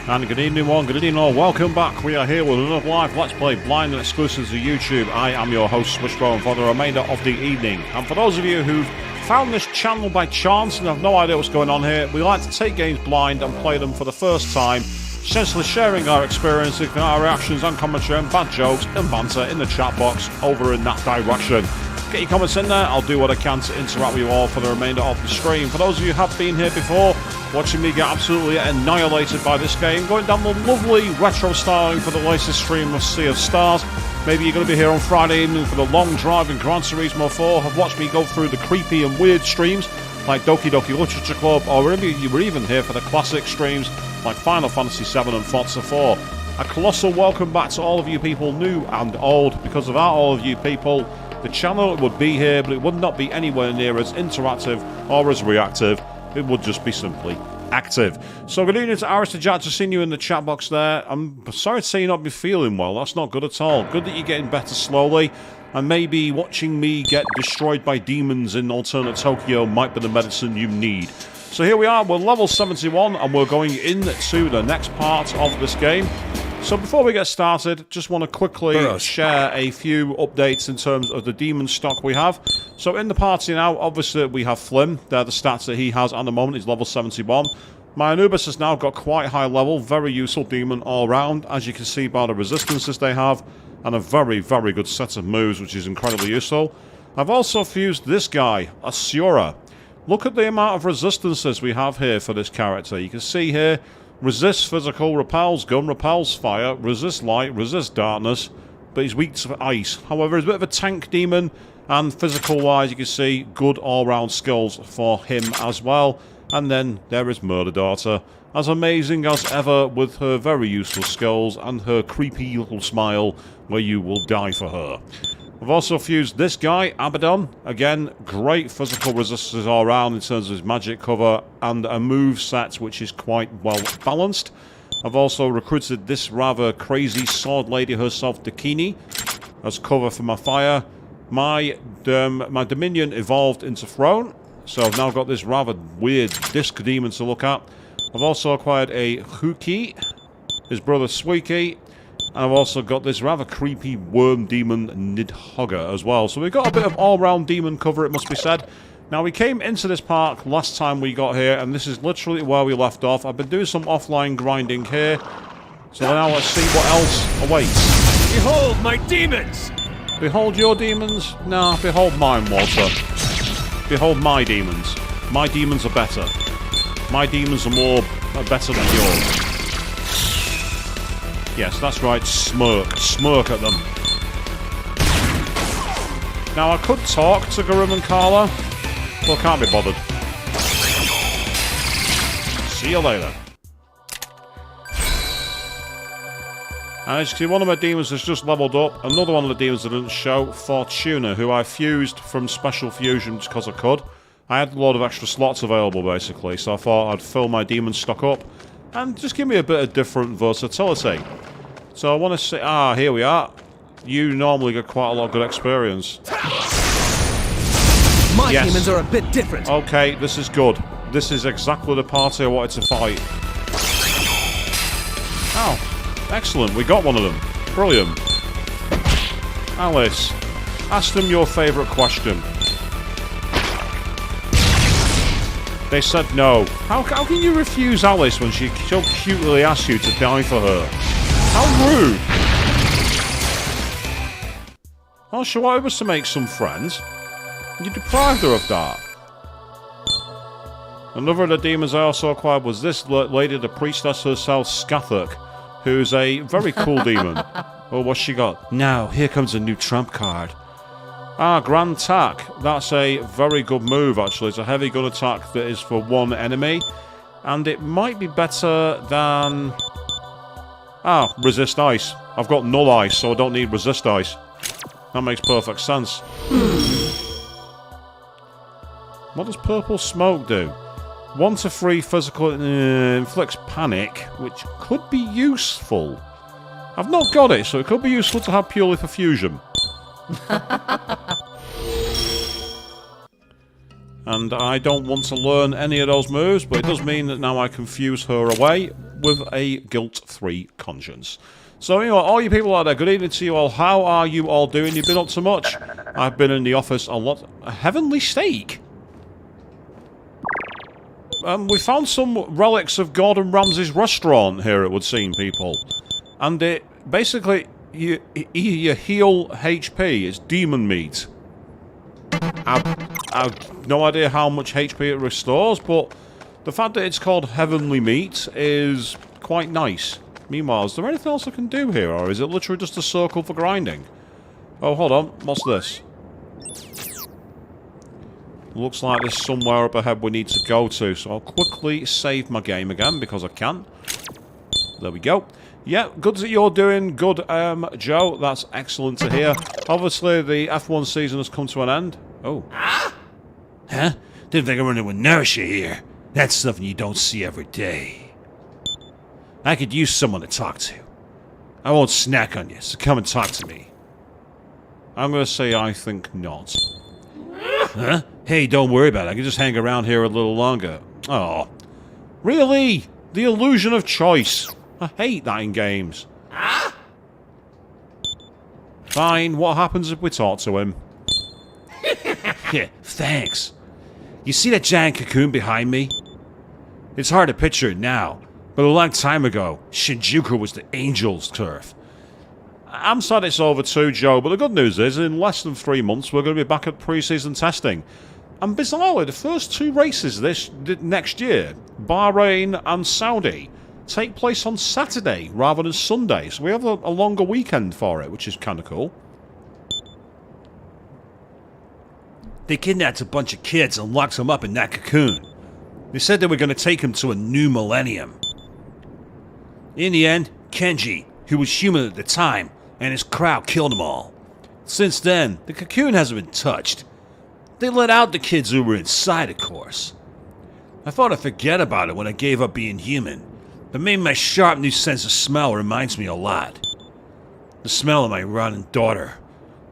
And good evening one, good evening all, welcome back. We are here with another live Let's Play blind and exclusive to YouTube. I am your host Swishbone for the remainder of the evening. And for those of you who've found this channel by chance and have no idea what's going on here, we like to take games blind and play them for the first time, essentially sharing our experiences, our reactions and commentary and bad jokes and banter in the chat box over in that direction. Get your comments in there, I'll do what I can to interact with you all for the remainder of the stream. For those of you who have been here before, watching me get absolutely annihilated by this game, going down the lovely retro styling for the latest stream of Sea of Stars. Maybe you're going to be here on Friday evening for the long drive in Gran Turismo 4, have watched me go through the creepy and weird streams like Doki Doki Literature Club, or maybe you were even here for the classic streams like Final Fantasy 7 and Forza 4. A colossal welcome back to all of you people, new and old. Because without all of you people, the channel would be here, but it would not be anywhere near as interactive or as reactive. It would just be simply active. So good evening to Aris the Jack, just seen you in the chat box there. I'm sorry to say you're not be feeling well, that's not good at all. Good that you're getting better slowly, and maybe watching me get destroyed by demons in alternate Tokyo might be the medicine you need. So here we are, we're level 71 and we're going into the next part of this game. So before we get started, just want to quickly share a few updates in terms of the demon stock we have. So in the party now, obviously we have Flim. They're the stats that he has at the moment. He's level 71. My Anubis has now got quite high level, very useful demon all round, as you can see by the resistances they have, and a very, very good set of moves, which is incredibly useful. I've also fused this guy, Asura. Look at the amount of resistances we have here for this character. You can see here, resists physical, repels gun, repels fire, resists light, resists darkness, but he's weak to ice. However, he's a bit of a tank demon, and physical-wise, you can see good all-round skills for him as well. And then there is Murder Daughter, as amazing as ever with her very useful skills and her creepy little smile where you will die for her. I've also fused this guy, Abaddon. Again, great physical resistance all around in terms of his magic cover and a move set which is quite well balanced. I've also recruited this rather crazy sword lady herself, Dakini, as cover for my fire. My Dominion evolved into Throne, so I've now got this rather weird disc demon to look at. I've also acquired a Huki, his brother Suiki, and I've also got this rather creepy worm demon Nidhogger as well. So we've got a bit of all-round demon cover, it must be said. Now, we came into this park last time we got here, and this is literally where we left off. I've been doing some offline grinding here. So now let's see what else awaits. Behold my demons! Behold your demons? Nah, behold mine, Walter. Behold my demons. My demons are better. My demons are better than yours. Yes, that's right, smirk. Smirk at them. Now, I could talk to Garum and Carla, but I can't be bothered. See you later. And as you can see, one of my demons has just leveled up. Another one of the demons that didn't show, Fortuna, who I fused from Special Fusion because I could. I had a lot of extra slots available, basically, so I thought I'd fill my demon stock up and just give me a bit of different versatility. So I want to say, here we are. You normally get quite a lot of good experience. My demons are a bit different. Okay, this is good. This is exactly the party I wanted to fight. Oh, excellent. We got one of them. Brilliant. Alice, ask them your favourite question. They said no. How can you refuse Alice when she so cutely asks you to die for her? How rude! Well, she wanted us to make some friends. You deprived her of that. Another of the demons I also acquired was this lady, the priestess herself, Skathuk, who's a very cool demon. Oh, what's she got? Now, here comes a new trump card. Grand Tack. That's a very good move, actually. It's a heavy gun attack that is for one enemy. And it might be better than... resist ice. I've got null ice, so I don't need resist ice. That makes perfect sense. What does purple smoke do? 1 to 3 physical inflicts panic, which could be useful. I've not got it, so it could be useful to have purely for fusion. And I don't want to learn any of those moves, but it does mean that now I can fuse her away with a guilt-free conscience. So, you know, all you people out there, good evening to you all. How are you all doing? You've been up to much? I've been in the office a lot. A heavenly steak? We found some relics of Gordon Ramsay's restaurant here, it would seem, people. And it basically, you heal HP. It's demon meat. I've no idea how much HP it restores, but the fact that it's called heavenly meat is quite nice. Meanwhile, is there anything else I can do here, or is it literally just a circle for grinding? Oh, hold on. What's this? Looks like there's somewhere up ahead we need to go to, so I'll quickly save my game again, because I can. There we go. Yeah, good that you're doing good, Joe. That's excellent to hear. Obviously, the F1 season has come to an end. Oh. Huh? Didn't think I run into inertia here. That's something you don't see every day. I could use someone to talk to. I won't snack on you, so come and talk to me. I'm going to say I think not. Huh? Hey, don't worry about it. I can just hang around here a little longer. Oh. Really? The illusion of choice. I hate that in games. Fine, what happens if we talk to him? Yeah, thanks. You see that giant cocoon behind me? It's hard to picture it now, but a long time ago, Shinjuku was the Angels' turf. I'm sad it's over too, Joe, but the good news is, in less than 3 months, we're going to be back at pre-season testing. And bizarrely, the first 2 races next year, Bahrain and Saudi, take place on Saturday rather than Sunday. So we have a longer weekend for it, which is kind of cool. They kidnapped a bunch of kids and locked them up in that cocoon. They said they were going to take them to a new millennium. In the end, Kenji, who was human at the time, and his crowd killed them all. Since then, the cocoon hasn't been touched. They let out the kids who were inside, of course. I thought I'd forget about it when I gave up being human, but maybe my sharp new sense of smell reminds me a lot. The smell of my rotten daughter,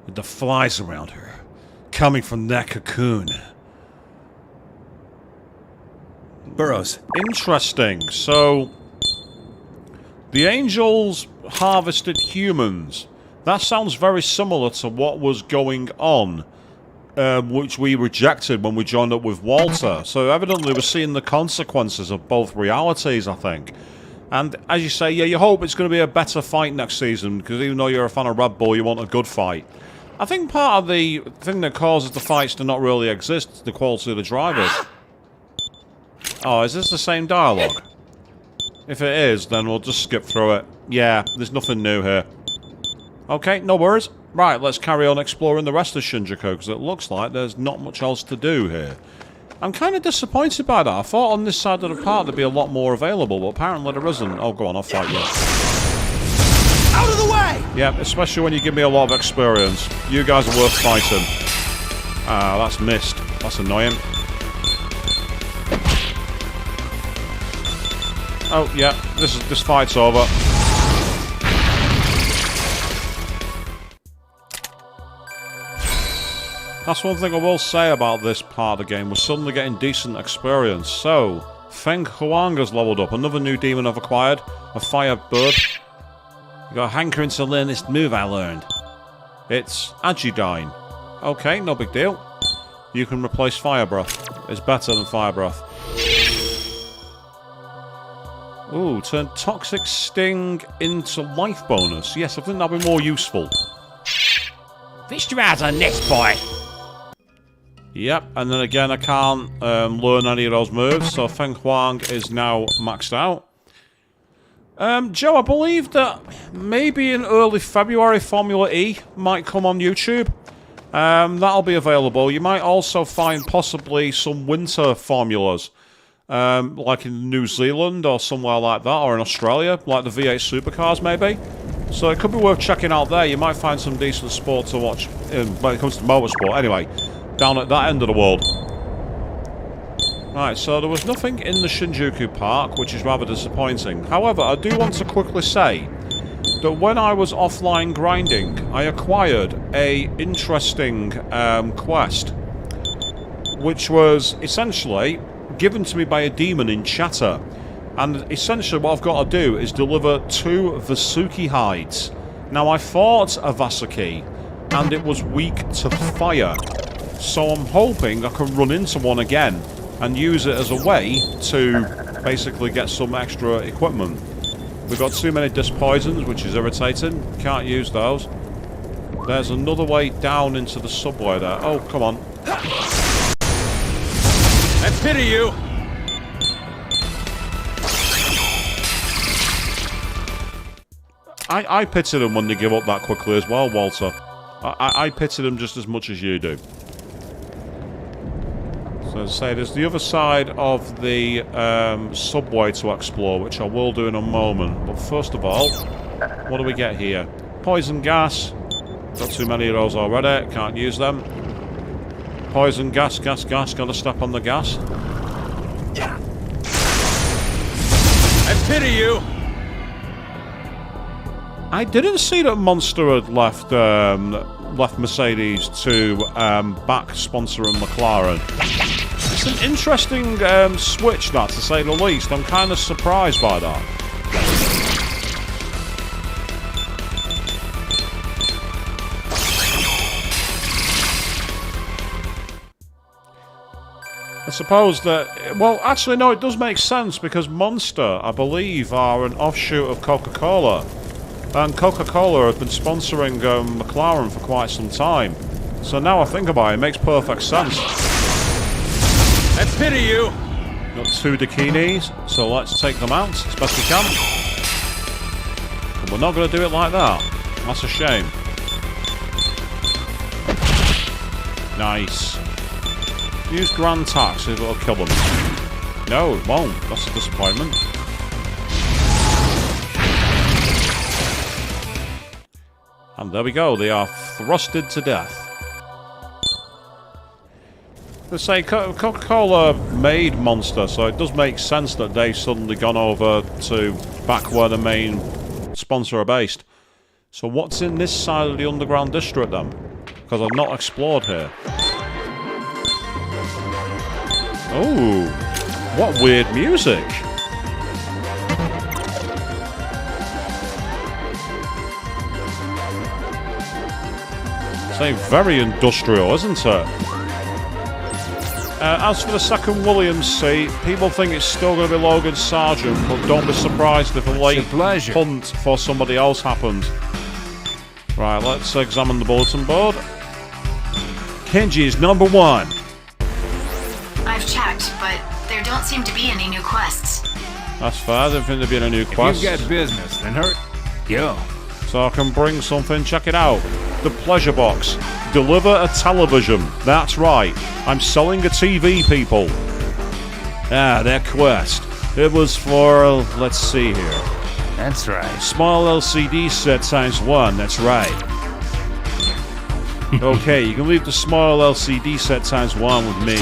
with the flies around her, coming from that cocoon. Burrows. Interesting. So, the Angels harvested humans. That sounds very similar to what was going on, which we rejected when we joined up with Walter. So evidently we're seeing the consequences of both realities, I think. And as you say, yeah, you hope it's going to be a better fight next season, because even though you're a fan of Red Bull, you want a good fight. I think part of the thing that causes the fights to not really exist is the quality of the drivers. Oh, is this the same dialogue? If it is, then we'll just skip through it. Yeah, there's nothing new here. Okay, no worries. Right, let's carry on exploring the rest of Shinjuku, because it looks like there's not much else to do here. I'm kind of disappointed by that. I thought on this side of the park there'd be a lot more available, but apparently there isn't. Oh, go on, I'll fight you. Out of the way! Yeah, especially when you give me a lot of experience. You guys are worth fighting. Ah, that's missed. That's annoying. Oh, yeah, this fight's over. That's one thing I will say about this part of the game. We're suddenly getting decent experience. So, Feng Huang has leveled up. Another new demon I've acquired. A fire bird. You got a hankering to learn this move I learned. It's Agidyne. Okay, no big deal. You can replace Fire Breath. It's better than Fire Breath. Ooh, turn Toxic Sting into Life Bonus. Yes, I think that'll be more useful. Feast your eyes on next, boy. Yep, and then again I can't learn any of those moves, so Feng Huang is now maxed out. Joe, I believe that maybe in early February Formula E might come on YouTube. That'll be available. You might also find possibly some winter formulas, like in New Zealand or somewhere like that, or in Australia, like the V8 supercars maybe. So it could be worth checking out there. You might find some decent sport to watch when it comes to motorsport. Anyway, down at that end of the world. Right, so there was nothing in the Shinjuku Park, which is rather disappointing. However, I do want to quickly say that when I was offline grinding, I acquired a interesting quest, which was essentially given to me by a demon in Chatter. And essentially what I've got to do is deliver 2 Vasuki hides. Now, I fought a Vasuki, and it was weak to fire. So I'm hoping I can run into one again and use it as a way to basically get some extra equipment. We've got too many disc poisons, which is irritating. Can't use those. There's another way down into the subway there. Oh, come on. I pity you. I pity them when they give up that quickly as well, Walter. I pity them just as much as you do. So as I say, there's the other side of the subway to explore, which I will do in a moment. But first of all, what do we get here? Poison gas. Got too many of those already. Can't use them. Poison gas, gas. Gotta step on the gas. I pity you. I didn't see that Monster had left Mercedes to back sponsoring McLaren. It's an interesting switch, that, to say the least. I'm kind of surprised by that. I suppose that... Well, actually, no, it does make sense, because Monster, I believe, are an offshoot of Coca-Cola. And Coca-Cola have been sponsoring McLaren for quite some time. So now I think about it, it makes perfect sense. I pity you. Got 2 bikinis, so let's take them out as best we can. But we're not going to do it like that. That's a shame. Nice. Use Grand Tax, if it'll kill them. No, it won't. That's a disappointment. And there we go, they are thrusted to death. Let's say Coca-Cola made Monster, so it does make sense that they've suddenly gone over to back where the main sponsor are based. So what's in this side of the underground district then? Because I've not explored here. Oh, what weird music. Very industrial, isn't it? As for the second Williams seat, people think it's still going to be Logan Sargent, but don't be surprised if a late punt for somebody else happens. Right, let's examine the bulletin board. Kenji is number 1. I've checked, but there don't seem to be any new quests. That's fair, there doesn't seem to be any new quests. If you've got business, then hurry. Yo. So I can bring something, check it out. The pleasure box. Deliver a television. That's right. I'm selling a TV, people. Ah, that quest. It was for, let's see here. That's right. Small LCD set ×1. That's right. Okay, you can leave the small LCD set ×1 with me.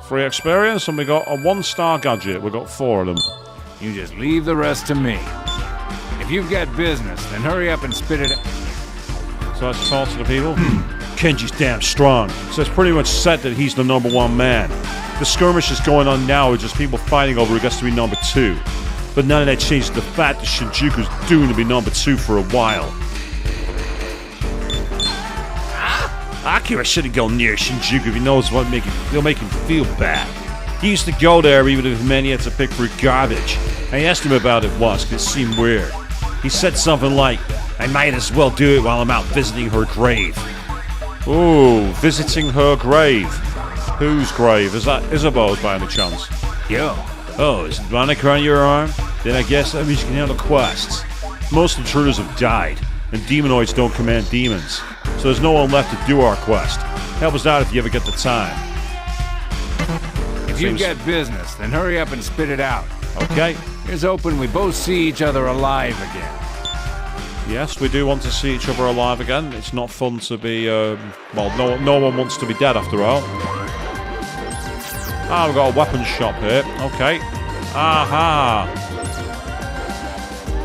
Free experience, and we got a 1-star gadget. We got 4 of them. You just leave the rest to me. If you've got business, then hurry up and spit it out. So let's talk to the people. Kenji's damn strong, so it's pretty much set that he's the number 1 man. The skirmish is going on now with just people fighting over who gets to be number 2. But none of that changes the fact that Shinjuku's doomed to be number 2 for a while. Akira shouldn't go near Shinjuku if he knows what will make him feel bad. He used to go there even if men he had to pick for garbage. I asked him about it once because it seemed weird. He said something like, I might as well do it while I'm out visiting her grave. Ooh, visiting her grave. Whose grave? Is that Isabeau's by any chance? Yo. Oh, is it Monica on your arm? Then I guess that means you can handle quests. Most intruders have died, and demonoids don't command demons. So there's no one left to do our quest. Help us out if you ever get the time. If you've got business, then hurry up and spit it out. Okay. Here's hoping we both see each other alive again. Yes, we do want to see each other alive again. It's not fun to be, well, no one wants to be dead after all. Ah, we've got a weapons shop here. Okay. Aha!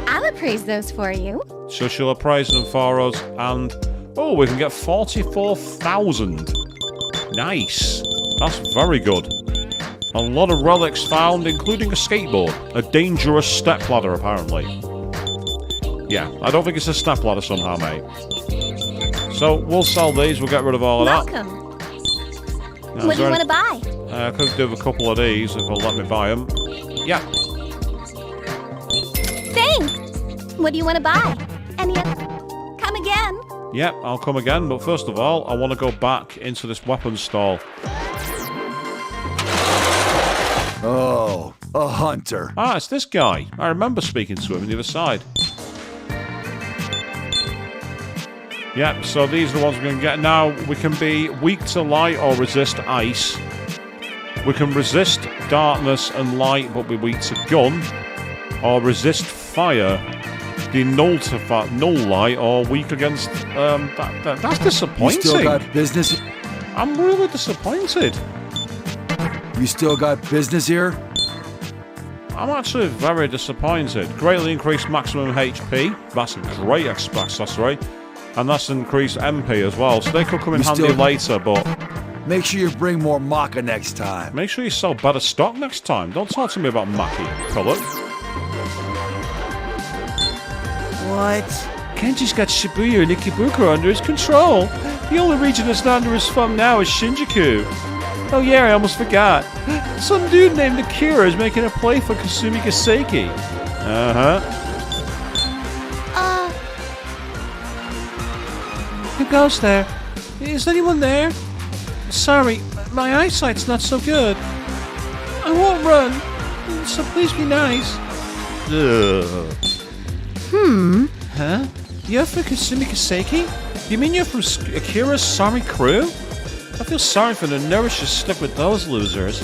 I'll appraise those for you. So she'll appraise them for us, and... Oh, we can get 44,000. Nice. That's very good. A lot of relics found, including a skateboard. A dangerous stepladder, apparently. Yeah, I don't think it's a stepladder somehow, mate. So, we'll sell these, we'll get rid of all of Welcome. that. Now, What do you want to buy? I could do a couple of these if they'll let me buy them. Yeah. Thanks. What do you want to buy? Any other? Come again. Yep, I'll come again, but first of all, I want to go back into this weapons stall. Oh, a hunter. Ah, it's this guy. I remember speaking to him on the other side. Yep, so these are the ones we're going to get. Now, we can be weak to light or resist ice. We can resist darkness and light, but be weak to gun. Or resist fire, be null to null light, or weak against... that's disappointing. You still got business? I'm really disappointed. You still got business here? I'm actually very disappointed. Greatly increased maximum HP. That's a great accessory. And that's increased MP as well. So they could come in handy later, but... Make sure you bring more maca next time. Make sure you sell better stock next time. Don't talk to me about Mackie, Philip. What? Kenji's got Shibuya and Ikebukuro under his control. The only region that's not under his thumb now is Shinjuku. Oh yeah, I almost forgot. Some dude named Akira is making a play for Kasumi Gaseki. Uh-huh. Who goes there? Is anyone there? Sorry, my eyesight's not so good. I won't run, so please be nice. Ugh. Huh? You're from Kasumi Kaseki? You mean you're from Akira's sorry crew? I feel sorry for the nourishers stuck with those losers.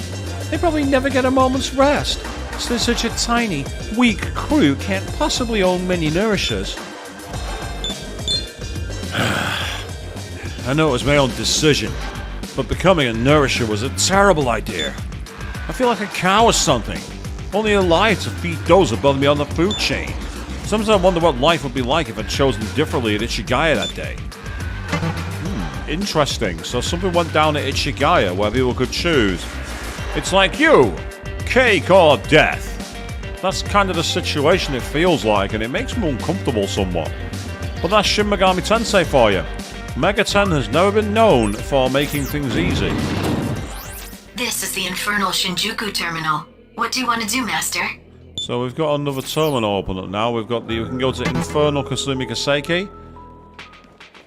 They probably never get a moment's rest, since such a tiny, weak crew can't possibly own many nourishers. I know it was my own decision, but becoming a nourisher was a terrible idea. I feel like a cow or something, only alive to feed those above me on the food chain. Sometimes I wonder what life would be like if I'd chosen differently at Ichigaya that day. Interesting. So something went down at Ichigaya where people could choose. It's like you, cake or death. That's kind of the situation it feels like, and it makes me uncomfortable somewhat. But that's Shin Megami Tensei for you. Mega 10 has never been known for making things easy. This is the Infernal Shinjuku Terminal. What do you want to do, Master? So we've got another terminal open up now. We can go to Infernal Kasumi Kaseki,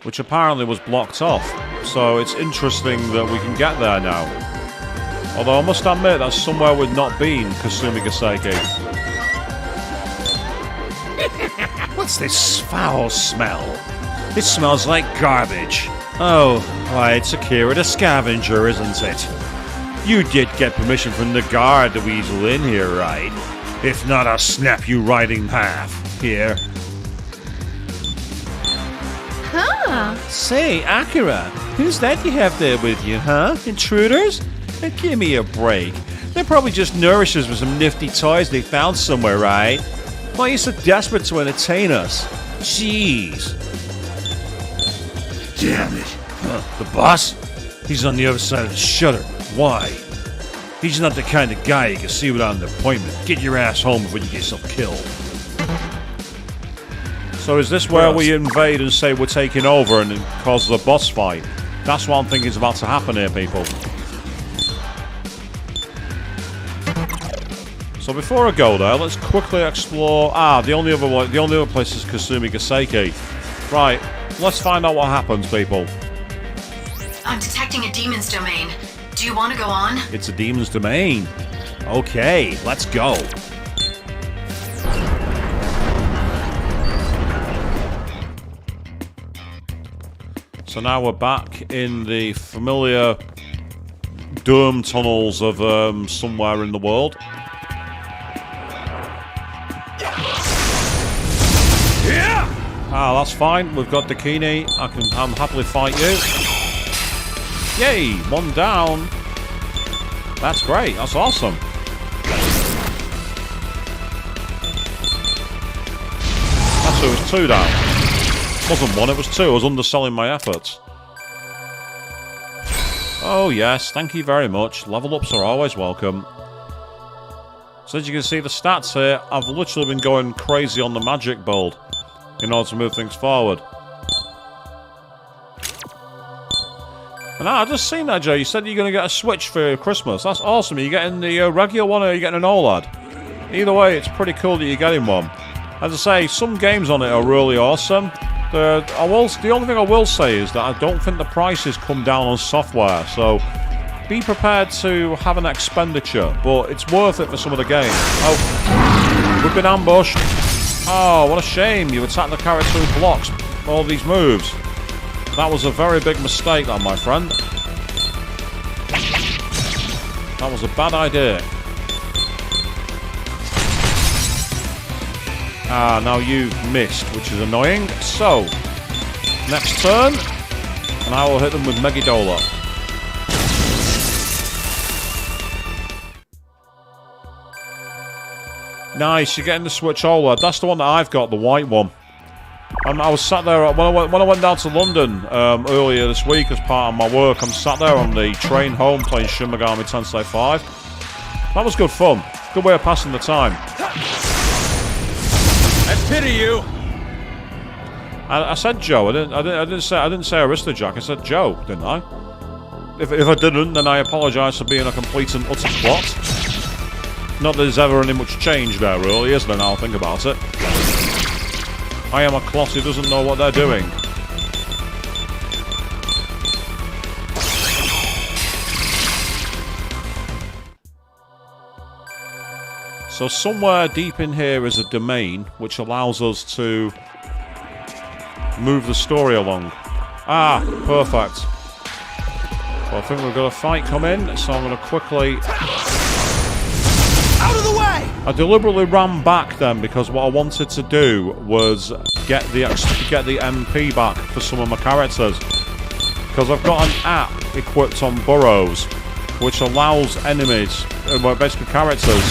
which apparently was blocked off. So it's interesting that we can get there now. Although I must admit that's somewhere we've not been, Kasumi Kaseki. What's this foul smell? It smells like garbage. Oh, why, it's Akira the Scavenger, isn't it? You did get permission from the guard to weasel in here, right? If not, I'll snap you right in half. Here. Huh? Say, Akira, who's that you have there with you, huh? Intruders? Give me a break. They're probably just nourishers with some nifty toys they found somewhere, right? Why are you so desperate to entertain us? Jeez. Damn it. The boss? He's on the other side of the shutter. Why? He's not the kind of guy you can see without an appointment. Get your ass home before you get yourself killed. So is this where we invade and say we're taking over and cause the boss fight? That's what I'm thinking is about to happen here, people. So before I go there, let's quickly explore... the only other place is Kasumi Gaseki. Right, let's find out what happens, people. I'm detecting a demon's domain. Do you want to go on? It's a demon's domain. Okay, let's go. So now we're back in the familiar dome tunnels of somewhere in the world. That's fine. We've got Dakini. I'm happily fight you. Yay! One down. That's great. That's awesome. So it was 2 down. Wasn't 1, it was 2. I was underselling my efforts. Oh yes, thank you very much. Level ups are always welcome. So as you can see the stats here, I've literally been going crazy on the magic build in order to move things forward. And I just seen that, Joe. You said you're going to get a Switch for Christmas. That's awesome. Are you getting the regular one or are you getting an OLED? Either way, it's pretty cool that you're getting one. As I say, some games on it are really awesome. The only thing I will say is that I don't think the prices come down on software, so be prepared to have an expenditure, but it's worth it for some of the games. Oh, we've been ambushed. Oh, what a shame. You've attacked the character who blocks all these moves. That was a very big mistake, that, my friend. That was a bad idea. Ah, now you've missed, which is annoying. So, next turn, and I will hit them with Megidola. Nice, you're getting the Switch OLED. That's the one that I've got, the white one. I was sat there, when I went down to London earlier this week as part of my work, I'm sat there on the train home playing Shin Megami Tensei 5. That was good fun. Good way of passing the time. I pity you. I said Joe. I didn't say Aristojack. I said Joe, didn't I? If I didn't, then I apologise for being a complete and utter clot. Not that there's ever any much change there, really, is there? Now I think about it. I am a clot who doesn't know what they're doing. So somewhere deep in here is a domain which allows us to move the story along. Ah, perfect. Well, I think we've got a fight come in, so I'm going to quickly... Out of the way! I deliberately ran back then because what I wanted to do was get the MP back for some of my characters. Because I've got an app equipped on Burrows which allows enemies, basically characters,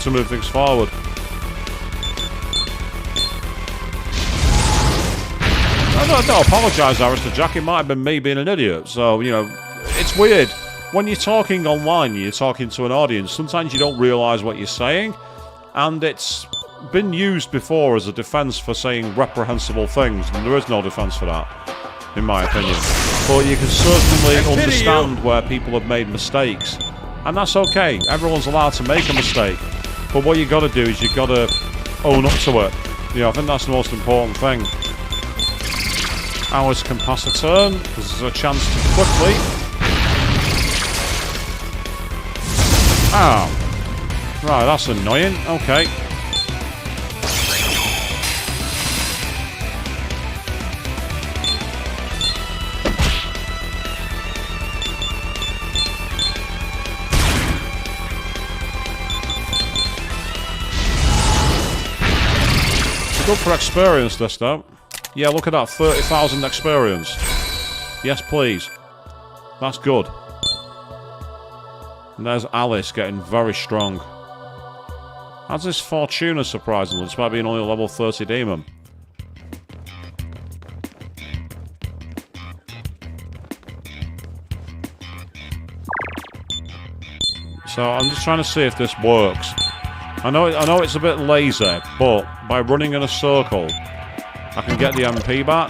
to move things forward. I don't apologise, Aristojack. It might have been me being an idiot. So, you know, it's weird. When you're talking online, you're talking to an audience, sometimes you don't realise what you're saying, and it's been used before as a defence for saying reprehensible things, and there is no defence for that, in my opinion. But you can certainly understand where people have made mistakes, and that's okay. Everyone's allowed to make a mistake, but what you've got to do is you've got to own up to it. You know, I think that's the most important thing. Hours can pass a turn, because there's a chance to quickly... Oh. Right, that's annoying. Okay. Good for experience, this, though. Yeah, look at that. 30,000 experience. Yes, please. That's good. And there's Alice getting very strong. As is Fortuna, surprisingly, despite being only a level 30 demon. So I'm just trying to see if this works. I know it's a bit lazy, but by running in a circle, I can get the MP back.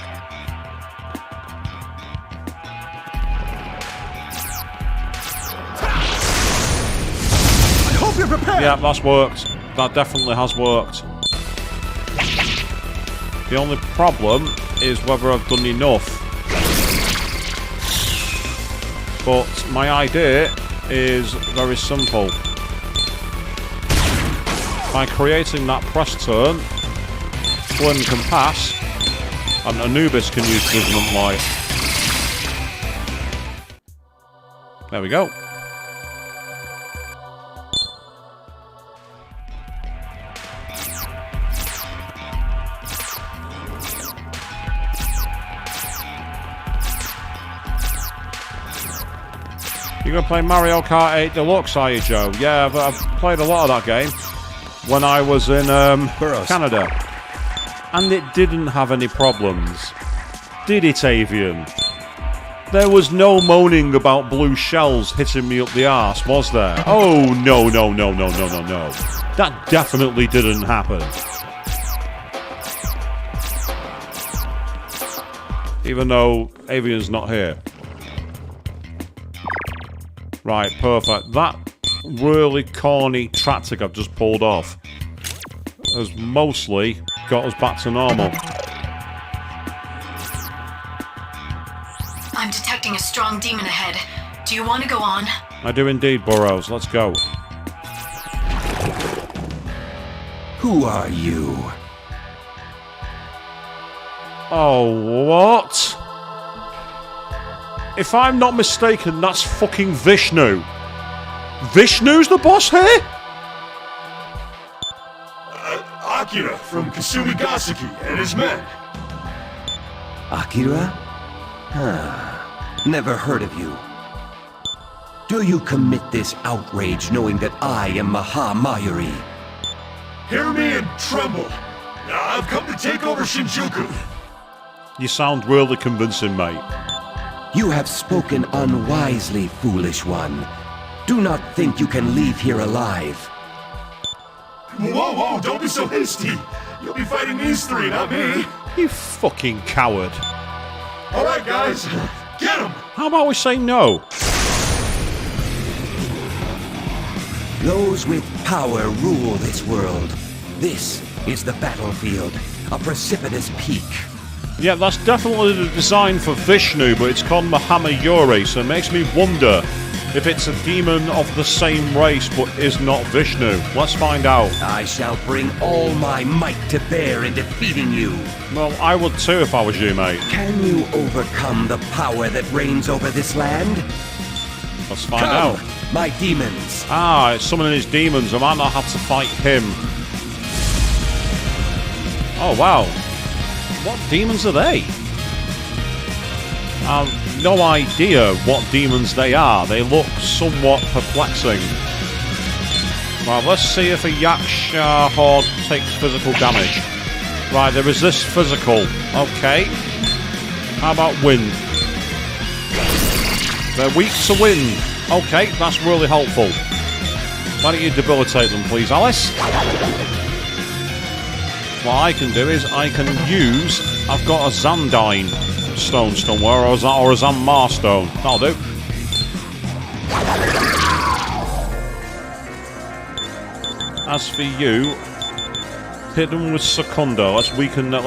Yeah, that's worked. That definitely has worked. The only problem is whether I've done enough. But my idea is very simple. By creating that press turn, Flynn can pass, and Anubis can use Judgment Light. There we go. You're going to play Mario Kart 8 Deluxe, are you, Joe? Yeah, I've played a lot of that game when I was in Canada. And it didn't have any problems. Did it, Avian? There was no moaning about blue shells hitting me up the arse, was there? Oh, no. That definitely didn't happen. Even though Avian's not here. Right, perfect. That really corny tactic I've just pulled off has mostly got us back to normal. I'm detecting a strong demon ahead. Do you want to go on? I do indeed, Burrows. Let's go. Who are you? Oh, what? If I'm not mistaken, that's fucking Vishnu. Vishnu's the boss here? Akira from Kasumi Gasaki and his men. Akira? Never heard of you. Do you commit this outrage knowing that I am Maha-Mayuri? Hear me and tremble. I've come to take over Shinjuku. You sound really convincing, mate. You have spoken unwisely, foolish one. Do not think you can leave here alive. Whoa, don't be so hasty. You'll be fighting these three, not me. You fucking coward. All right, guys, get him. How about we say no? Those with power rule this world. This is the battlefield, a precipitous peak. Yeah, that's definitely the design for Vishnu, but it's called Mahamayuri, so it makes me wonder if it's a demon of the same race but is not Vishnu. Let's find out. I shall bring all my might to bear in defeating you. Well, I would too if I was you, mate. Can you overcome the power that reigns over this land? Let's find out. My demons. Ah, it's summoning his demons. I might not have to fight him. Oh, wow. What demons are they? I have no idea what demons they are. They look somewhat perplexing. Well, let's see if a Yaksha horde takes physical damage. Right, there is this physical. Okay. How about wind? They're weak to wind. Okay, that's really helpful. Why don't you debilitate them, please, Alice? What I can do is I can use... I've got a Zandine stone somewhere, or a Zanmar stone. That'll do. As for you, hit them with Secundo. Let's weaken them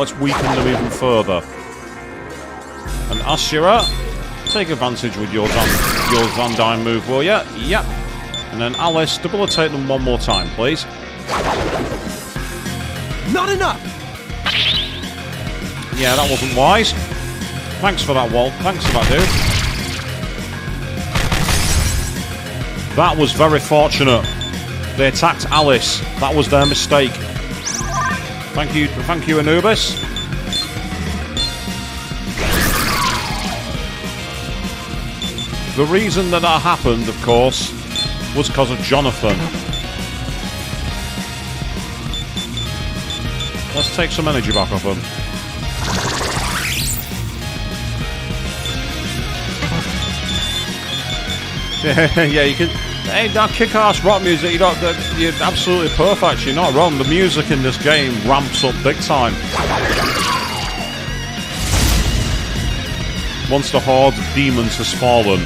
even further. And Ashura, take advantage with your Zandine move, will ya? Yep. And then Alice, debilitate them one more time, please. Not enough! Yeah, that wasn't wise. Thanks for that, Walt. Thanks for that, dude. That was very fortunate. They attacked Alice. That was their mistake. Thank you, Anubis. The reason that happened, of course, was because of Jonathan. Let's take some energy back off him. Yeah, you can. Hey, that kick-ass rock music, you're absolutely perfect. You're not wrong. The music in this game ramps up big time. Once the horde of demons has fallen,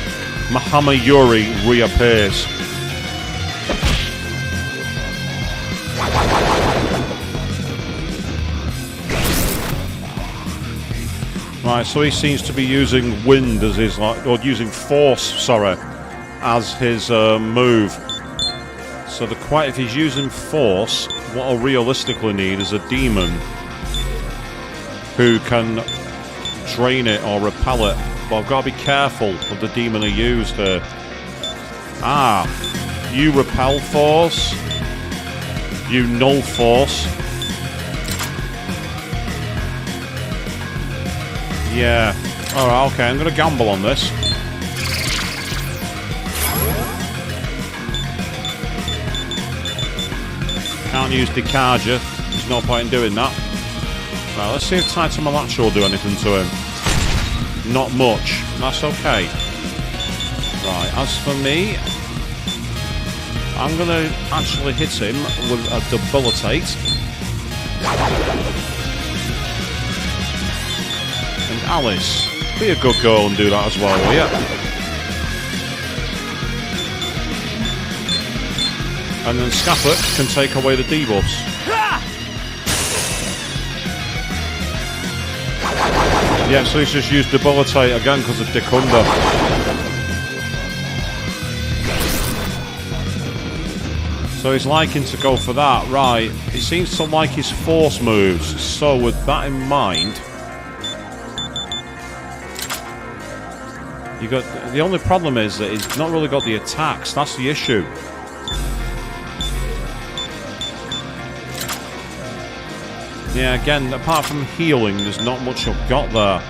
Mahamayuri reappears. Right, so he seems to be using wind as his, or using force, sorry, as his move. So if he's using force, what I'll realistically need is a demon who can drain it or repel it. But I've got to be careful of the demon I used here. Ah, you repel force, you null force. Yeah. Alright, okay, I'm going to gamble on this. Can't use Decarja. There's no point in doing that. Right, let's see if Taito Malacho will do anything to him. not much. That's okay. Right, as for me, I'm going to actually hit him with a debilitate. And Alice, be a good girl and do that as well, will you? And then Scaffock can take away the debuffs. Yeah, so he's just used debilitate again because of Dick Under. So he's liking to go for that, right. He seems to like his force moves, so with that in mind, you got the only problem is that he's not really got the attacks, that's the issue. Yeah, again, apart from healing, there's not much I've got there.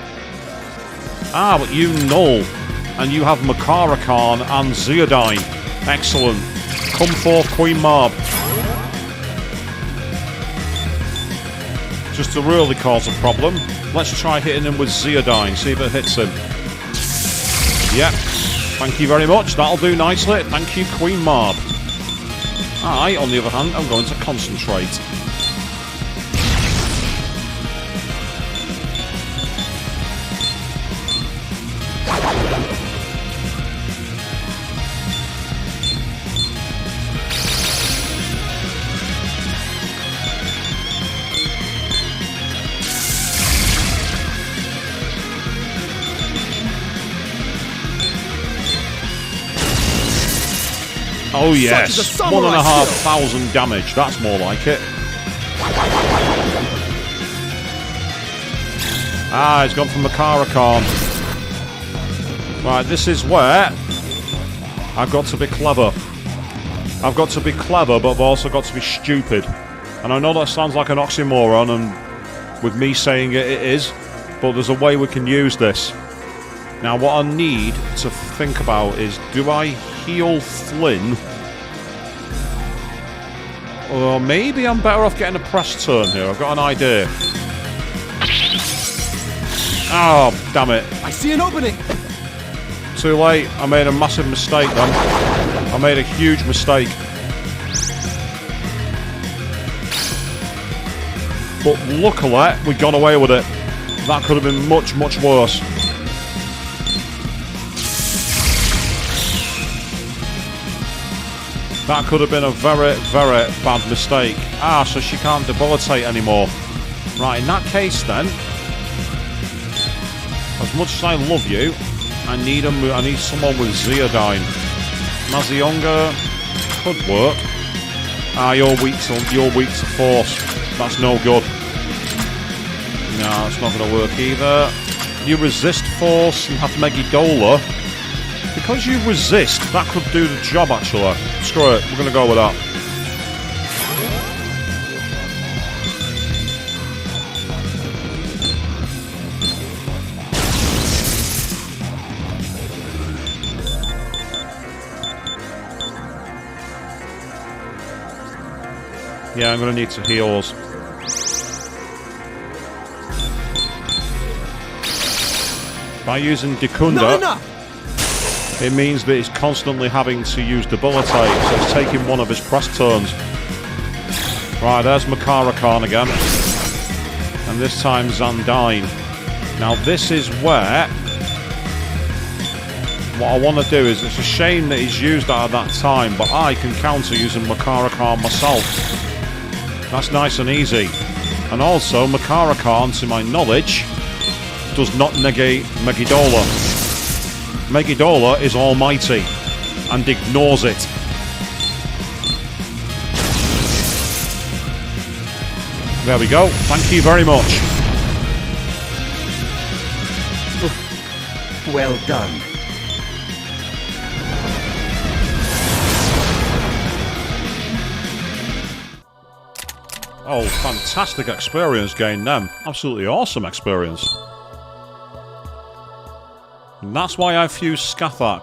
Ah, but you null, and you have Makara Khan and Zeodine. Excellent. Come forth, Queen Marb. Just to really cause a problem, let's try hitting him with Zeodine, see if it hits him. Yep. Thank you very much, that'll do nicely. Thank you, Queen Marb. I, on the other hand, am going to concentrate. Oh yes, 1,500 damage, that's more like it. Ah, he's gone for Makara Khan. Right, this is where I've got to be clever. I've got to be clever, but I've also got to be stupid. And I know that sounds like an oxymoron, and with me saying it, it is, but there's a way we can use this. Now, what I need to think about is, do I heal Flynn? Or maybe I'm better off getting a press turn here. I've got an idea. Oh, damn it. I see an opening. Too late. I made a massive mistake then. I made a huge mistake. But luckily, we got away with it. That could have been much, much worse. That could have been a very, very bad mistake. Ah, so she can't debilitate anymore. Right, in that case then, as much as I love you, I need someone with Zeodine. Mazionga could work. Ah, you're weak to force. That's no good. No, it's not going to work either. You resist force and have Megidola. Because you resist, that could do the job actually. Screw it, we're going to go with that. Yeah, I'm going to need to heal us. By using Dikunda, it means that he's constantly having to use debilitate, so it's taking one of his press turns. Right, there's Makara Khan again. And this time Zandine. Now this is where what I want to do is, it's a shame that he's used that at that time, but I can counter using Makara Khan myself. That's nice and easy. And also, Makara Khan, to my knowledge, does not negate Megidola. Megidola is almighty and ignores it. There we go. Thank you very much. Well done. Oh, fantastic experience gained them. Absolutely awesome experience. And that's why I fused Scathak.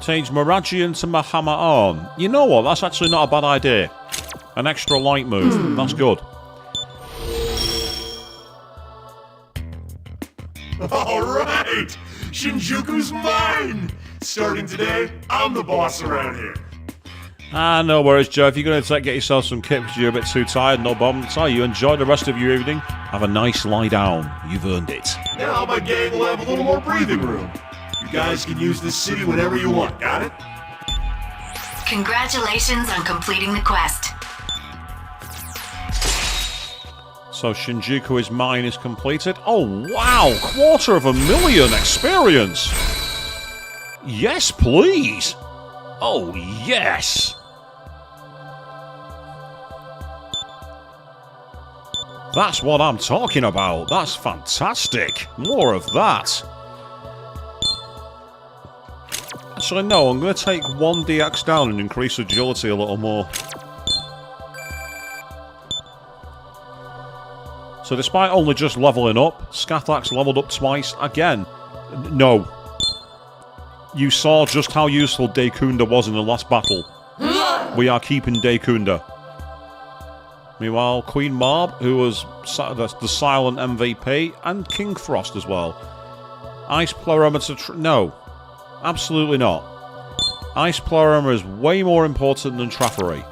Change Miragian to Mahama on. You know what? That's actually not a bad idea. An extra light move. That's good. All right. right! Shinjuku's mine! Starting today, I'm the boss around here. Ah, no worries, Joe. If you're going to get yourself some kit because you're a bit too tired, no problem. So you enjoy the rest of your evening. Have a nice lie down. You've earned it. Now my gang will have a little more breathing room. You guys can use this city whenever you want, got it? Congratulations on completing the quest. So Shinjuku is mine is completed. Oh, wow. 250,000 experience. Yes, please. Oh, yes. That's what I'm talking about. That's fantastic. More of that. Actually, no, I'm going to take 1 DX down and increase agility a little more. So despite only just leveling up, Scathach's leveled up twice. Again, no. You saw just how useful Daikunda was in the last battle. We are keeping Daikunda. Meanwhile, Queen Marb, who was the silent MVP, and King Frost as well. Ice Pleurometer... No. Absolutely not. Ice Pleurometer is way more important than Traffery.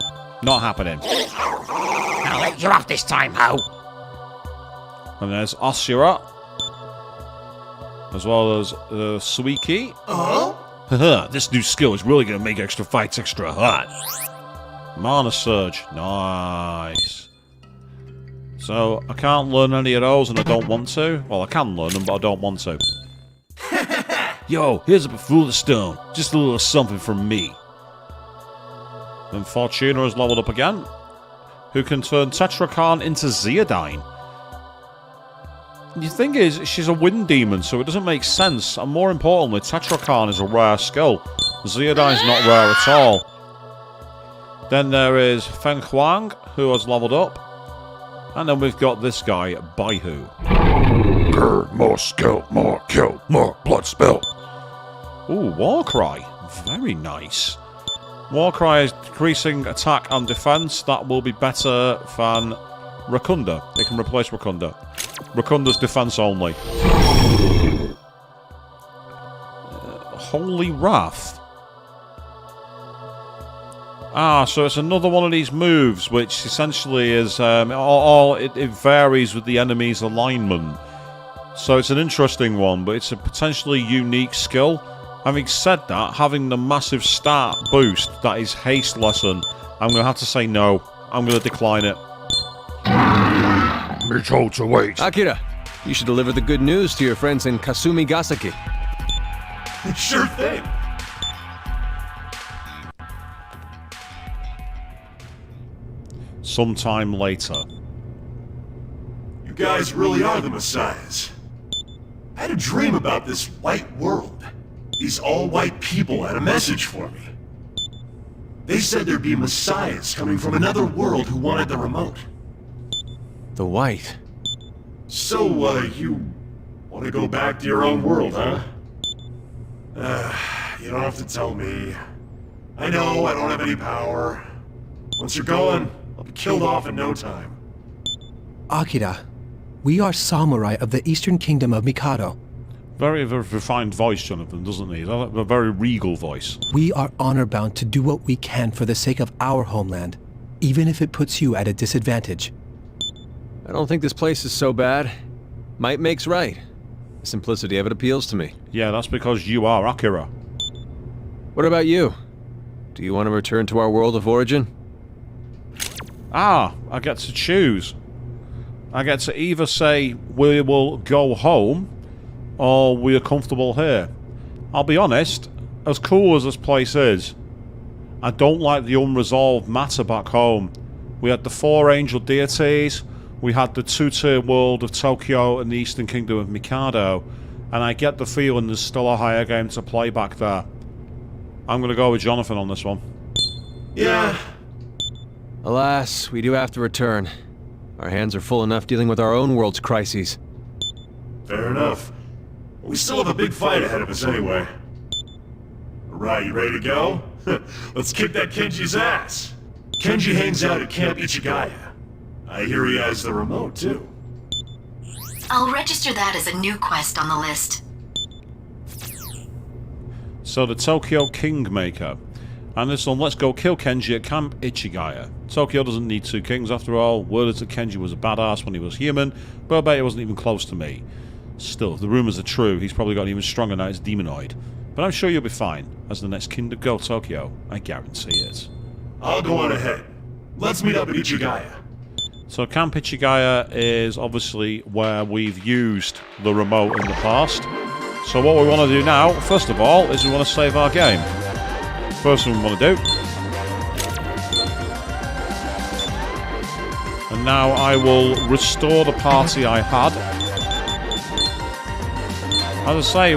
Not happening. I'll let you off this time, ho! And there's Osura. As well as Suiki. This new skill is really going to make extra fights extra hot. Mana Surge. Nice. So, I can't learn any of those and I don't want to. Well, I can learn them, but I don't want to. Yo, here's a Befula Stone. Just a little something from me. And Fortuna has leveled up again. Who can turn Tetrakarn into Zeodine. The thing is, she's a wind demon, so it doesn't make sense. And more importantly, Tetrakarn is a rare skill. Zeodine's not rare at all. Then there is Feng Huang, who has leveled up. And then we've got this guy, Baihu. Grr, more skill, more kill, more blood spill. Ooh, Warcry. Very nice. Warcry is decreasing attack and defense. That will be better than Rakunda. It can replace Rakunda. Rakunda's defense only. Holy Wrath. Ah, so it's another one of these moves, which essentially is... it varies with the enemy's alignment. So it's an interesting one, but it's a potentially unique skill. Having said that, having the massive stat boost that is Haste Lesson, I'm going to have to say no. I'm going to decline it. Be told to wait. Akira, you should deliver the good news to your friends in Kasumigaseki. Sure thing. Sometime later. You guys really are the messiahs. I had a dream about this white world. These all-white people had a message for me. They said there'd be messiahs coming from another world who wanted the remote. The white. So, you want to go back to your own world, huh? You don't have to tell me. I know I don't have any power. Once you're gone, I'll be killed off in no time. Akira, we are samurai of the Eastern Kingdom of Mikado. Very, very refined voice, Jonathan, doesn't he? A very regal voice. We are honor-bound to do what we can for the sake of our homeland, even if it puts you at a disadvantage. I don't think this place is so bad. Might makes right. The simplicity of it appeals to me. Yeah, that's because you are Akira. What about you? Do you want to return to our world of origin? Ah, I get to choose. I get to either say we will go home, or we are comfortable here. I'll be honest, as cool as this place is, I don't like the unresolved matter back home. We had the 4 angel deities, we had the 2-tier world of Tokyo and the Eastern Kingdom of Mikado, and I get the feeling there's still a higher game to play back there. I'm going to go with Jonathan on this one. Yeah. Alas, we do have to return. Our hands are full enough dealing with our own world's crises. Fair enough. We still have a big fight ahead of us anyway. Alright, you ready to go? Let's kick that Kenji's ass. Kenji hangs out at Camp Ichigaya. I hear he has the remote, too. I'll register that as a new quest on the list. So the Tokyo Kingmaker. And this one, let's go kill Kenji at Camp Ichigaya. Tokyo doesn't need two kings after all. Word is that Kenji was a badass when he was human, but I bet he wasn't even close to me. Still, if the rumours are true, he's probably got even stronger now as demonoid. But I'm sure you'll be fine. As the next king to go Tokyo, I guarantee it. I'll go on ahead. Let's meet up at Ichigaya. So Camp Ichigaya is obviously where we've used the remote in the past. So what we want to do now, first of all, is we want to save our game. First thing we want to do. And now I will restore the party I had. As I say,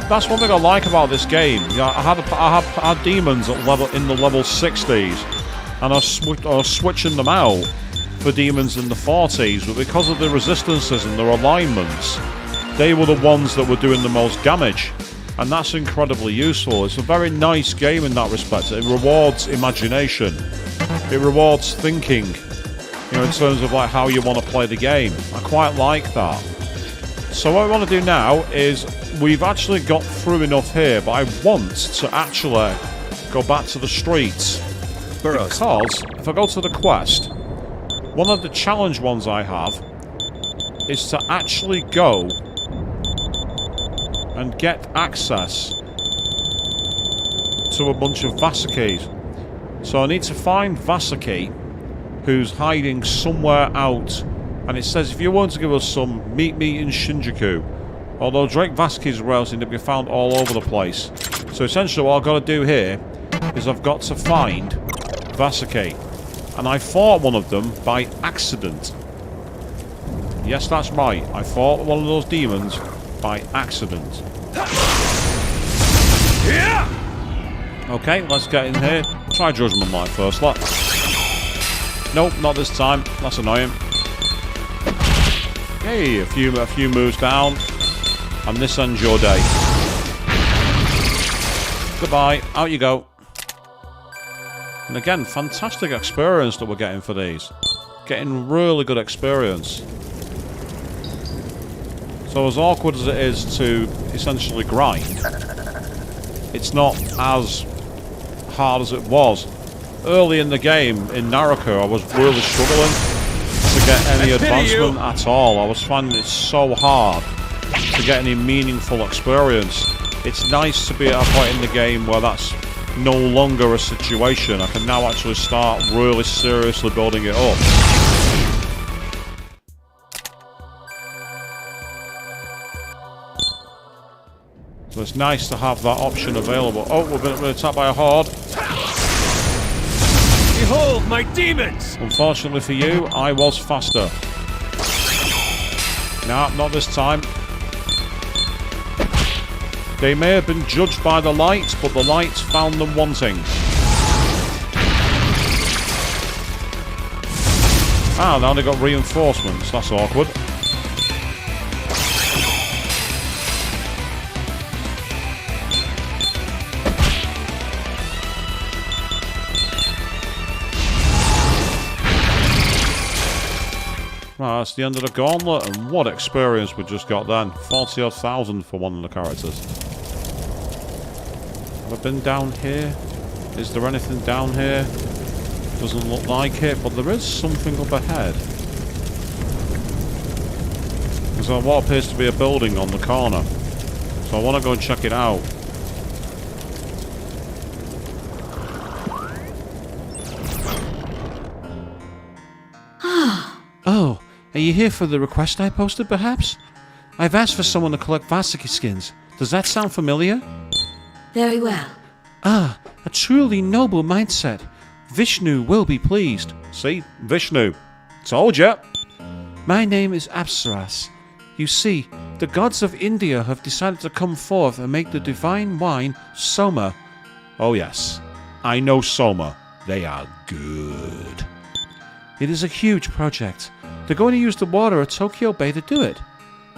that's one thing I like about this game. You know, I had demons at in the level 60s, and I was switching them out for demons in the 40s, but because of the resistances and their alignments, they were the ones that were doing the most damage, and that's incredibly useful. It's a very nice game in that respect. It rewards imagination. It rewards thinking, you know, in terms of like how you want to play the game. I quite like that. So what I want to do now is, we've actually got through enough here, but I want to actually go back to the streets. Burroughs. Because if I go to the quest, one of the challenge ones I have is to actually go and get access to a bunch of Vasakis. So I need to find Vasaki, who's hiding somewhere out. And it says, if you want to give us some, meet me in Shinjuku. Although Drake Vasaki's routes need to be found all over the place. So essentially what I've got to do here is I've got to find Vasaki. And I fought one of them by accident. Yes, that's right. I fought one of those demons by accident. Okay, let's get in here. Try Judgment Light first. Nope, not this time. That's annoying. Hey, a few moves down, and this ends your day. Goodbye. Out you go. And again, fantastic experience that we're getting for these. Getting really good experience. So as awkward as it is to essentially grind, it's not as hard as it was. Early in the game, in Naruto, I was really struggling to get any advancement at all. I was finding it so hard to get any meaningful experience. It's nice to be at a point in the game where that's no longer a situation. I can now actually start really seriously building it up. So it's nice to have that option available. Oh, we're being attacked by a horde. Behold my demons! Unfortunately for you, I was faster. Nah, not this time. They may have been judged by the lights, but the lights found them wanting. Ah, now they got reinforcements. That's awkward. Right, that's the end of the gauntlet, and what experience we just got then. 40,000 for one of the characters. Have I been down here? Is there anything down here? Doesn't look like it, but there is something up ahead. There's what appears to be a building on the corner. So I want to go and check it out. Oh. Are you here for the request I posted, perhaps? I've asked for someone to collect Vasaki skins. Does that sound familiar? Very well. Ah, a truly noble mindset. Vishnu will be pleased. See? Vishnu. Told ya. My name is Apsaras. You see, the gods of India have decided to come forth and make the divine wine Soma. Oh yes. I know Soma. They are good. It is a huge project. They're going to use the water at Tokyo Bay to do it.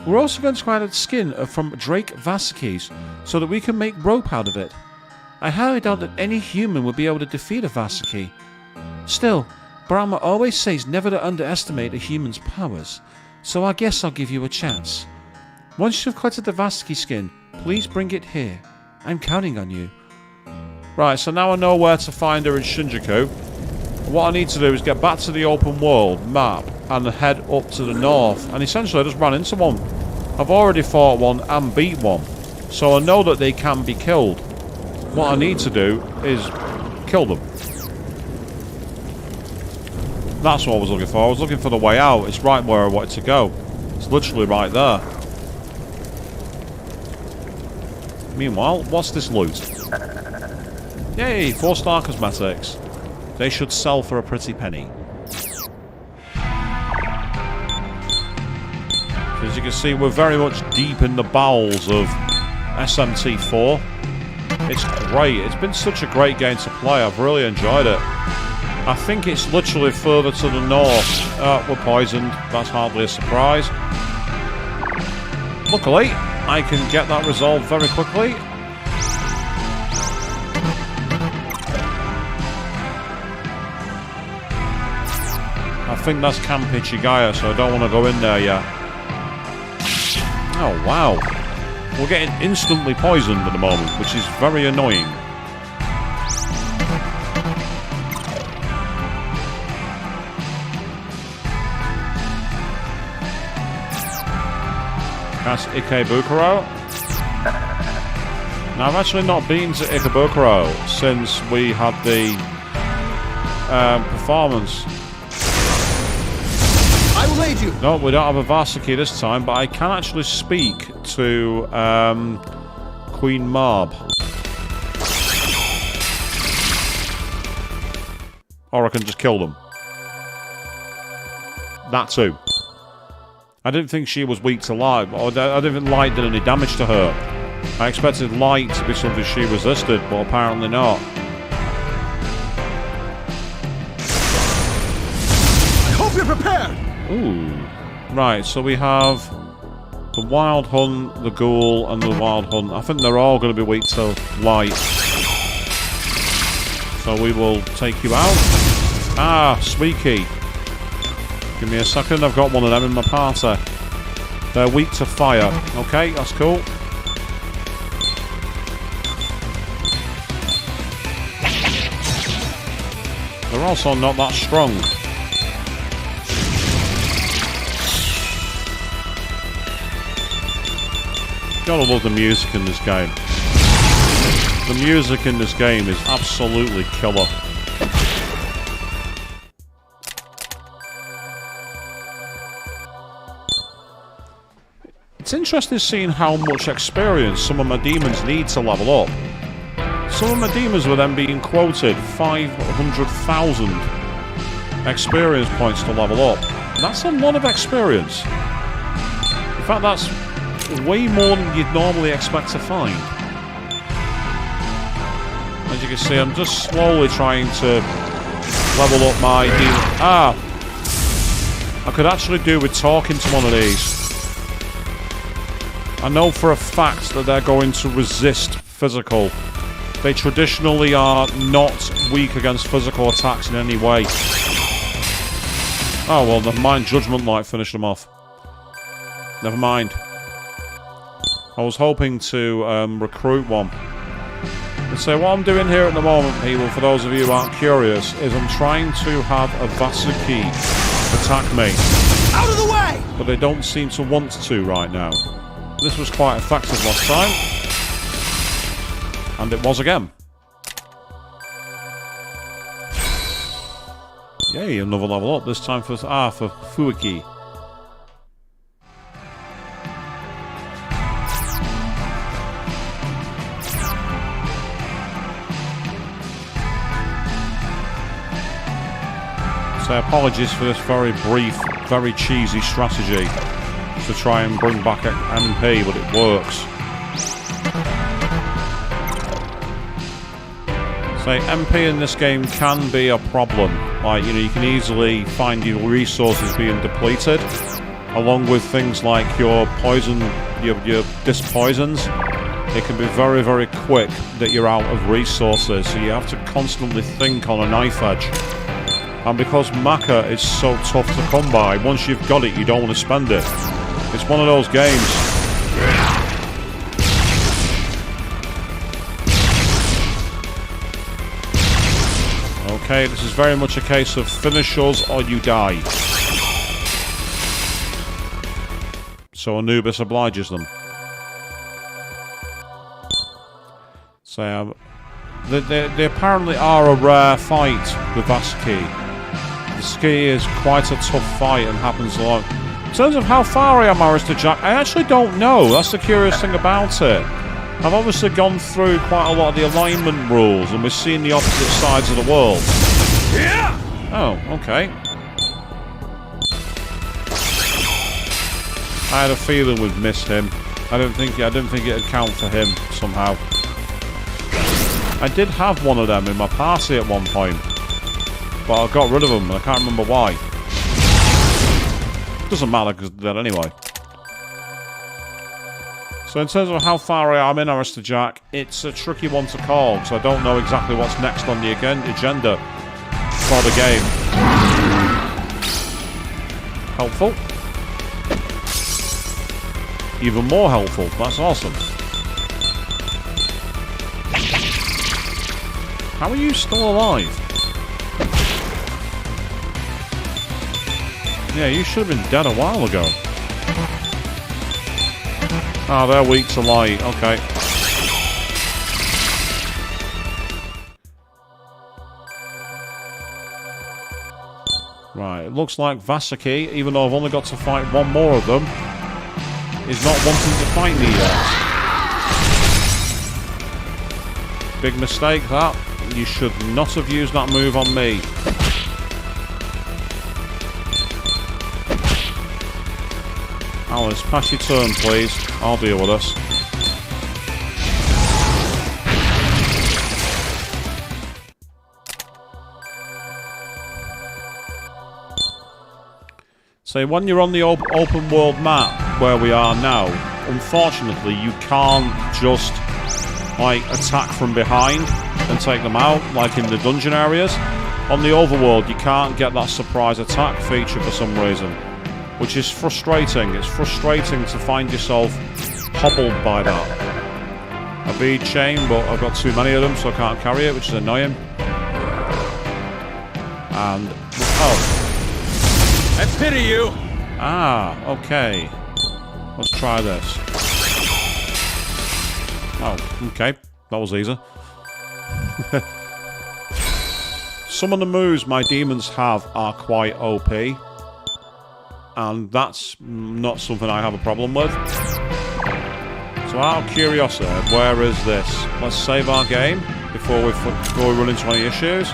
We're also going to try the skin from Drake Vasakis so that we can make rope out of it. I highly doubt that any human would be able to defeat a Vasaki. Still, Brahma always says never to underestimate a human's powers, so I guess I'll give you a chance. Once you've collected the Vasaki skin, please bring it here. I'm counting on you. Right, so now I know where to find her in Shinjuku. What I need to do is get back to the open world map and head up to the north. And essentially I just ran into one. I've already fought one and beat one. So I know that they can be killed. What I need to do is kill them. That's what I was looking for. I was looking for the way out. It's right where I wanted to go. It's literally right there. Meanwhile, what's this loot? Yay, 4-star cosmetics. They should sell for a pretty penny. As you can see, we're very much deep in the bowels of SMT4. It's great. It's been such a great game to play. I've really enjoyed it. I think it's literally further to the north. We're poisoned. That's hardly a surprise. Luckily, I can get that resolved very quickly. I think that's Camp Ichigaya, so I don't want to go in there yet. Oh, wow. We're getting instantly poisoned at the moment, which is very annoying. That's Ikebukuro. Now, I've actually not been to Ikebukuro since we had the performance. I will aid you. No, we don't have a Varsity this time, but I can actually speak to Queen Marb. Or I can just kill them. That too. I didn't think she was weak to light, or I didn't think light did any damage to her. I expected light to be something she resisted, but apparently not. I hope you're prepared. Ooh. Right, so we have the Wild Hunt, the Ghoul, and the Wild Hunt. I think they're all going to be weak to light. So we will take you out. Ah, Squeaky. Give me a second, I've got one of them in my party. They're weak to fire. Okay, that's cool. They're also not that strong. Gotta love the music in this game. The music in this game is absolutely killer. It's interesting seeing how much experience some of my demons need to level up. Some of my demons were then being quoted 500,000 experience points to level up. That's a lot of experience. In fact, that's way more than you'd normally expect to find. As you can see, I'm just slowly trying to level up my demon. Ah! I could actually do with talking to one of these. I know for a fact that they're going to resist physical. They traditionally are not weak against physical attacks in any way. Oh well, never mind. Judgment Light finished them off. Never mind. I was hoping to recruit one. And so what I'm doing here at the moment, people, for those of you who aren't curious, is I'm trying to have a Vasuki attack me. Out of the way! But they don't seem to want to right now. This was quite effective last time. And it was again. Yay, another level up, this time for Fuuki. So apologies for this very brief, very cheesy strategy to try and bring back MP, but it works. So MP in this game can be a problem. Like, you know, you can easily find your resources being depleted, along with things like your poison, your disc poisons. It can be very, very quick that you're out of resources, so you have to constantly think on a knife edge. And because Maka is so tough to come by, once you've got it, you don't want to spend it. It's one of those games. Okay, this is very much a case of finish us or you die. So Anubis obliges them. So they apparently are a rare fight, the Vasaki. The ski is quite a tough fight and happens a lot. In terms of how far I am, Mr. Jack, I actually don't know. That's the curious thing about it. I've obviously gone through quite a lot of the alignment rules, and we've seen the opposite sides of the world. Yeah! Oh, okay. I had a feeling we'd missed him. I didn't think it'd count for him somehow. I did have one of them in my party at one point, but I got rid of them and I can't remember why. Doesn't matter because they're dead anyway. So in terms of how far I am in Arista Jack, it's a tricky one to call because I don't know exactly what's next on the agenda for the game. Helpful. Even more helpful. That's awesome. How are you still alive? Yeah, you should have been dead a while ago. Ah, they're weak to light. Okay. Right, it looks like Vasaki, even though I've only got to fight one more of them, is not wanting to fight me yet. Big mistake, that. You should not have used that move on me. Alice, pass your turn, please. I'll deal with us. So when you're on the open world map where we are now, unfortunately you can't just like attack from behind and take them out like in the dungeon areas. On the overworld you can't get that surprise attack feature for some reason, which is frustrating. It's frustrating to find yourself hobbled by that. A bead chain, but I've got too many of them so I can't carry it, which is annoying. And oh, I pity you! Ah, okay. Let's try this. Oh, okay. That was easy. Some of the moves my demons have are quite OP. And that's not something I have a problem with. So out of curiosity, where is this? Let's save our game before we run into any issues.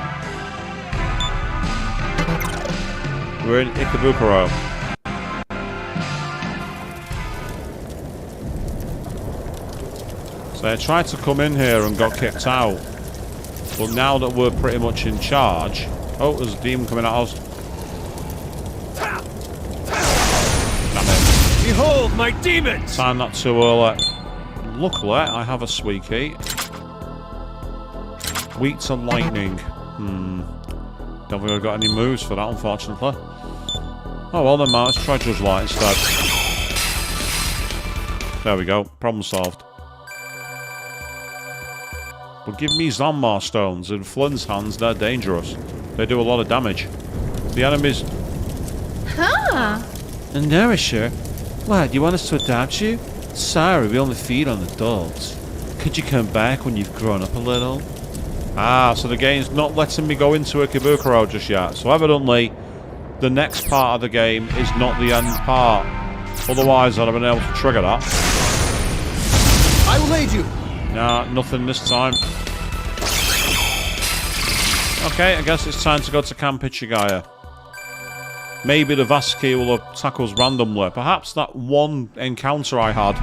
We're in Ikebukuro. So I tried to come in here and got kicked out. But now that we're pretty much in charge... Oh, there's a demon coming at us. Behold my demons! Time not too early. Luckily, I have a sweet key. Weak to lightning. Don't think I've got any moves for that, unfortunately. Oh well then, let's try Judge Light instead. There we go. Problem solved. But give me Zanmar stones. In Flynn's hands, they're dangerous. They do a lot of damage. The enemies... Huh? A nourisher? What, you want us to adopt you? Sorry, we only feed on adults. Could you come back when you've grown up a little? Ah, so the game's not letting me go into Ikebukuro just yet. So evidently, the next part of the game is not the end part. Otherwise, I'd have been able to trigger that. I will aid you! Nah, nothing this time. Okay, I guess it's time to go to Camp Ichigaya. Maybe the Vasaki will attack us randomly. Perhaps that one encounter I had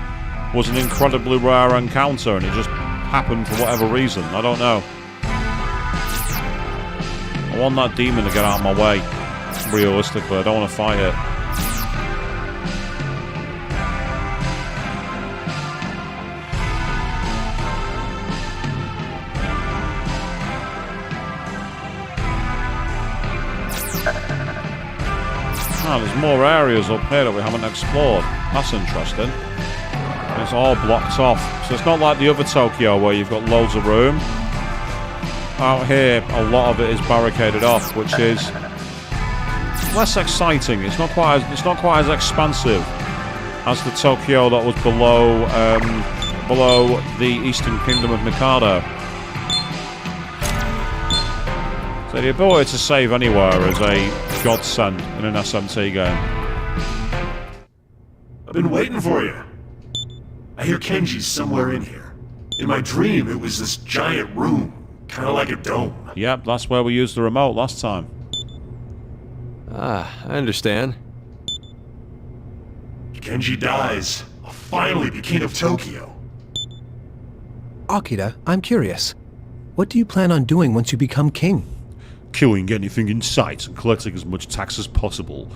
was an incredibly rare encounter and it just happened for whatever reason. I don't know. I want that demon to get out of my way. Realistically, I don't want to fight it. Ah, there's more areas up here that we haven't explored. That's interesting. It's all blocked off. So it's not like the other Tokyo where you've got loads of room. out here, a lot of it is barricaded off, which is less exciting. It's not quite as expansive as the Tokyo that was below the Eastern Kingdom of Mikado. So the ability to save anywhere is a godsend in an SMT game. I've been waiting for you. I hear Kenji's somewhere in here. In my dream, it was this giant room, kind of like a dome. Yep, that's where we used the remote last time. Ah, I understand. If Kenji dies, I'll finally be king of Tokyo. Akira, I'm curious. What do you plan on doing once you become king? Killing anything in sight and collecting as much tax as possible.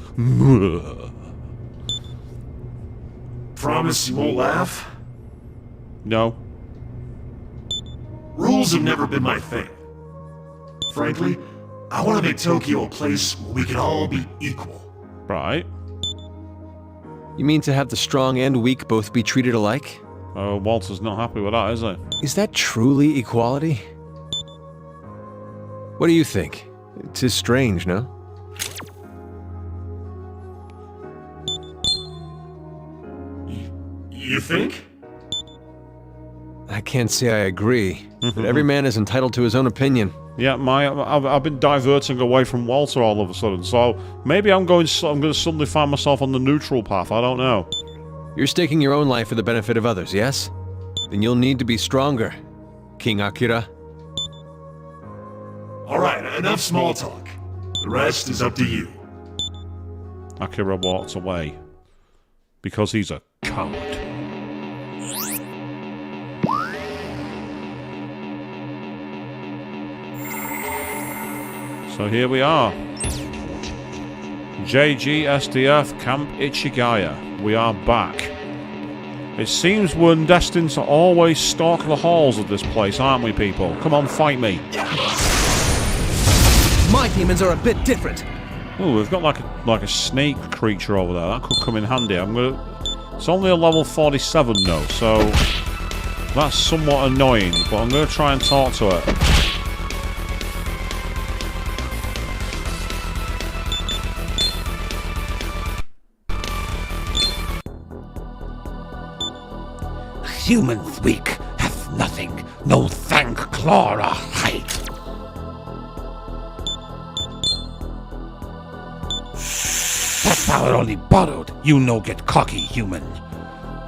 Promise you won't laugh? No. Rules have never been my thing. Frankly, I want to make Tokyo a place where we can all be equal. Right. You mean to have the strong and weak both be treated alike? Walter's not happy with that, is he? Is that truly equality? What do you think? 'Tis strange, no? You think? I can't say I agree, but every man is entitled to his own opinion. Yeah, I've been diverting away from Walter all of a sudden, so maybe I'm going to suddenly find myself on the neutral path. I don't know. You're staking your own life for the benefit of others, yes? Then you'll need to be stronger, King Akira. Alright, enough small talk. The rest is up to you. Akira walked away because he's a coward. So here we are. JGSDF Camp Ichigaya. We are back. It seems we're destined to always stalk the halls of this place, aren't we, people? Come on, fight me. My demons are a bit different. Oh, we've got like a snake creature over there. That could come in handy. It's only a level 47 though, so that's somewhat annoying, but I'm going to try and talk to it. Humans weak, have nothing, no thank, claw or height. That power only borrowed, you no get cocky, human.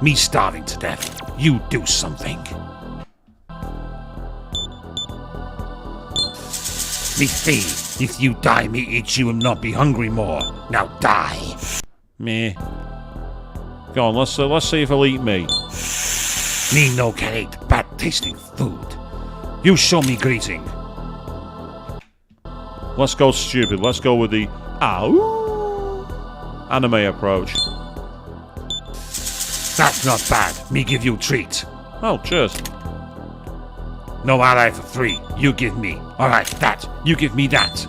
Me starving to death, you do something. Me see, if you die, me eat you and not be hungry more. Now die. Meh. Go on, let's see if he'll eat me. Me no can eat bad tasting food. You show me greeting. Let's go stupid. Let's go with the ow anime approach. That's not bad. Me give you treat. Oh, cheers. No ally for free. You give me. Alright, that. You give me that.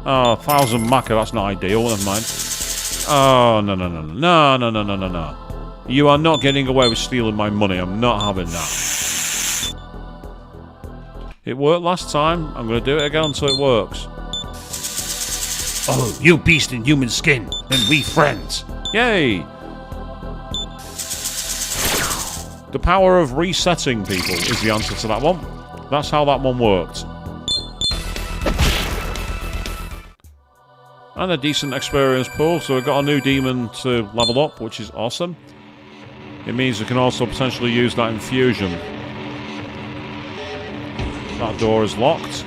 Oh, 1,000 Maka, that's not ideal. Never mind. Oh, no. You are not getting away with stealing my money. I'm not having that. It worked last time. I'm going to do it again until it works. Oh, you beast in human skin, and we friends. Yay! The power of resetting people is the answer to that one. That's how that one worked. And a decent experience pool, so we've got a new demon to level up, which is awesome. It means we can also potentially use that infusion. That door is locked.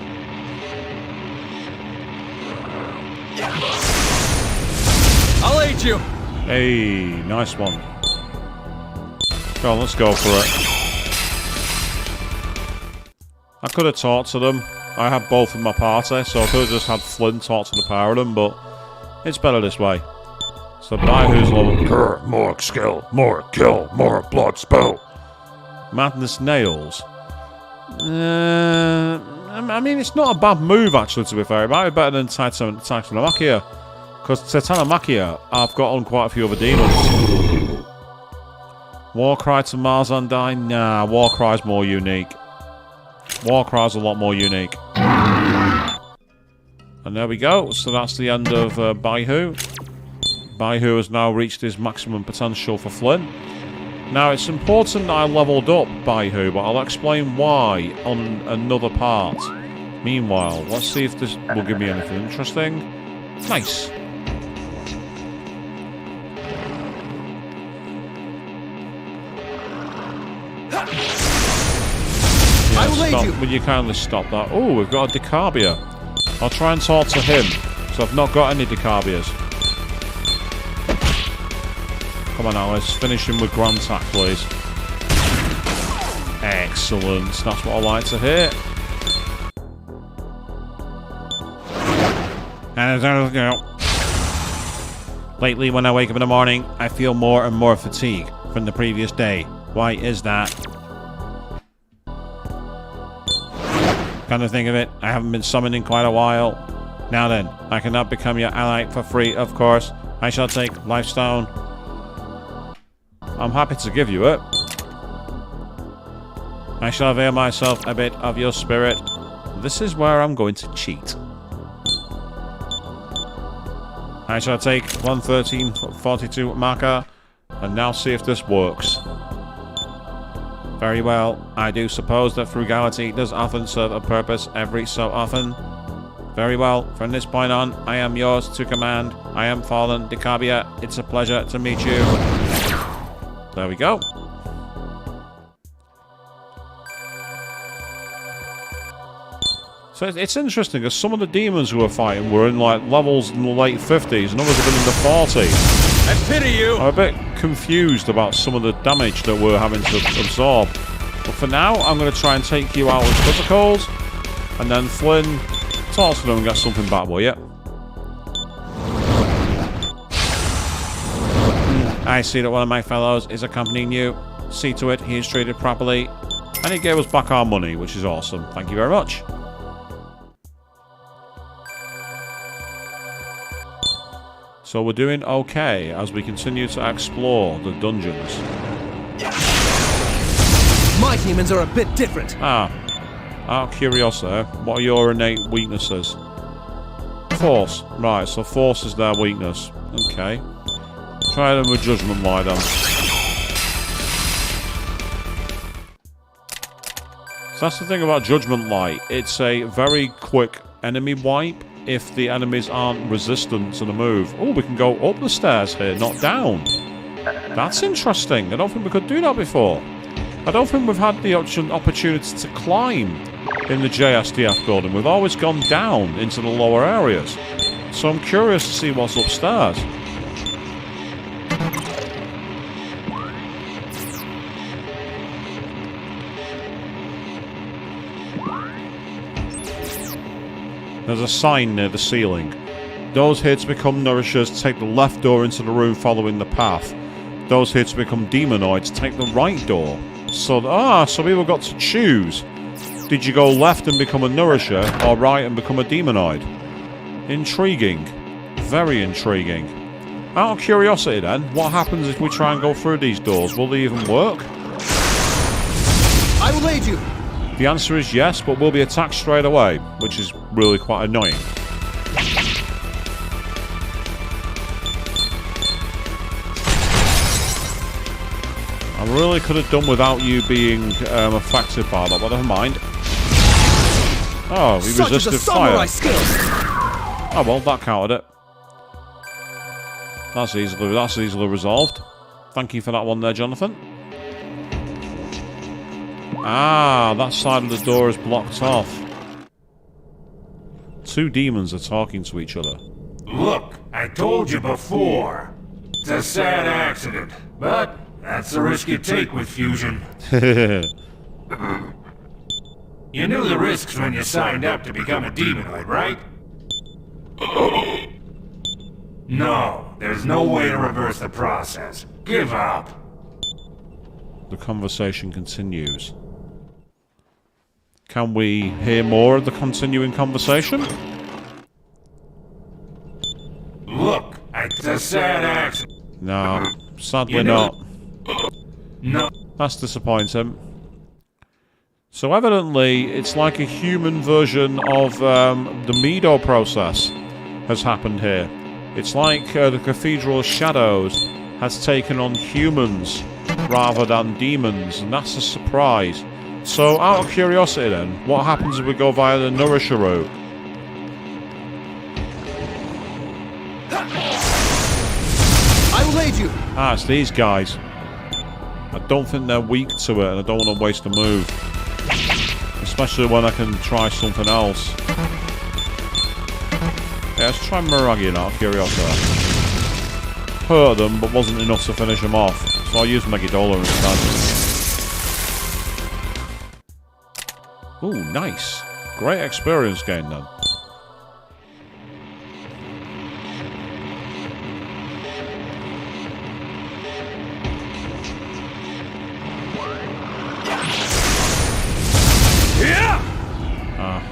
I'll aid you! Hey, nice one. Go on, let's go for it. I could have talked to them. I had both in my party, so I could have just had Flynn talk to the pair of them, but it's better this way. So by who's level? More skill, more kill, more blood spill. Madness Nails. I mean, it's not a bad move, actually, to be fair. It might be better than Titanomakia. Because Titanomakia, I've got on quite a few other demons. Warcry to Marzandai? Nah, Warcry's more unique. Warcry's a lot more unique. And there we go. So that's the end of Baihu. Baihu has now reached his maximum potential for Flynn. Now, it's important that I leveled up Baihu, but I'll explain why on another part. Meanwhile, let's see if this will give me anything interesting. Nice. Yeah, will you kindly stop that? Oh, we've got a Decabia. I'll try and talk to him. So I've not got any Decabias. Come on, Alice. Finish him with Grand Tack, please. Excellent. That's what I like to hear. And there we go. Lately, when I wake up in the morning, I feel more and more fatigue from the previous day. Why is that? Come to think of it, I haven't been summoned in quite a while. Now then, I cannot become your ally for free, of course. I shall take Lifestone. I'm happy to give you it. I shall avail myself a bit of your spirit. This is where I'm going to cheat. I shall take 113.42 marker and now see if this works. Very well. I do suppose that frugality does often serve a purpose every so often. Very well. From this point on, I am yours to command. I am Fallen Decabia. It's a pleasure to meet you. There we go. So it's interesting because some of the demons who were fighting were in like levels in the late 50s and others have been in the 40s. I pity you! I'm a bit confused about some of the damage that we're having to absorb. But for now, I'm going to try and take you out with physicals. And then Flynn, talk to them and get something back, will you? I see that one of my fellows is accompanying you. See to it he is treated properly. And he gave us back our money, which is awesome. Thank you very much. So we're doing okay as we continue to explore the dungeons. My demons are a bit different. Out of curiosity, what are your innate weaknesses? Force. Right, so force is their weakness. Okay. Try them with Judgment Light then. So that's the thing about Judgment Light. It's a very quick enemy wipe if the enemies aren't resistant to the move. Oh, we can go up the stairs here, not down. That's interesting. I don't think we could do that before. I don't think we've had the opportunity to climb in the JSDF building. We've always gone down into the lower areas. So I'm curious to see what's upstairs. There's a sign near the ceiling. Those here to become nourishers take the left door into the room following the path. Those here to become demonoids take the right door. So people got to choose. Did you go left and become a nourisher, or right and become a demonoid? Intriguing. Very intriguing. Out of curiosity then, what happens if we try and go through these doors? Will they even work? I will aid you. The answer is yes, but we'll be attacked straight away, which is really quite annoying. I really could have done without you being affected by that, but never mind. Oh, he resisted fire. Oh well, that counted it. That's easily resolved. Thank you for that one there, Jonathan. Ah, that side of the door is blocked off. Two demons are talking to each other. Look, I told you before. It's a sad accident, but that's the risk you take with fusion. You knew the risks when you signed up to become a demonoid, right? No, there's no way to reverse the process. Give up. The conversation continues. Can we hear more of the continuing conversation? Look, it's a sad accident. No, sadly not. No. That's disappointing. So evidently, it's like a human version of the Mido process has happened here. It's like the Cathedral of Shadows has taken on humans rather than demons, and that's a surprise. So, out of curiosity then, what happens if we go via the Nourisher route? I will aid you! Ah, it's these guys. I don't think they're weak to it, and I don't want to waste a move. Especially when I can try something else. Yeah, let's try Miragian out of curiosity. Hurt them, but wasn't enough to finish them off. So I'll use Megidola instead. Ooh, nice. Great experience gain then.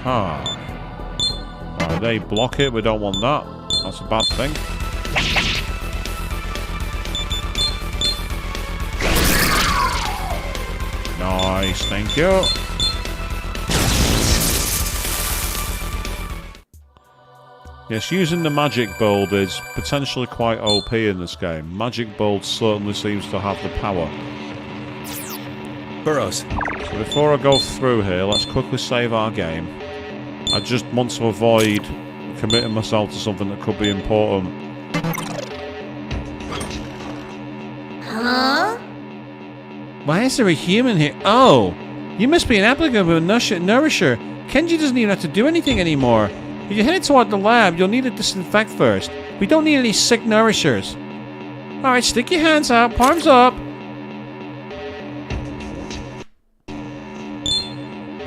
Aha. Alright, they block it. We don't want that. That's a bad thing. Nice, thank you. Yes, using the magic build is potentially quite OP in this game. Magic build certainly seems to have the power. Burrows. So before I go through here, let's quickly save our game. I just want to avoid committing myself to something that could be important. Huh? Why is there a human here? Oh! You must be an applicant of a Nourisher. Kenji doesn't even have to do anything anymore. If you're headed toward the lab, you'll need to disinfect first. We don't need any sick Nourishers. Alright, stick your hands out, palms up.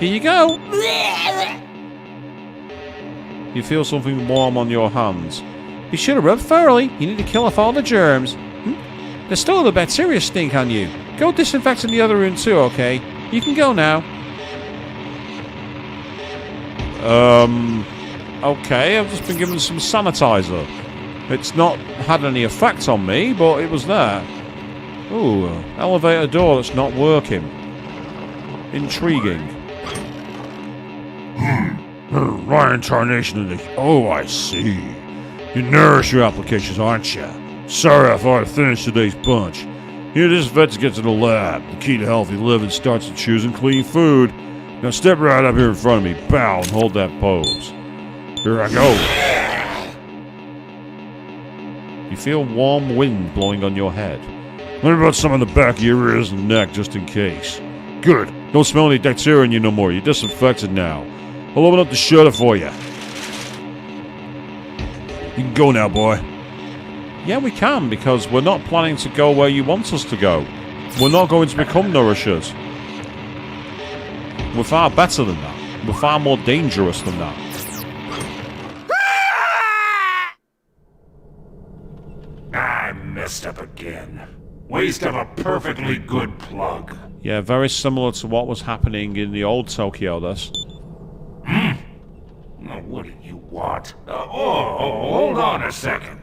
Here you go. You feel something warm on your hands. You should have rubbed thoroughly. You need to kill off all the germs. There's still a little bacteria stink on you. Go disinfect in the other room too, okay? You can go now. Okay, I've just been given some sanitizer. It's not had any effect on me, but it was there. Ooh, elevator door that's not working. Intriguing. Reincarnation of the... Oh, I see. You nourish your applications, aren't you? Sorry I thought I finished today's bunch. Here, this vet's get to the lab. The key to healthy living starts with choosing clean food. Now step right up here in front of me, bow, and hold that pose. Here I go. You feel warm wind blowing on your head. What about some on the back of your ears and neck, just in case? Good. Don't smell any bacteria in you no more. You're disinfected now. I'll open up the shutter for you. You can go now, boy. Yeah, we can, because we're not planning to go where you want us to go. We're not going to become Nourishers. We're far better than that. We're far more dangerous than that. I messed up again. Waste of a perfectly good plug. Yeah, very similar to what was happening in the old Tokyo, this. What do you want? Hold on a second.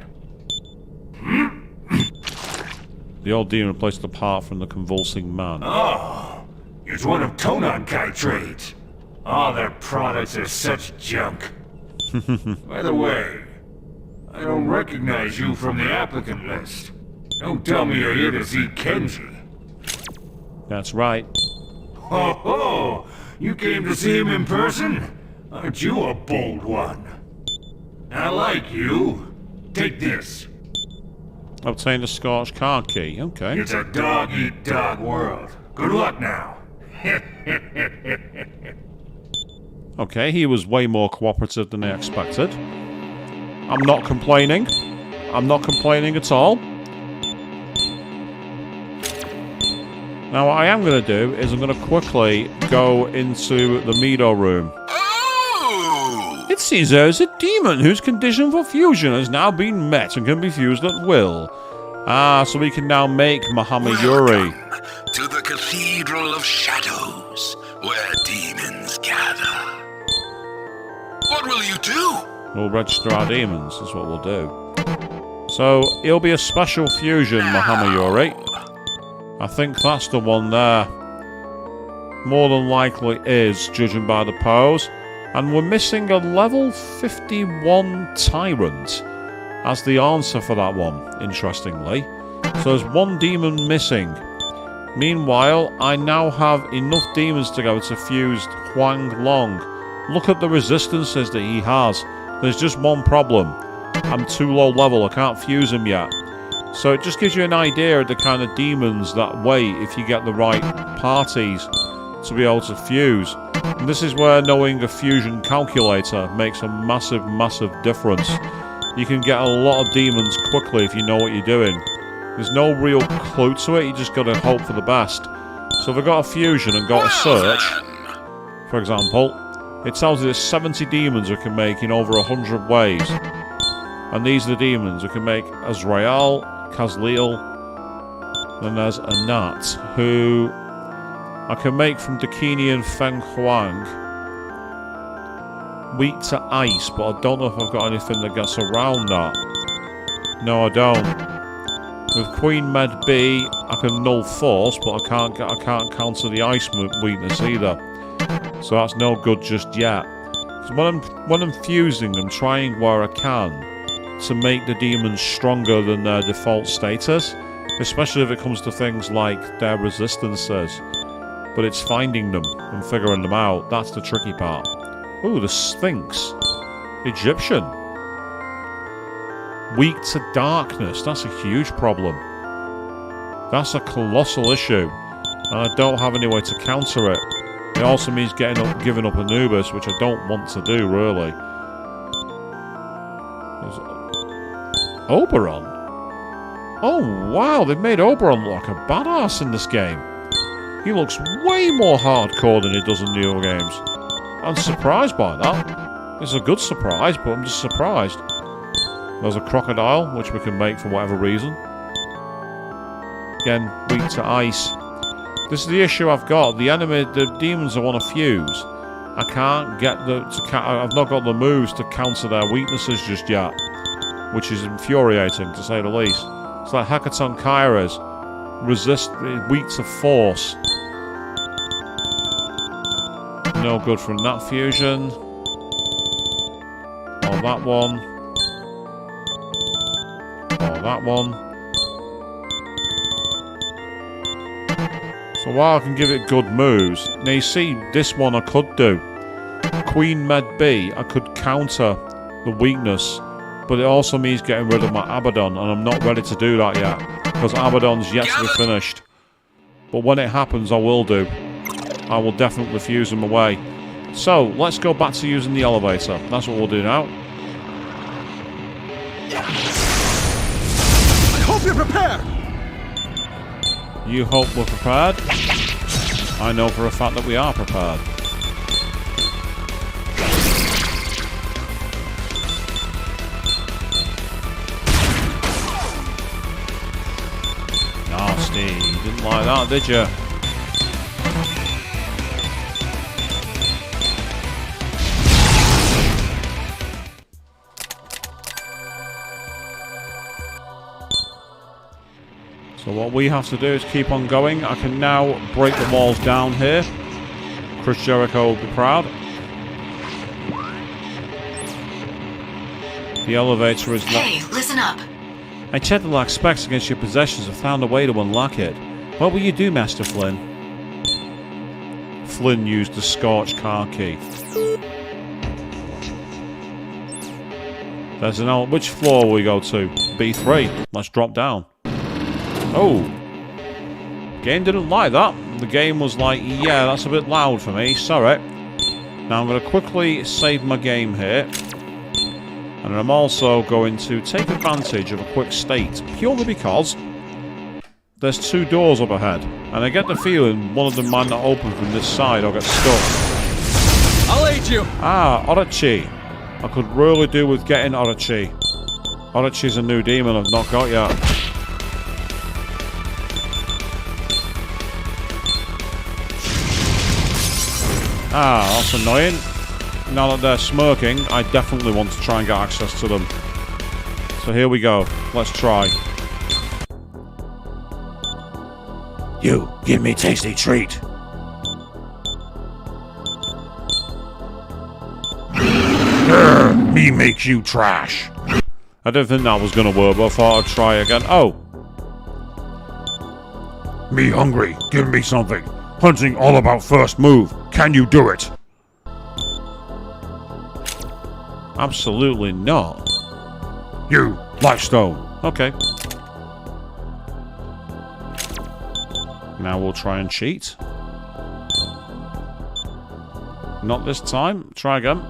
The old demon replaced the part from the convulsing man. Oh, it's one of Tonankai trades. All their products are such junk. By the way, I don't recognize you from the applicant list. Don't tell me you're here to see Kenji. That's right. Ho ho! You came to see him in person? Aren't you a bold one? I like you. Take this. Obtain the Scorched Card key. Okay. It's a dog-eat-dog world. Good luck now. Okay, he was way more cooperative than I expected. I'm not complaining. I'm not complaining at all. Now what I am going to do is I'm going to quickly go into the Mido room. It seems there is a demon whose condition for fusion has now been met and can be fused at will. Ah, so we can now make Mahama Yuri. To the Cathedral of Shadows, where demons gather. What will you do? We'll register our demons, is what we'll do. So, he'll be a special fusion, Mahama Yuri. I think that's the one there. More than likely is, judging by the pose. And we're missing a level 51 Tyrant as the answer for that one, interestingly. So there's one demon missing. Meanwhile, I now have enough demons to go to fuse Huang Long. Look at the resistances that he has. There's just one problem. I'm too low level, I can't fuse him yet. So it just gives you an idea of the kind of demons that wait if you get the right parties to be able to fuse. And this is where knowing a fusion calculator makes a massive, massive difference. You can get a lot of demons quickly if you know what you're doing. There's no real clue to it, you just got to hope for the best. So if I got a fusion and got a search, for example, it tells you there's 70 demons we can make in over 100 ways. And these are the demons we can make: Azrael, Kazliel, then there's Anat, who I can make from Dakini and Feng Huang. Weak to ice, but I don't know if I've got anything that gets around that. No, I don't. With Queen Med B, I can null force, but I can't counter the ice weakness either. So that's no good just yet. So when I'm fusing, I'm trying where I can to make the demons stronger than their default status, especially if it comes to things like their resistances. But it's finding them and figuring them out. That's the tricky part. Ooh, the Sphinx. Egyptian. Weak to darkness. That's a huge problem. That's a colossal issue. And I don't have any way to counter it. It also means giving up Anubis, which I don't want to do, really. There's Oberon. Oh, wow. They've made Oberon look like a badass in this game. He looks way more hardcore than he does in the other games. I'm surprised by that. It's a good surprise, but I'm just surprised. There's a crocodile, which we can make for whatever reason. Again, weak to ice. This is the issue I've got. The demons I want to fuse. I can't get I've not got the moves to counter their weaknesses just yet, which is infuriating, to say the least. It's like Hekaton Kairas. Weak to force. No good from that fusion. Or that one. Or that one. So while I can give it good moves, now you see this one I could do. Queen Med B, I could counter the weakness, but it also means getting rid of my Abaddon, and I'm not ready to do that yet, because Abaddon's yet to be finished. But when it happens, I will do. I will definitely fuse them away. So, let's go back to using the elevator. That's what we'll do now. I hope you're prepared! You hope we're prepared? I know for a fact that we are prepared. Nasty. You didn't like that, did you? So what we have to do is keep on going. I can now break the walls down here. Chris Jericho will be proud. The elevator is locked. Hey, listen up. I checked the lock specs against your possessions and found a way to unlock it. What will you do, Master Flynn? Flynn used the scorched car key. There's an which floor will we go to? B3. Let's drop down. Oh. Game didn't like that. The game was like, yeah, that's a bit loud for me. Sorry. Now I'm going to quickly save my game here. And I'm also going to take advantage of a quick state, purely because there's two doors up ahead. And I get the feeling one of them might not open from this side or get stuck. I'll aid you! Ah, Orochi. I could really do with getting Orochi. Orochi's a new demon I've not got yet. Ah, that's annoying. Now that they're smirking, I definitely want to try and get access to them. So here we go. Let's try. You give me tasty treat. he makes you trash. I didn't think that was going to work, but I thought I'd try again. Oh. Me hungry, give me something. Hunting all about first move. Can you do it? Absolutely not. You, Blackstone. Okay. Now we'll try and cheat. Not this time. Try again.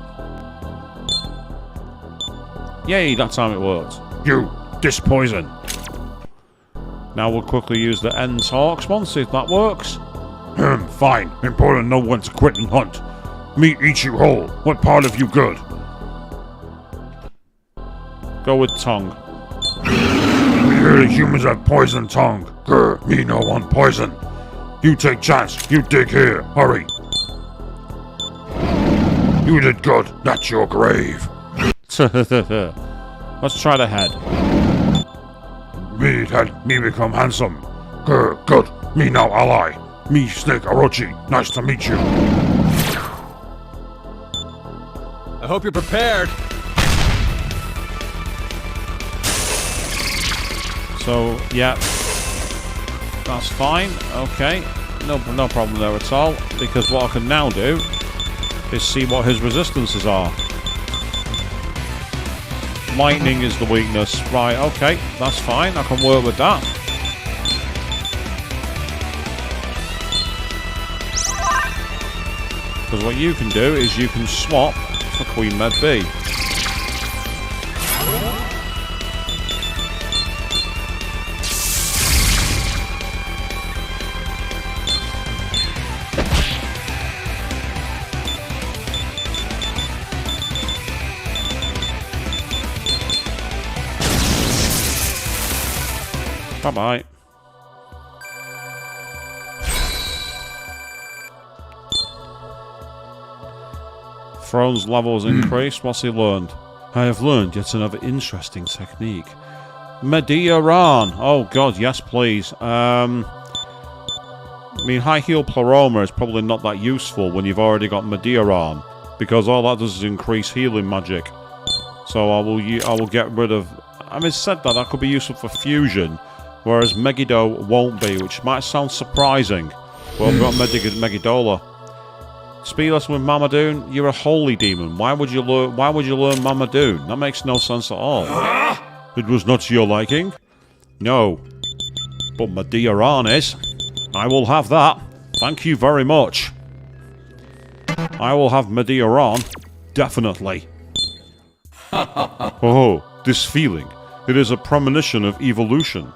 Yay, that time it worked. You, dispoison. Now we'll quickly use the end talks one, see if that works. Fine. Important know when to quit and hunt. Me eat you whole. What part of you good? Go with tongue. We hear the humans have poison tongue. Grr, me no want poison. You take chance. You dig here. Hurry. You did good. That's your grave. Let's try the head. Me head. Me become handsome. Grr, good. Me now ally. Me Snake Orochi. Nice to meet you. I hope you're prepared. So, yeah. That's fine. Okay. No problem there at all. Because what I can now do is see what his resistances are. Lightning is the weakness. Right, okay. That's fine. I can work with that. Because what you can do is you can swap for Queen Med B. Bye-bye. Throne's levels increased. What's he learned? I have learned yet another interesting technique. Medea-ran. Oh god, yes please. I mean, high heel pleroma is probably not that useful when you've already got Medea-ran, because all that does is increase healing magic. So I will get rid of... I mean, said that could be useful for fusion, whereas Megiddo won't be, which might sound surprising. But I've got Megidola. Speedless with Mamadoon, you're a holy demon. Why would you learn Mamadoon? That makes no sense at all. It was not to your liking? No. But Medea-ran is. I will have that. Thank you very much. I will have Medea-ran. Definitely. Oh, this feeling. It is a premonition of evolution.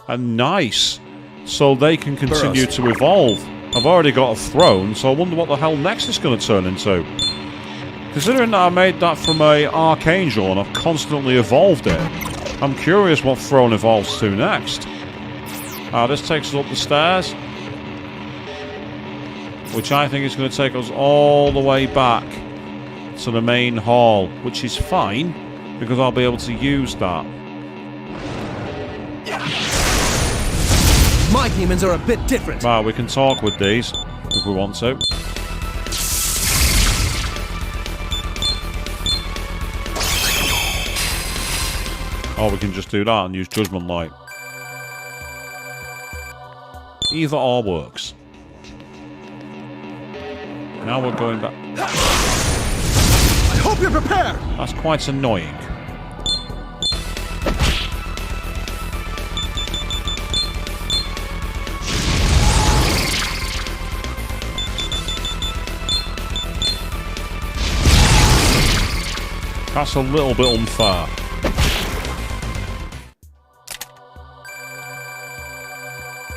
And nice. So they can continue to evolve. I've already got a throne, so I wonder what the hell next it's going to turn into. Considering that I made that from a Archangel and I've constantly evolved it, I'm curious what throne evolves to next. This takes us up the stairs, which I think is going to take us all the way back to the main hall, which is fine, because I'll be able to use that. My demons are a bit different. Right, we can talk with these if we want to. Or we can just do that and use Judgment Light. Either or works. Now we're going back. I hope you're prepared. That's quite annoying. That's a little bit unfair.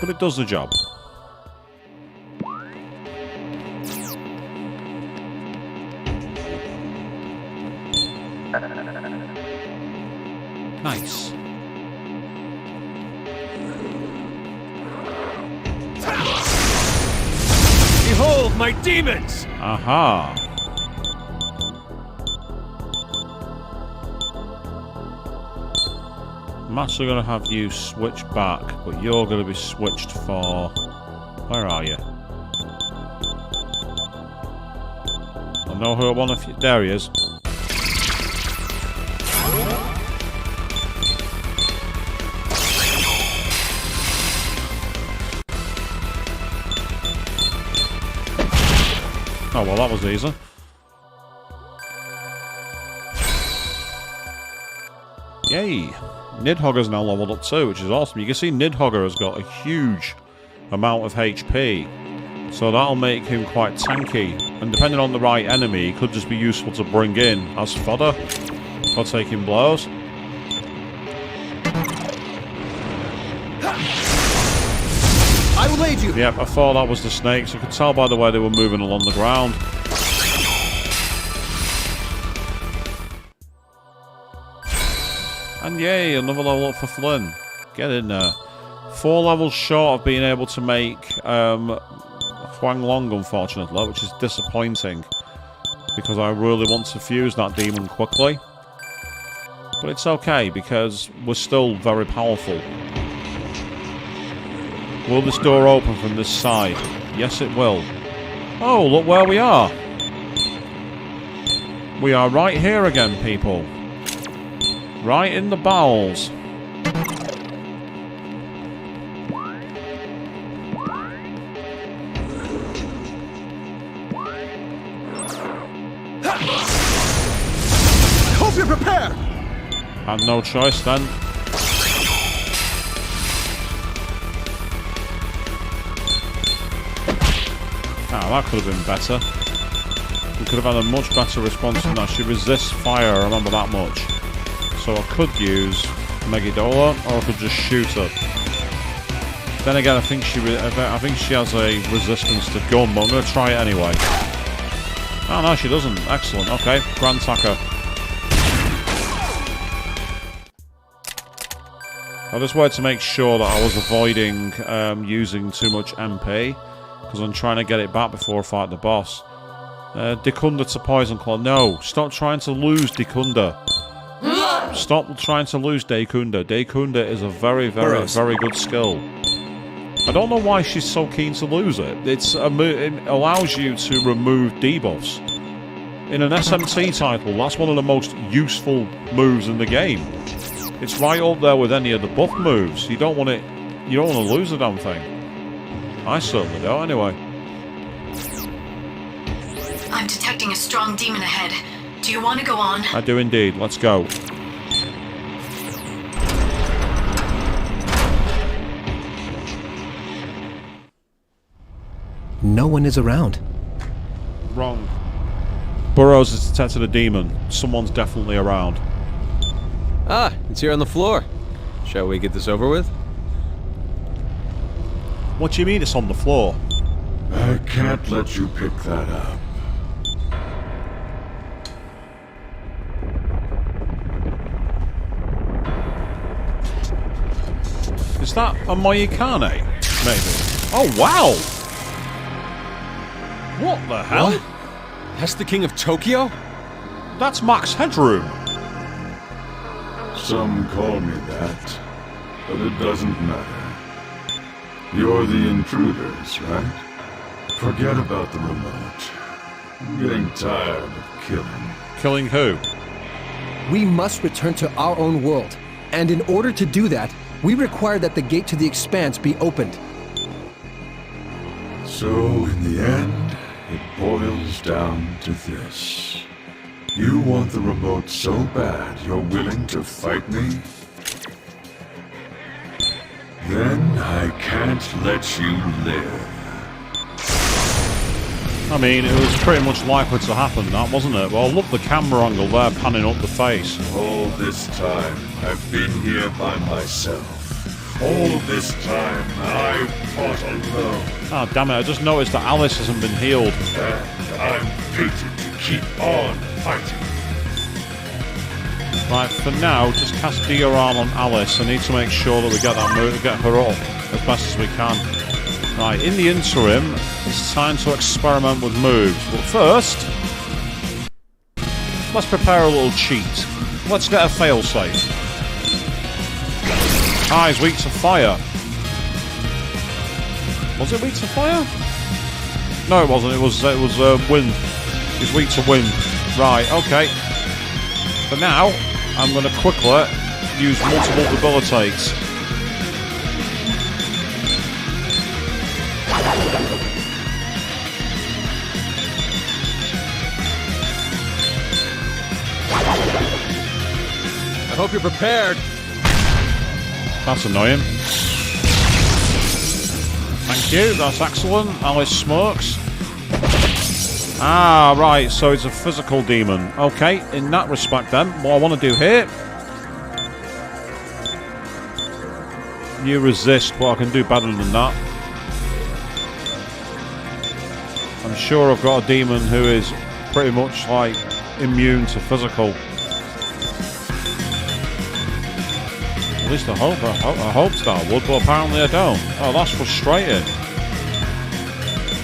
But it does the job. Nice. Behold my demons! Aha. I'm actually going to have you switch back, but you're going to be switched for... Where are you? I know who I want to... There he is. Oh, well, that was easy. Yay! Nidhogger's now leveled up too, which is awesome. You can see Nidhogger has got a huge amount of HP. So that'll make him quite tanky. And depending on the right enemy, he could just be useful to bring in as fodder for taking blows. I will aid you! Yep, I thought that was the snakes. I could tell by the way they were moving along the ground. And yay, another level up for Flynn. Get in there. 4 levels short of being able to make Huang Long, unfortunately, which is disappointing. Because I really want to fuse that demon quickly. But it's okay, because we're still very powerful. Will this door open from this side? Yes, it will. Oh, look where we are. We are right here again, people. Right in the bowels. I hope you're prepared! Had no choice then. Ah, that could have been better. We could have had a much better response than that. She resists fire, I remember that much. So I could use Megidola, or I could just shoot her. Then again, I think she has a resistance to gun, but I'm going to try it anyway. Oh no, she doesn't. Excellent. Okay, Grand Tacker. I just wanted to make sure that I was avoiding using too much MP, because I'm trying to get it back before I fight the boss. Dekunda to Poison Claw. No, stop trying to lose Dekunda. Stop trying to lose Dekunda. Dekunda is a very, very, very good skill. I don't know why she's so keen to lose it. It allows you to remove debuffs. In an SMT title, that's one of the most useful moves in the game. It's right up there with any of the buff moves. You don't want it. You don't want to lose the damn thing. I certainly don't, anyway. I'm detecting a strong demon ahead. Do you want to go on? I do indeed. Let's go. No one is around. Wrong. Burroughs has detected a demon. Someone's definitely around. Ah, it's here on the floor. Shall we get this over with? What do you mean it's on the floor? I can't let you pick that up. Is that a Moyikane? Maybe. Oh, wow! What the hell? What? That's the King of Tokyo? That's Max Headroom. Some call me that, but it doesn't matter. You're the intruders, right? Forget about the remote. I'm getting tired of killing. Killing who? We must return to our own world. And in order to do that, we require that the gate to the Expanse be opened. So, in the end, it boils down to this. You want the remote so bad you're willing to fight me? Then I can't let you live. I mean, it was pretty much likely to happen, that, wasn't it? Well, look, the camera angle there panning up the face. All this time, I've been here by myself. All this time, I've fought alone. Ah, damn it, I just noticed that Alice hasn't been healed. And I'm fated to keep on fighting. Right, for now, just cast Dioran on Alice. I need to make sure that we get that move, get her up as best as we can. Right, in the interim, it's time to experiment with moves. But first, let's prepare a little cheat. Let's get a failsafe. Ah, he's weak to fire. Was it weak to fire? No, it wasn't. It was wind. He's weak to wind. Right, okay. For now, I'm going to quickly use multiple debilitates. hope you're prepared. That's annoying. Thank you, that's excellent. Alice smokes. Ah, right, so it's a physical demon. Okay, in that respect then, what I want to do here... You resist, but I can do better than that. I'm sure I've got a demon who is pretty much, like, immune to physical. At least I hoped that I would, but apparently I don't. Oh, that's frustrating.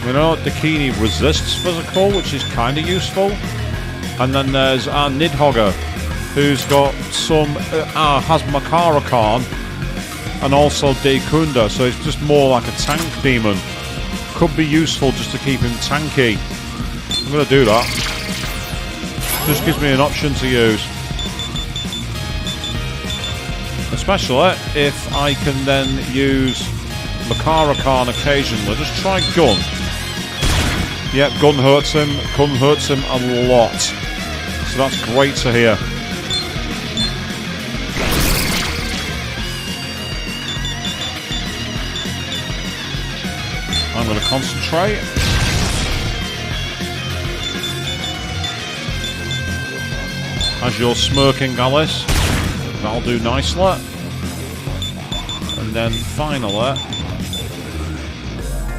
We know Dakini resists physical, which is kind of useful. And then there's our Nidhogger, who's got some... has Makara-Khan, and also Dekunda, so it's just more like a tank demon. Could be useful just to keep him tanky. I'm going to do that. Just gives me an option to use. Especially if I can then use Makara-Khan occasionally. Just try gun. Yep, gun hurts him. Gun hurts him a lot. So that's great to hear. I'm going to concentrate. As you're smirking, Alice. That'll do nicely. And then finally,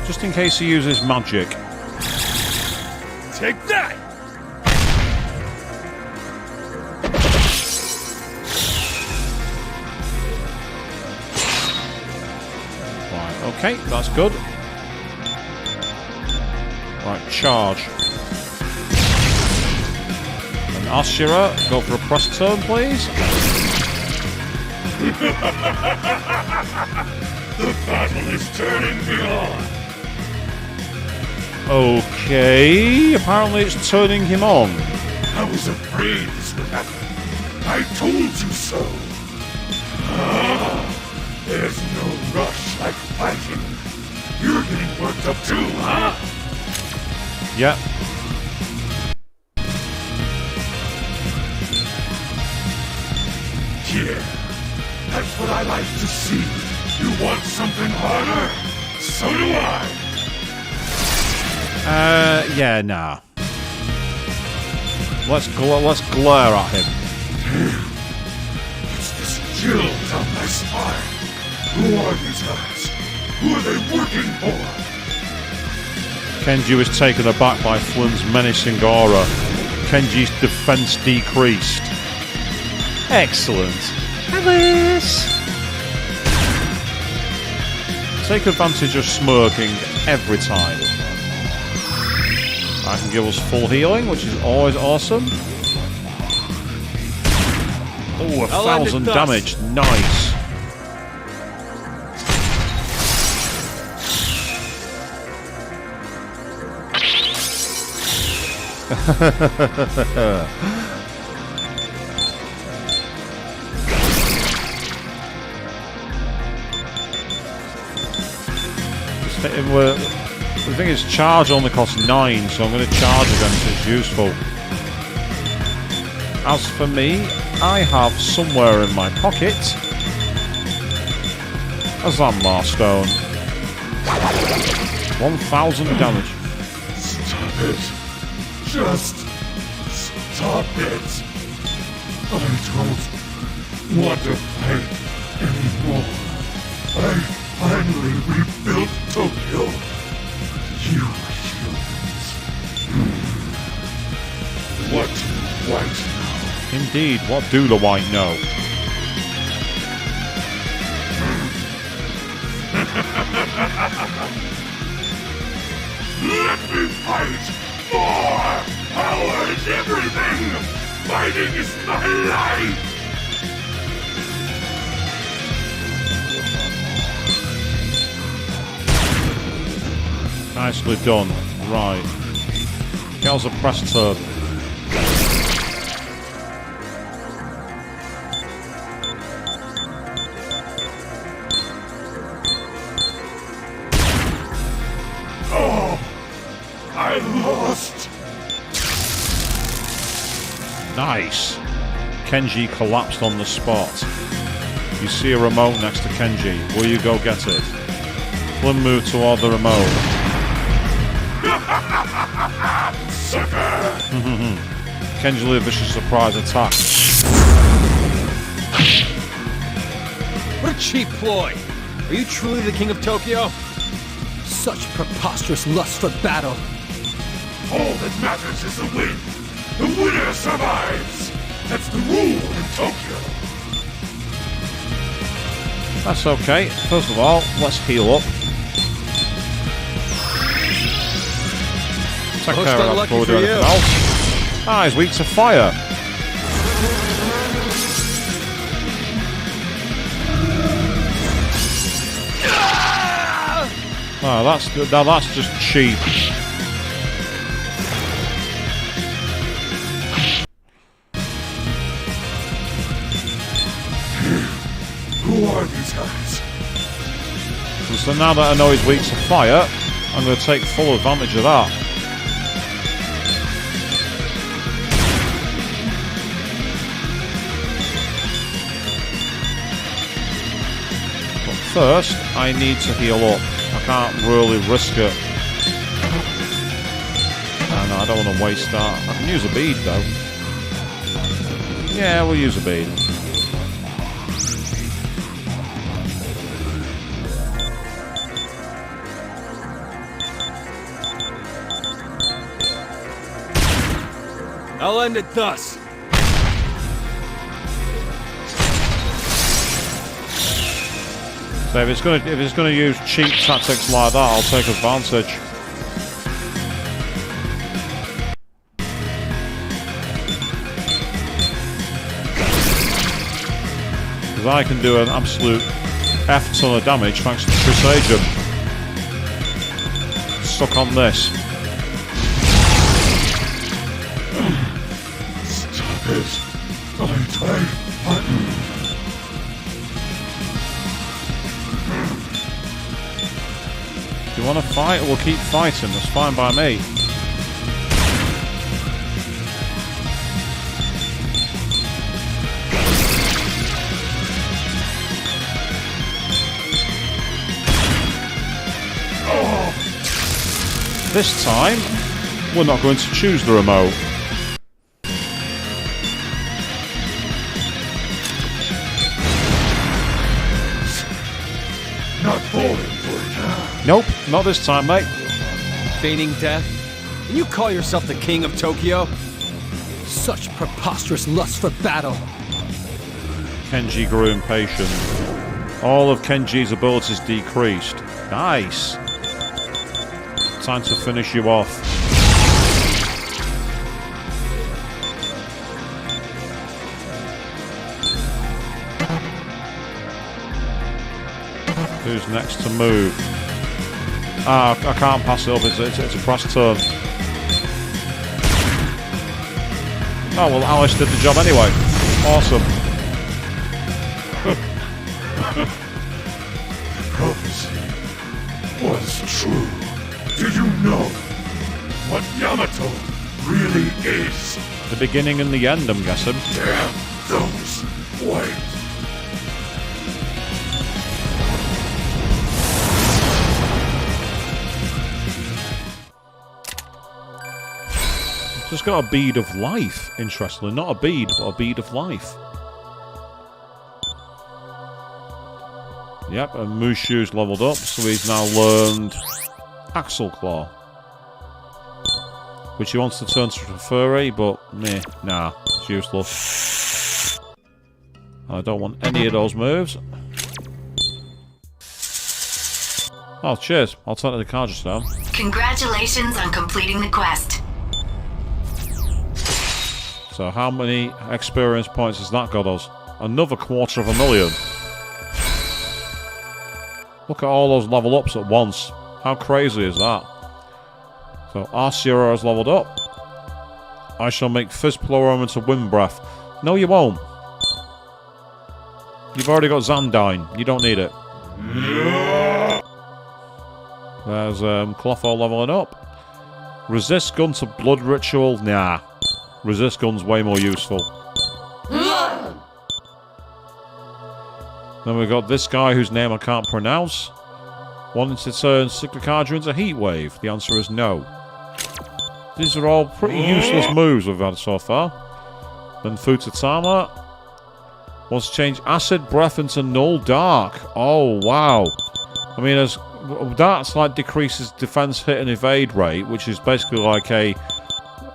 just in case he uses magic. Take that! Right, okay, that's good. Right, charge. And Ashura, go for a press turn, please. The battle is turning me on. Okay, apparently it's turning him on. I was afraid this would happen. I told you so. There's no rush like fighting. You're getting worked up too, huh? Yep. Yeah, that's what I like to see. You want something harder? So do I. Yeah, nah. Let's glare at him. It's this chill down my spine. Who are these guys? Who are they working for? Kenji was taken aback by Flynn's menacing aura. Kenji's defense decreased. Excellent. Alice! Take advantage of smirking every time. I can give us full healing, which is always awesome. Oh, 1,000 damage. Nice. Just hit him with... The thing is, charge only costs 9, so I'm going to charge again so it's useful. As for me, I have somewhere in my pocket a Zanmar stone. 1,000 damage. Stop it. Just stop it. I don't want to fight anymore. I finally rebuilt Tokyo. You humans. What do the White know? Indeed, what do the White know? Let me fight! More! Power is everything! Fighting is my life! Nicely done. Right. Girls are press turn. Oh! I lost! Nice. Kenji collapsed on the spot. You see a remote next to Kenji. Will you go get it? Flynn moved toward the remote. Sucker! Kenji with a vicious surprise attack. What a cheap ploy! Are you truly the king of Tokyo? Such preposterous lust for battle. All that matters is the win. The winner survives. That's the rule in Tokyo. That's okay. First of all, let's heal up. Take care of that before we do anything else. Ah, he's weak to fire. Oh, that's just cheap. Who are these guys? So now that I know he's weak to fire, I'm going to take full advantage of that. But first, I need to heal up. I can't really risk it. No, I don't want to waste that. I can use a bead though. Yeah, we'll use a bead. I'll end it thus. So if it's gonna use cheap tactics like that, I'll take advantage. Because I can do an absolute F-ton of damage thanks to Trisagium. Stuck on this. Stop it. Button. If you want to fight, we'll keep fighting. That's fine by me. This time, we're not going to choose the remote. Not falling for it, huh? Nope, not this time, mate. Feigning death? And you call yourself the king of Tokyo? Such preposterous lust for battle. Kenji grew impatient. All of Kenji's abilities decreased. Nice. Time to finish you off. Who's next to move? Ah, I can't pass it up. It's a press turn. Oh well, Alice did the job anyway. Awesome. Prophecy was true. Do you know what Yamato really is? The beginning and the end, I'm guessing. Damn those white. Just got a bead of life, interestingly. Not a bead, but a bead of life. Yep, and Mushu's leveled up, so he's now learned Axle Claw. Which he wants to turn to a furry, but meh, nah, it's useless. I don't want any of those moves. Oh, cheers. I'll turn to the card just now. Congratulations on completing the quest. So how many experience points has that got us? Another 250,000. Look at all those level ups at once. How crazy is that? So Arceus has leveled up. I shall make Fizz Plowrum into Wind Breath. No, you won't. You've already got Zandine. You don't need it. There's Clotho leveling up. Resist gun to Blood Ritual. Nah. Resist gun's way more useful. Then we've got this guy whose name I can't pronounce. Wanting to turn cyclic Hydra into heat wave. The answer is no. These are all pretty useless moves we've had so far. Then Futatama wants to change acid breath into null dark. Oh wow. I mean, as that's like decreases defense hit and evade rate, which is basically like a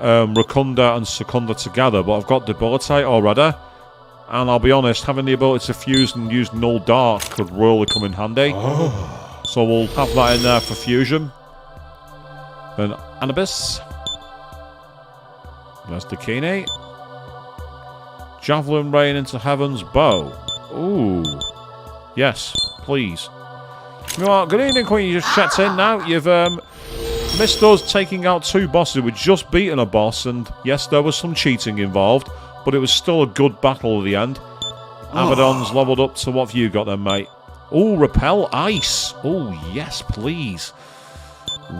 Rotunda and Secunda together, but I've got debilitate already. And I'll be honest, having the ability to fuse and use null dark could really come in handy. So we'll have that in there for fusion. Then Anubis. There's Dakini. Javelin rain into Heaven's bow. Ooh. Yes, please. You know what? Good evening, Queen. You just checked in now. You've missed us taking out 2 bosses. We'd just beaten a boss, and yes, there was some cheating involved, but it was still a good battle at the end. Abaddon's leveled up to what have you got then, mate? Oh, repel ice. Oh, yes, please.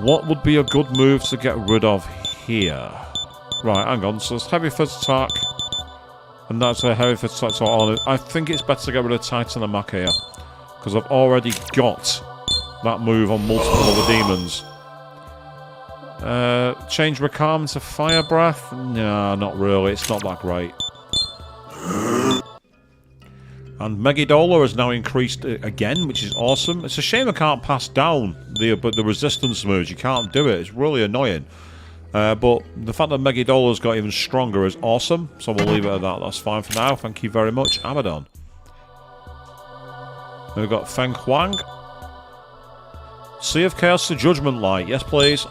What would be a good move to get rid of here? Right, hang on. So it's heavy first attack. And that's a heavy first attack on it. I think it's better to get rid of Titan and Mach here. Because I've already got that move on multiple other demons. Change Recalm to Fire Breath? No, not really. It's not that great. And Megidola has now increased again, which is awesome. It's a shame I can't pass down the resistance moves. You can't do it. It's really annoying. But the fact that Megidola's got even stronger is awesome. So we'll leave it at that. That's fine for now. Thank you very much, Abaddon. Then we've got Feng Huang. Sea of Chaos to Judgment Light. Yes, please.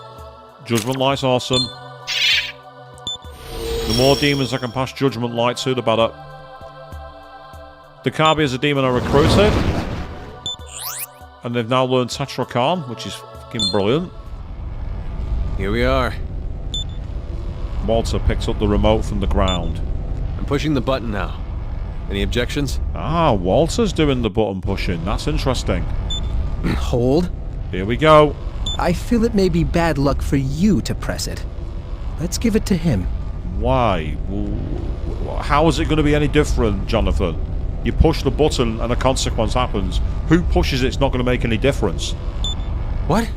Judgment Light's awesome. The more demons I can pass Judgment Light to, the better. Dakabi is a demon I recruited. And they've now learned Tetrakarn, which is fucking brilliant. Here we are. Walter picks up the remote from the ground. I'm pushing the button now. Any objections? Ah, Walter's doing the button pushing. That's interesting. Hold. Here we go. I feel it may be bad luck for you to press it. Let's give it to him. Why? How is it going to be any different, Jonathan? You push the button and a consequence happens. Who pushes it's not going to make any difference. What?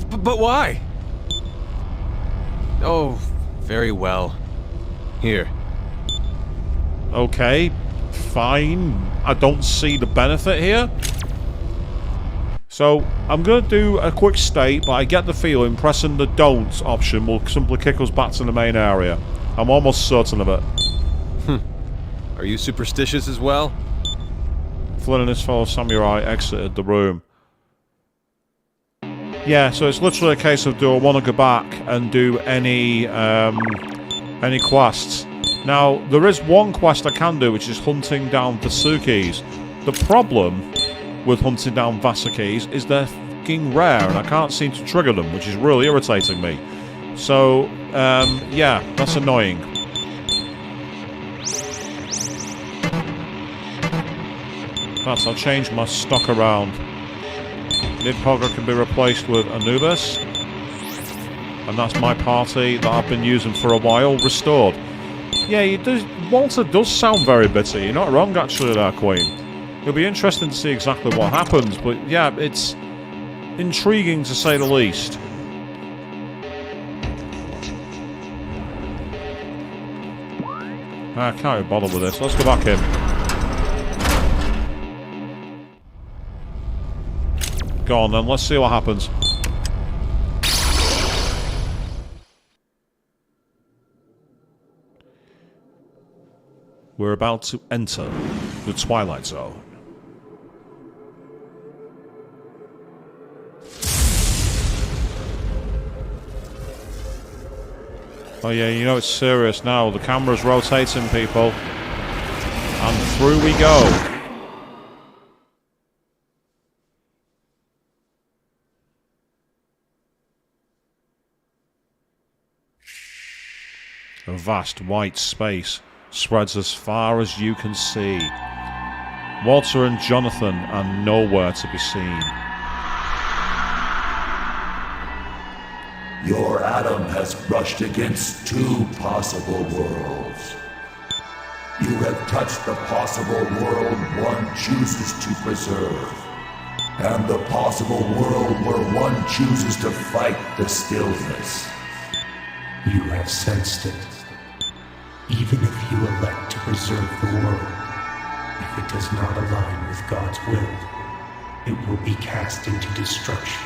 But why? Oh, very well. Here. Okay, fine. I don't see the benefit here. So, I'm going to do a quick state, but I get the feeling pressing the don't option will simply kick us back to the main area. I'm almost certain of it. Are you superstitious as well? Flynn and his fellow samurai exited the room. Yeah, so it's literally a case of do I want to go back and do any quests. Now, there is one quest I can do, which is hunting down Vasukis. The problem with hunting down Vasukis is they're fucking rare, and I can't seem to trigger them, which is really irritating me. So, yeah, that's annoying. Perhaps I'll change my stock around. Nidhogger can be replaced with Anubis. And that's my party that I've been using for a while, restored. Yeah, Walter does sound very bitter. You're not wrong, actually, there, Queen. It'll be interesting to see exactly what happens, but yeah, it's intriguing to say the least. I can't even bother with this. Let's go back in. Go on then, let's see what happens. We're about to enter the Twilight Zone. Oh yeah, you know it's serious now. The camera's rotating, people. And through we go. A vast white space spreads as far as you can see. Walter and Jonathan are nowhere to be seen. Your atom has brushed against 2 possible worlds. You have touched the possible world one chooses to preserve, and the possible world where one chooses to fight the stillness. You have sensed it. Even if you elect to preserve the world, if it does not align with God's will, it will be cast into destruction.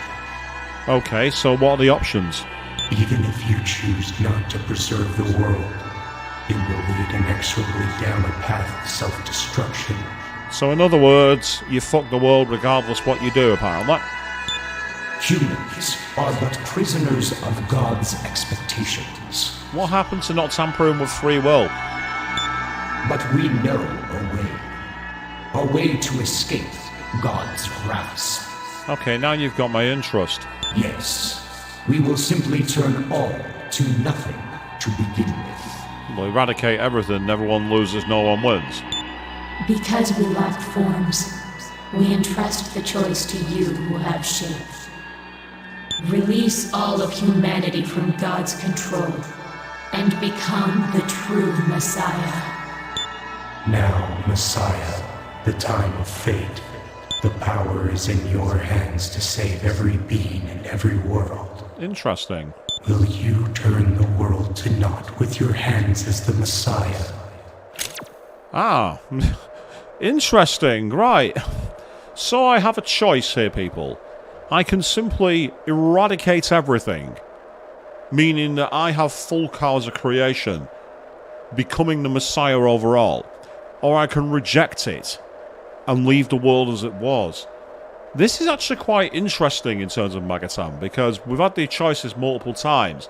Okay, so what are the options? Even if you choose not to preserve the world, it will lead inexorably down a path of self-destruction. So in other words, you fuck the world regardless what you do, apparently. Humans are but prisoners of God's expectations. What happened to not tampering with free will? But we know a way to escape God's grasp. Okay, now you've got my interest. Yes, we will simply turn all to nothing to begin with. We'll eradicate everything, everyone loses, no one wins. Because we lack forms, we entrust the choice to you who have shape. Release all of humanity from God's control and become the true Messiah. Now, Messiah, the time of fate, the power is in your hands to save every being in every world. Interesting. Will you turn the world to naught with your hands as the Messiah? Ah, interesting, right. So I have a choice here, people. I can simply eradicate everything, meaning that I have full powers of creation, becoming the Messiah overall, or I can reject it and leave the world as it was. This is actually quite interesting in terms of Magatam, because we've had these choices multiple times,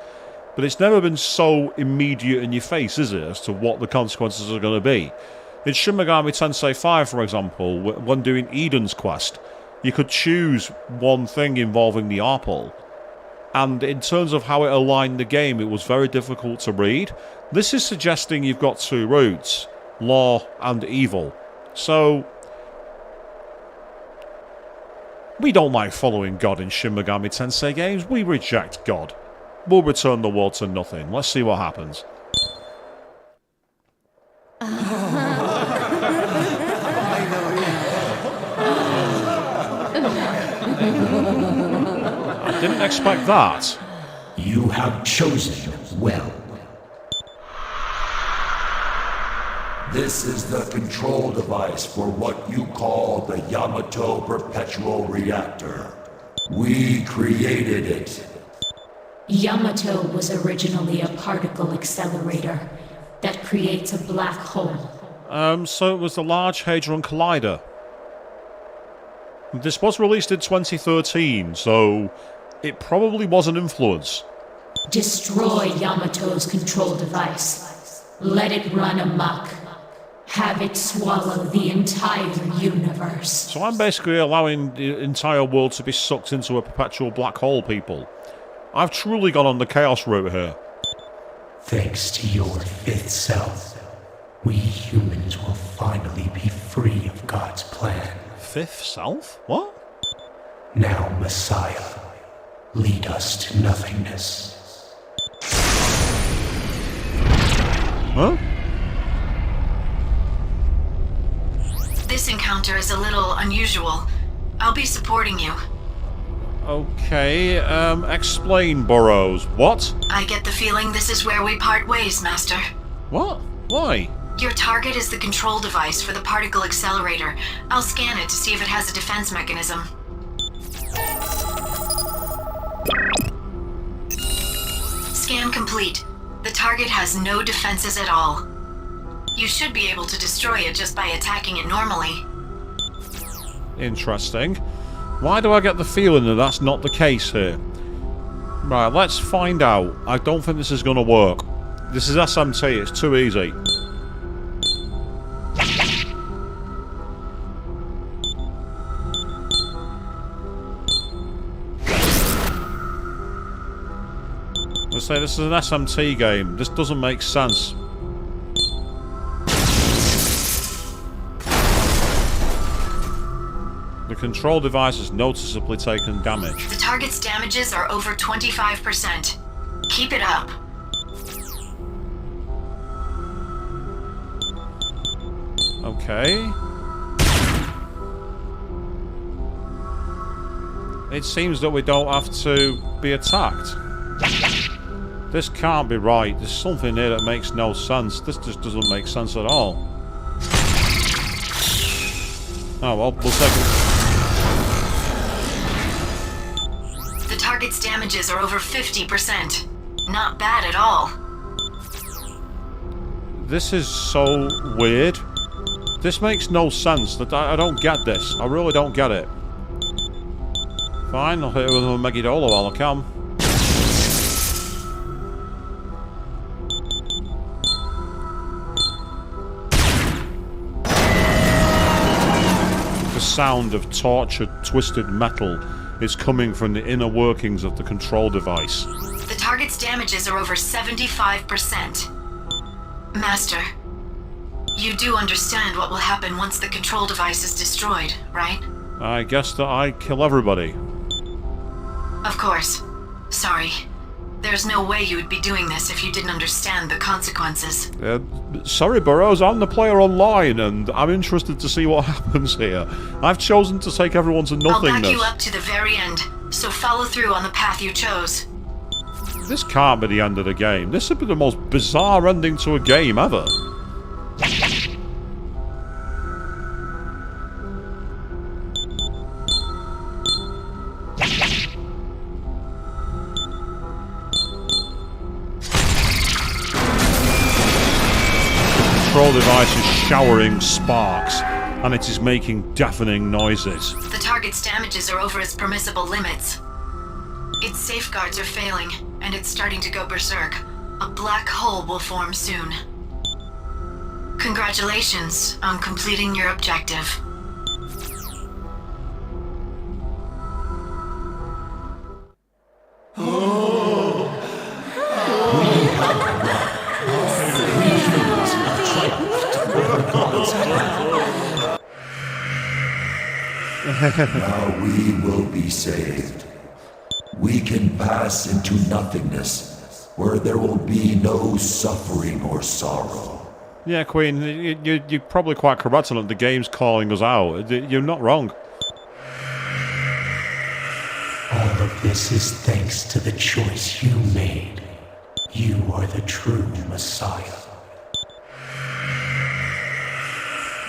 but it's never been so immediate in your face, is it, as to what the consequences are going to be. In Shin Megami Tensei 5, for example, when doing Eden's quest, you could choose one thing involving the apple, and in terms of how it aligned the game, it was very difficult to read. This is suggesting you've got two routes, law and evil. So we don't like following God in Shin Megami Tensei games. We reject God. We'll return the world to nothing. Let's see what happens. I didn't expect that. You have chosen well. This is the control device for what you call the Yamato Perpetual Reactor. We created it. Yamato was originally a particle accelerator that creates a black hole. So it was the Large Hadron Collider. This was released in 2013, so it probably was an influence. Destroy Yamato's control device. Let it run amok. Have it swallow the entire universe. So I'm basically allowing the entire world to be sucked into a perpetual black hole, people. I've truly gone on the chaos route here. Thanks to your fifth self, we humans will finally be free of God's plan. Fifth self? What? Now, Messiah, lead us to nothingness. Huh? This encounter is a little unusual. I'll be supporting you. Okay, explain, Burrows. What? I get the feeling this is where we part ways, Master. What? Why? Your target is the control device for the particle accelerator. I'll scan it to see if it has a defense mechanism. Scan complete. The target has no defenses at all. You should be able to destroy it just by attacking it normally. Interesting. Why do I get the feeling that that's not the case here? Right, let's find out. I don't think this is going to work. This is SMT, it's too easy. Let's say this is an SMT game. This doesn't make sense. The control device has noticeably taken damage. The target's damages are over 25%. Keep it up. Okay. It seems that we don't have to be attacked. This can't be right. There's something here that makes no sense. This just doesn't make sense at all. Oh well, we'll take it. The target's damages are over 50%. Not bad at all. This is so weird. This makes no sense. I don't get this. I really don't get it. Fine, I'll hit it with a Megidolo while I can. The sound of tortured, twisted metal is coming from the inner workings of the control device. The target's damages are over 75%. Master, you do understand what will happen once the control device is destroyed, right? I guess that I kill everybody. Of course. Sorry. There's no way you would be doing this if you didn't understand the consequences. Sorry, Burroughs, I'm the player online, and I'm interested to see what happens here. I've chosen to take everyone to nothingness. I'll back you up to the very end, so follow through on the path you chose. This can't be the end of the game. This would be the most bizarre ending to a game ever. The control device is showering sparks, and it is making deafening noises. The target's damages are over its permissible limits. Its safeguards are failing, and it's starting to go berserk. A black hole will form soon. Congratulations on completing your objective. Now we will be saved. We can pass into nothingness, where there will be no suffering or sorrow. Yeah, Queen, you're probably quite correct on it. The game's calling us out. You're not wrong. All of this is thanks to the choice you made. You are the true Messiah.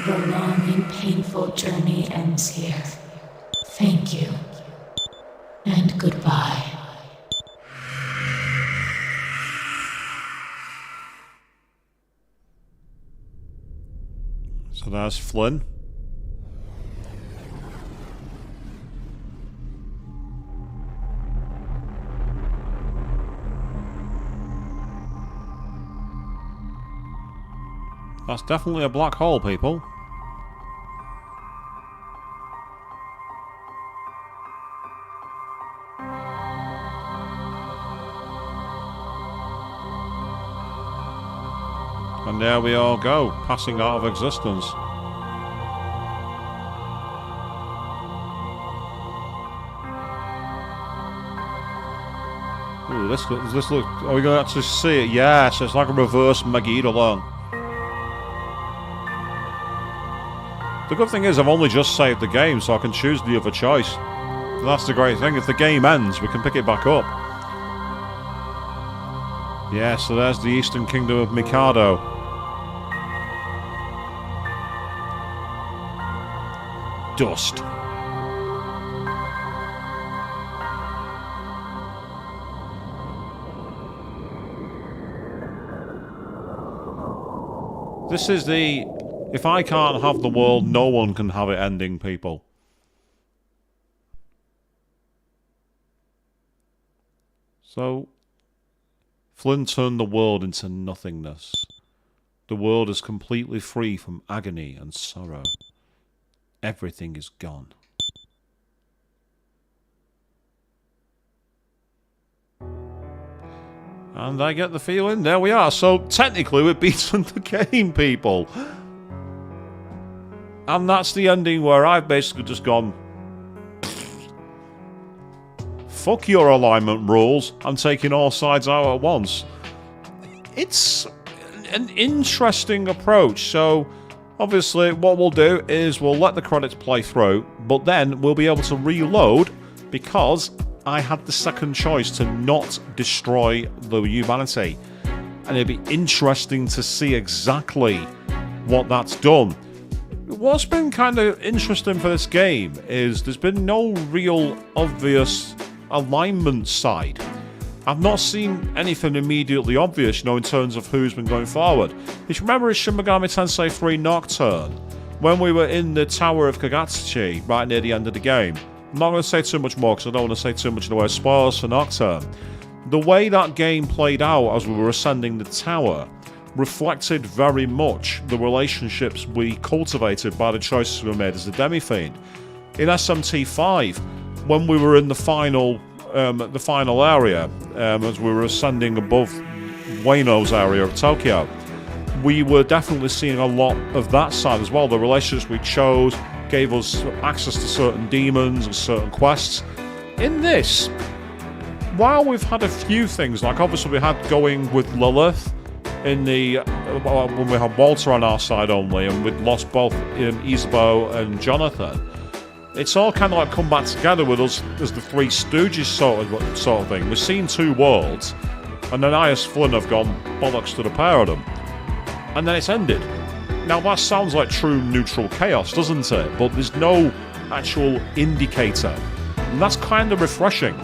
The long and painful journey ends here. Thank you. And goodbye. So that's Flynn. That's definitely a black hole, people. And there we all go, passing out of existence. Ooh, this look. Are we going to actually see it? Yes, it's like a reverse Megiddo. The good thing is I've only just saved the game, so I can choose the other choice. And that's the great thing. If the game ends, we can pick it back up. Yeah, so there's the Eastern Kingdom of Mikado. Dust. This is the if I can't have the world, no one can have it ending, people. So, Flynn turned the world into nothingness. The world is completely free from agony and sorrow. Everything is gone. And I get the feeling, there we are. So technically we've beaten the game, people. And that's the ending where I've basically just gone, fuck your alignment rules. I'm taking all sides out at once. It's an interesting approach. So, Obviously, what we'll do is we'll let the credits play through, but then we'll be able to reload because I had the second choice to not destroy the humanity. And it'd be interesting to see exactly what that's done. What's been kind of interesting for this game is there's been no real obvious alignment side. I've not seen anything immediately obvious, in terms of who's been going forward. If you remember in Shin Megami Tensei 3 Nocturne, when we were in the Tower of Kagatsuchi, right near the end of the game, I'm not going to say too much more because I don't want to say too much in the way of spoilers for Nocturne. The way that game played out as we were ascending the tower reflected very much the relationships we cultivated by the choices we made as a demi-fiend. In SMT 5, when we were in the final area, as we were ascending above Ueno's area of Tokyo, we were definitely seeing a lot of that side as well. The relationships we chose gave us access to certain demons and certain quests. In this, while we've had a few things, like obviously we had going with Lilith in the when we had Walter on our side only, and we'd lost both Isabeau and Jonathan. It's all kind of like come back together with us as the Three Stooges sort of thing. We've seen two worlds, and then Ias Flynn have gone bollocks to the pair of them, and then it's ended. Now that sounds like true neutral chaos, doesn't it? But there's no actual indicator, and that's kind of refreshing.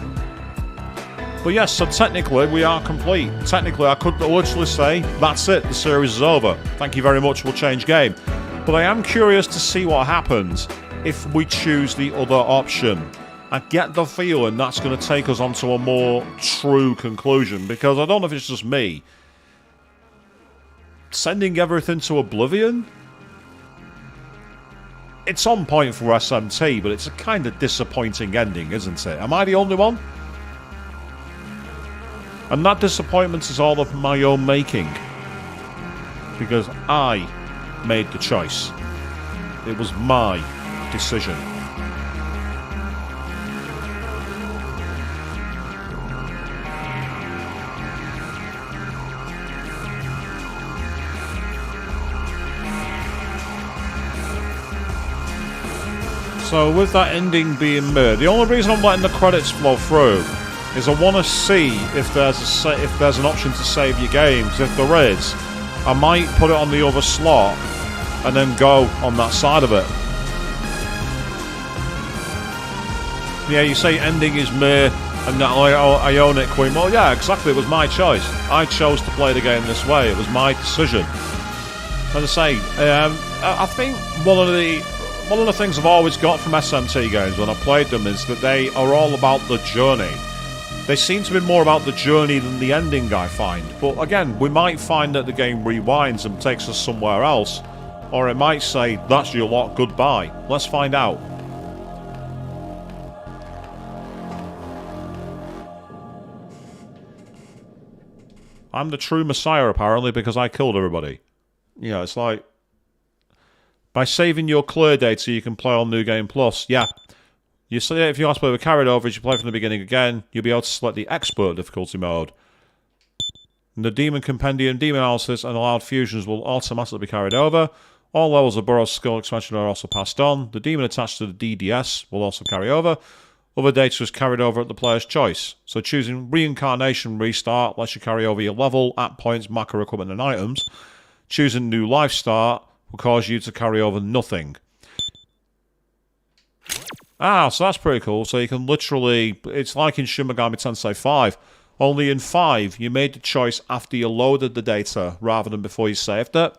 But yes, so technically we are complete. Technically I could literally say, that's it, the series is over. Thank you very much, we'll change game. But I am curious to see what happens if we choose the other option. I get the feeling that's going to take us onto a more true conclusion, because I don't know if it's just me. Sending everything to oblivion? It's on point for SMT, but it's a kind of disappointing ending, isn't it? Am I the only one? And that disappointment is all of my own making. Because I made the choice. It was my decision. So with that ending being made, the only reason I'm letting the credits flow through is I want to see if there's an option to save your games. If there is, I might put it on the other slot and then go on that side of it. Yeah, you say ending is meh and I own it, Queen. Well, yeah, exactly. It was my choice. I chose to play the game this way. It was my decision. As I say, I think one of the things I've always got from SMT games when I played them is that they are all about the journey. They seem to be more about the journey than the ending, I find. But again, we might find that the game rewinds and takes us somewhere else. Or it might say, that's your lot, goodbye. Let's find out. I'm the true messiah, apparently, because I killed everybody. You know, it's like, by saving your clear data, you can play on New Game Plus. Yeah. You say if you want to play with carried over, you should play from the beginning again. You'll be able to select the expert difficulty mode. And the Demon Compendium, Demon Analysis, and allowed fusions will automatically be carried over. All levels of Burroughs skill expansion are also passed on. The demon attached to the DDS will also carry over. Other data is carried over at the player's choice. So choosing Reincarnation Restart lets you carry over your level, at points, macro equipment, and items. Choosing New Life Start will cause you to carry over nothing. Ah, so that's pretty cool. So you can literally... It's like in Shin Megami Tensei 5. Only in 5, you made the choice after you loaded the data rather than before you saved it.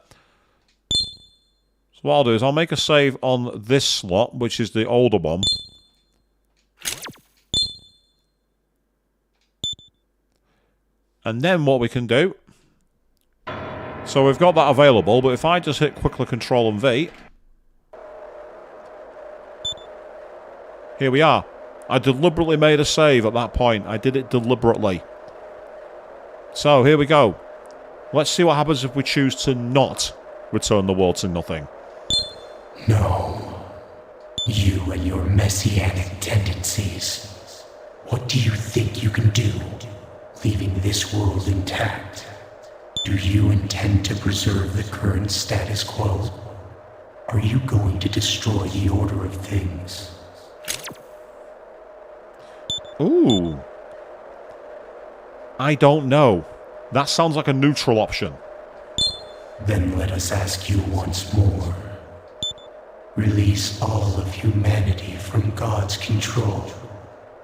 So what I'll do is I'll make a save on this slot, which is the older one. And then what we can do... So we've got that available, but if I just hit quickly Control and V... Here we are. I deliberately made a save at that point. I did it deliberately. So, here we go. Let's see what happens if we choose to not return the world to nothing. No. You and your messianic tendencies. What do you think you can do, leaving this world intact? Do you intend to preserve the current status quo? Are you going to destroy the order of things? Ooh. I don't know. That sounds like a neutral option. Then let us ask you once more. Release all of humanity from God's control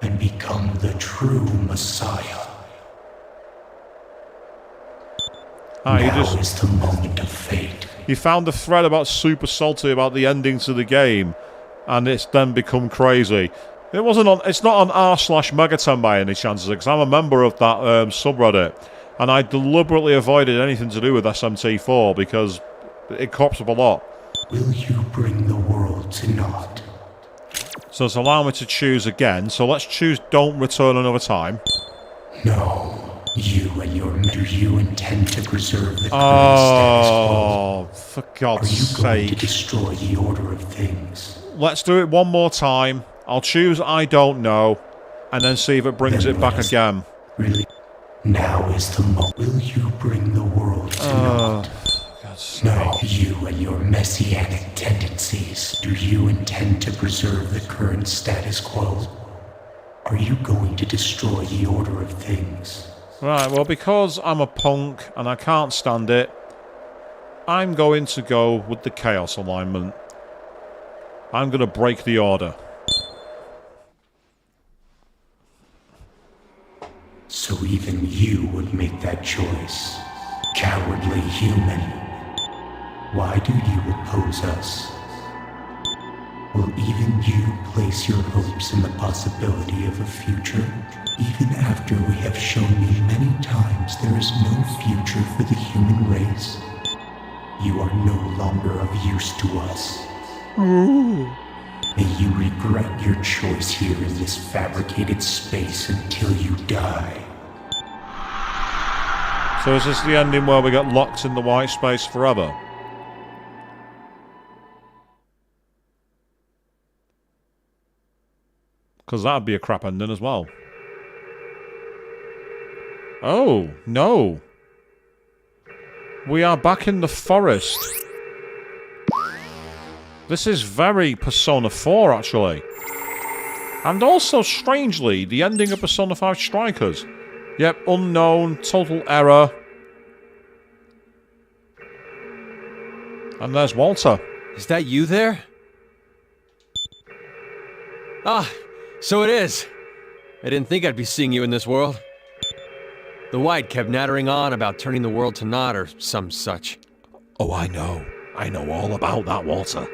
and become the true Messiah. Now is the moment of fate. You found a thread about Super Salty about the ending to the game, and it's then become crazy. It wasn't on. It's not on r/Megaton by any chances, because I'm a member of that subreddit, and I deliberately avoided anything to do with SMT4 because it crops up a lot. Will you bring the world to naught? So it's allowing me to choose again. So let's choose don't return another time. No. You and your men, do you intend to preserve the current status quo? For God's sake. Are you going to destroy the order of things? Let's do it one more time. I'll choose I don't know, and then see if it brings it back again. Really? Now is the moment. Will you bring the world to naught? No, you and your messianic tendencies. Do you intend to preserve the current status quo? Are you going to destroy the order of things? Right, well, because I'm a punk and I can't stand it, I'm going to go with the Chaos alignment. I'm going to break the order. So even you would make that choice, cowardly human. Why do you oppose us? Will even you place your hopes in the possibility of a future? Even after we have shown you many times there is no future for the human race, you are no longer of use to us. May you regret your choice here in this fabricated space until you die. So is this the ending where we get locked in the white space forever? Because that'd be a crap ending as well. Oh, no. We are back in the forest. This is very Persona 4, actually. And also, strangely, the ending of Persona 5 Strikers. Yep, unknown, total error. And there's Walter. Is that you there? Ah, so it is. I didn't think I'd be seeing you in this world. The White kept nattering on about turning the world to naught or some such. Oh, I know. I know all about that, Walter.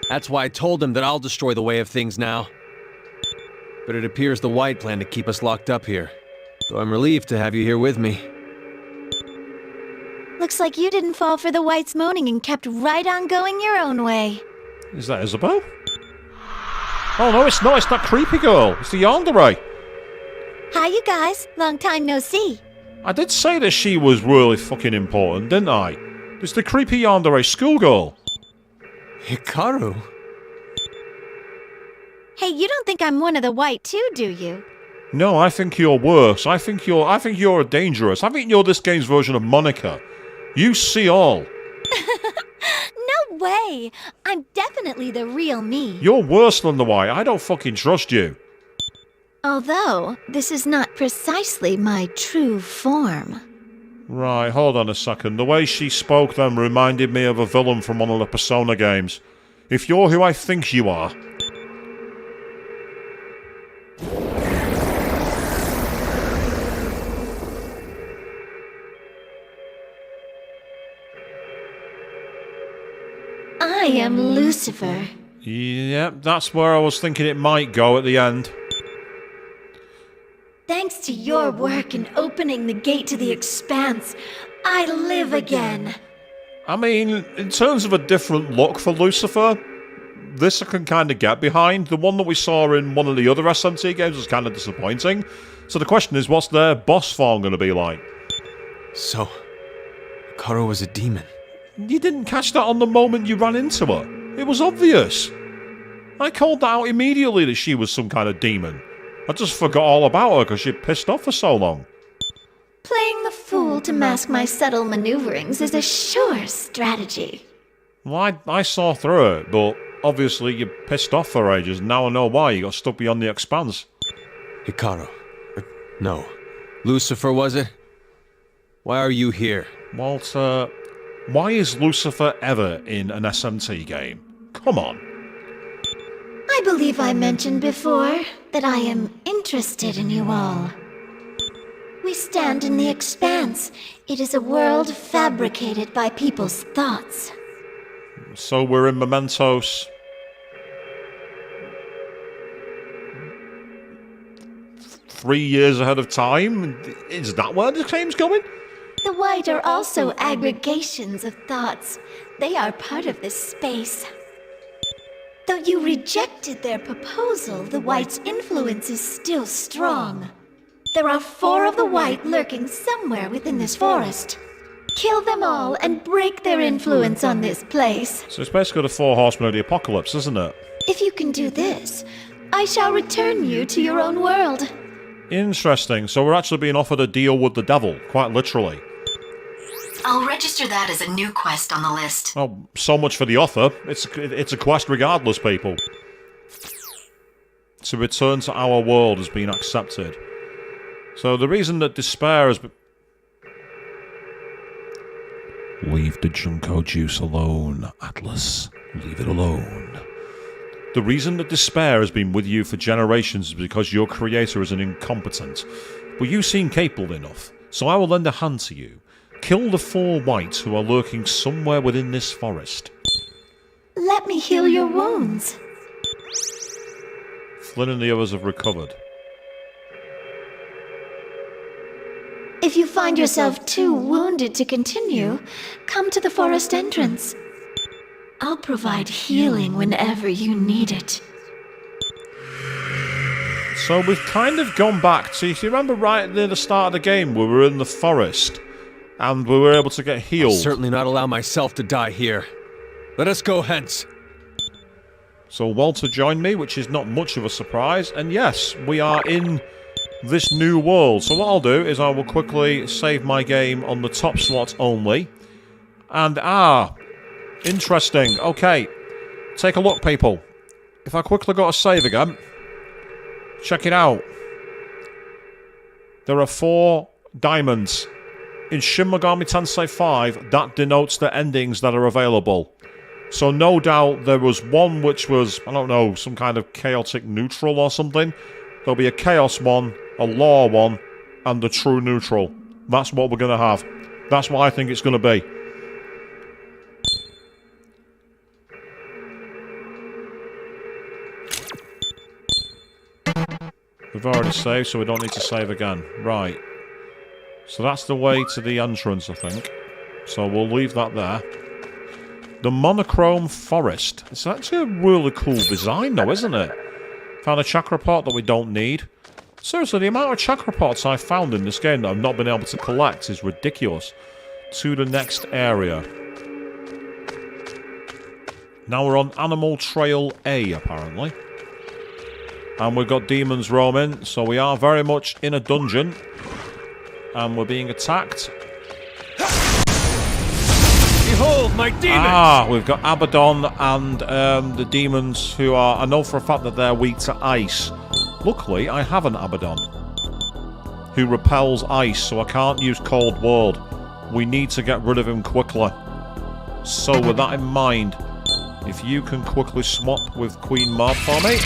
That's why I told him that I'll destroy the way of things now. But it appears the White plan to keep us locked up here. Though I'm relieved to have you here with me. Looks like you didn't fall for the White's moaning and kept right on going your own way. Is that Isabel? Oh no, it's not. It's that creepy girl. It's the yandere. Hi, you guys. Long time no see. I did say that she was really fucking important, didn't I? It's the creepy yandere schoolgirl. Hikaru? Hey, you don't think I'm one of the White too, do you? No, I think you're worse. I think you're dangerous. I think you're this game's version of Monica. You see all. No way! I'm definitely the real me. You're worse than the White. I don't fucking trust you. Although, this is not precisely my true form. Right, hold on a second. The way she spoke then reminded me of a villain from one of the Persona games. If you're who I think you are... I am Lucifer. Yep, that's where I was thinking it might go at the end. Thanks to your work in opening the gate to the expanse, I live again. I mean, in terms of a different look for Lucifer, this I can kind of get behind. The one that we saw in one of the other SMT games was kind of disappointing. So the question is, what's their boss form going to be like? So, Hikaru was a demon. You didn't catch that on the moment you ran into her. It was obvious. I called that out immediately that she was some kind of demon. I just forgot all about her because she'd pissed off for so long. Playing the fool to mask my subtle maneuverings is a sure strategy. Well, I saw through it, but obviously you're pissed off for ages. Now I know why. You got stuck beyond the expanse. Hikaru. No. Lucifer, was it? Why are you here? Walter, why is Lucifer ever in an SMT game? Come on. I believe I mentioned before that I am interested in you all. We stand in the expanse. It is a world fabricated by people's thoughts. So we're in Mementos. Three years ahead of time? Is that where the game's going? The White are also aggregations of thoughts. They are part of this space. Though you rejected their proposal, the White's influence is still strong. There are 4 of the White lurking somewhere within this forest. Kill them all and break their influence on this place. So it's basically the 4 horsemen of the apocalypse, isn't it? If you can do this, I shall return you to your own world. Interesting. So we're actually being offered a deal with the devil, quite literally. I'll register that as a new quest on the list. Oh, so much for the offer. It's a quest regardless, people. To return to our world has been accepted. So the reason that despair has been... Leave the Junko juice alone, Atlas. Leave it alone. The reason that despair has been with you for generations is because your creator is an incompetent. But you seem capable enough, so I will lend a hand to you. Kill the 4 Whites who are lurking somewhere within this forest. Let me heal your wounds. Flynn and the others have recovered. If you find yourself too wounded to continue, come to the forest entrance. I'll provide healing whenever you need it. So we've kind of gone back to, if you remember right near the start of the game, we were in the forest, and we were able to get healed. I'll certainly not allow myself to die here. Let us go hence. So Walter joined me, which is not much of a surprise, and yes, we are in this new world. So what I'll do is I will quickly save my game on the top slot only. And interesting. Okay, take a look, people. If I quickly got a save again, check it out. There are 4 diamonds. In Shin Megami Tensei 5, that denotes the endings that are available. So no doubt there was one which was, I don't know, some kind of chaotic neutral or something. There'll be a chaos one, a law one, and the true neutral. That's what we're going to have. That's what I think it's going to be. We've already saved, so we don't need to save again. Right. So that's the way to the entrance, I think. So we'll leave that there. The monochrome forest. It's actually a really cool design, though, isn't it? Found a chakra pot that we don't need. Seriously, the amount of chakra pots I found in this game that I've not been able to collect is ridiculous. To the next area. Now we're on Animal Trail A, apparently. And we've got demons roaming, so we are very much in a dungeon. And we're being attacked. Behold, my demons! We've got Abaddon and the demons who are... I know for a fact that they're weak to ice. Luckily, I have an Abaddon who repels ice, so I can't use Cold World. We need to get rid of him quickly. So with that in mind, if you can quickly swap with Queen Maud for me...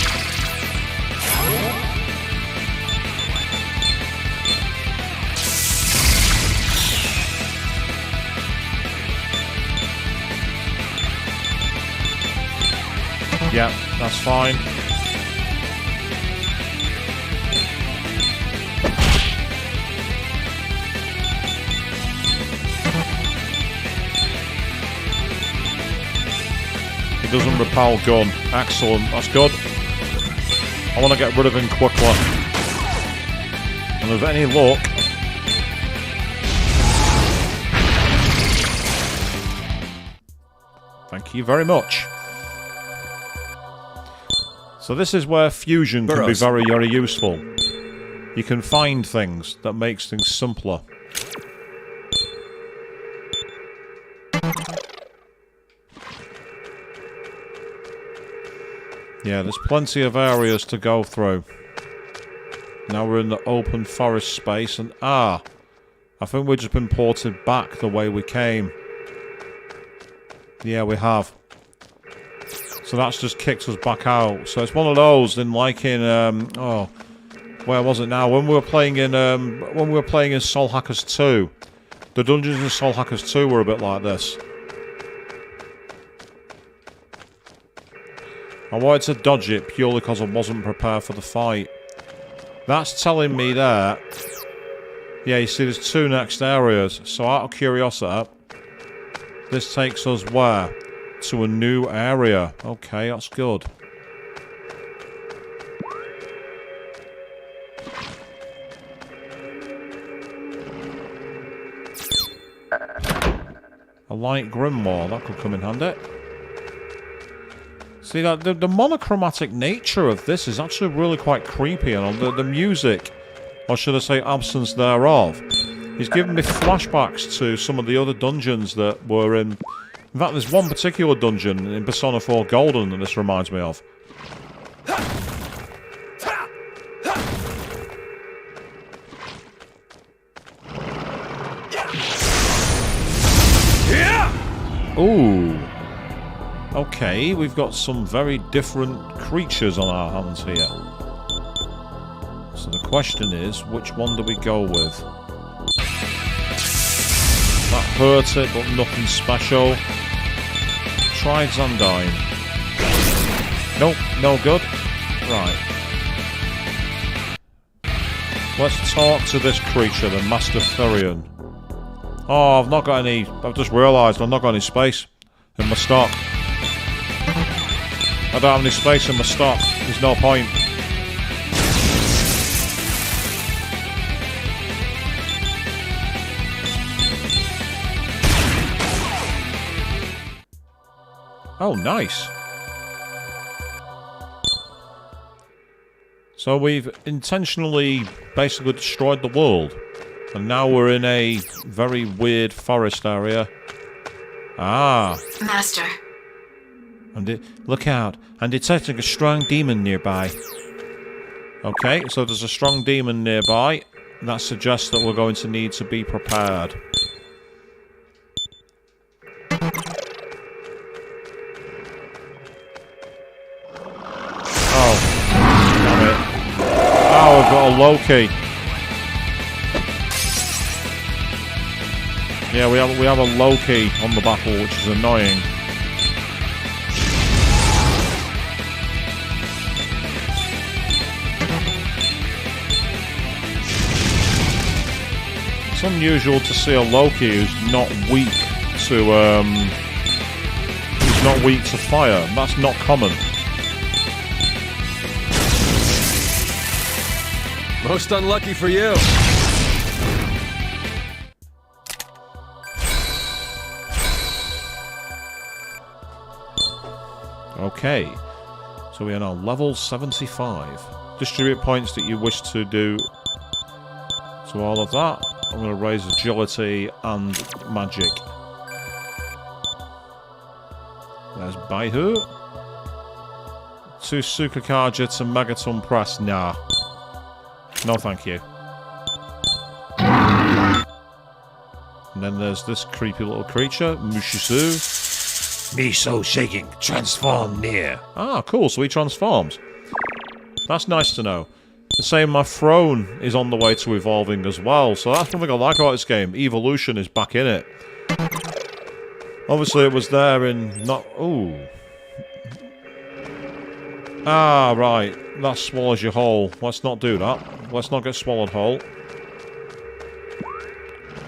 Yeah, that's fine. He doesn't repel gun. Excellent, that's good. I want to get rid of him quickly. And with any luck... Thank you very much. So this is where fusion can be very, very useful. You can find things that makes things simpler. Yeah, there's plenty of areas to go through. Now we're in the open forest space, and I think we've just been ported back the way we came. Yeah, we have. So that's just kicked us back out. So it's one of those, where was it now? When we were playing in Soul Hackers 2, the dungeons in Soul Hackers 2 were a bit like this. I wanted to dodge it purely because I wasn't prepared for the fight. That's telling me that... Yeah, you see there's 2 next areas. So out of curiosity, this takes us where? To a new area. Okay, that's good. A light grimoire, that could come in handy. See, that the monochromatic nature of this is actually really quite creepy, and the music, or should I say absence thereof, is giving me flashbacks to some of the other dungeons that were in... In fact, there's one particular dungeon in Persona 4 Golden that this reminds me of. Ooh. Okay, we've got some very different creatures on our hands here. So the question is, which one do we go with? That hurt it, but nothing special. Try Xandine. Nope, no good. Right. Let's talk to this creature, the Master Therian. Oh, I've not got any... I've just realised I've not got any space in my stock. I don't have any space in my stock. There's no point. Oh, nice. So we've intentionally basically destroyed the world. And now we're in a very weird forest area. Ah. Master. Look out. I'm detecting a strong demon nearby. Okay, so there's a strong demon nearby. That suggests that we're going to need to be prepared. Oh. Damn it. Oh, we've got a Loki. Yeah, we have a Loki on the battle, which is annoying. It's unusual to see a Loki who's not weak to fire. That's not common. Most unlucky for you. Okay, so we are now level 75. Distribute points that you wish to do to all of that. I'm going to raise agility and magic. There's Baihu. To Sukakaja to Megaton Press. Nah. No thank you. And then there's this creepy little creature, Mushisu. Me so shaking, transform near. Ah, cool, so he transforms. That's nice to know. The same, my throne is on the way to evolving as well, so that's one thing I like about this game. Evolution is back in it. Obviously it was there in... not... Ooh. Ah, right. That swallows you whole. Let's not do that. Let's not get swallowed whole.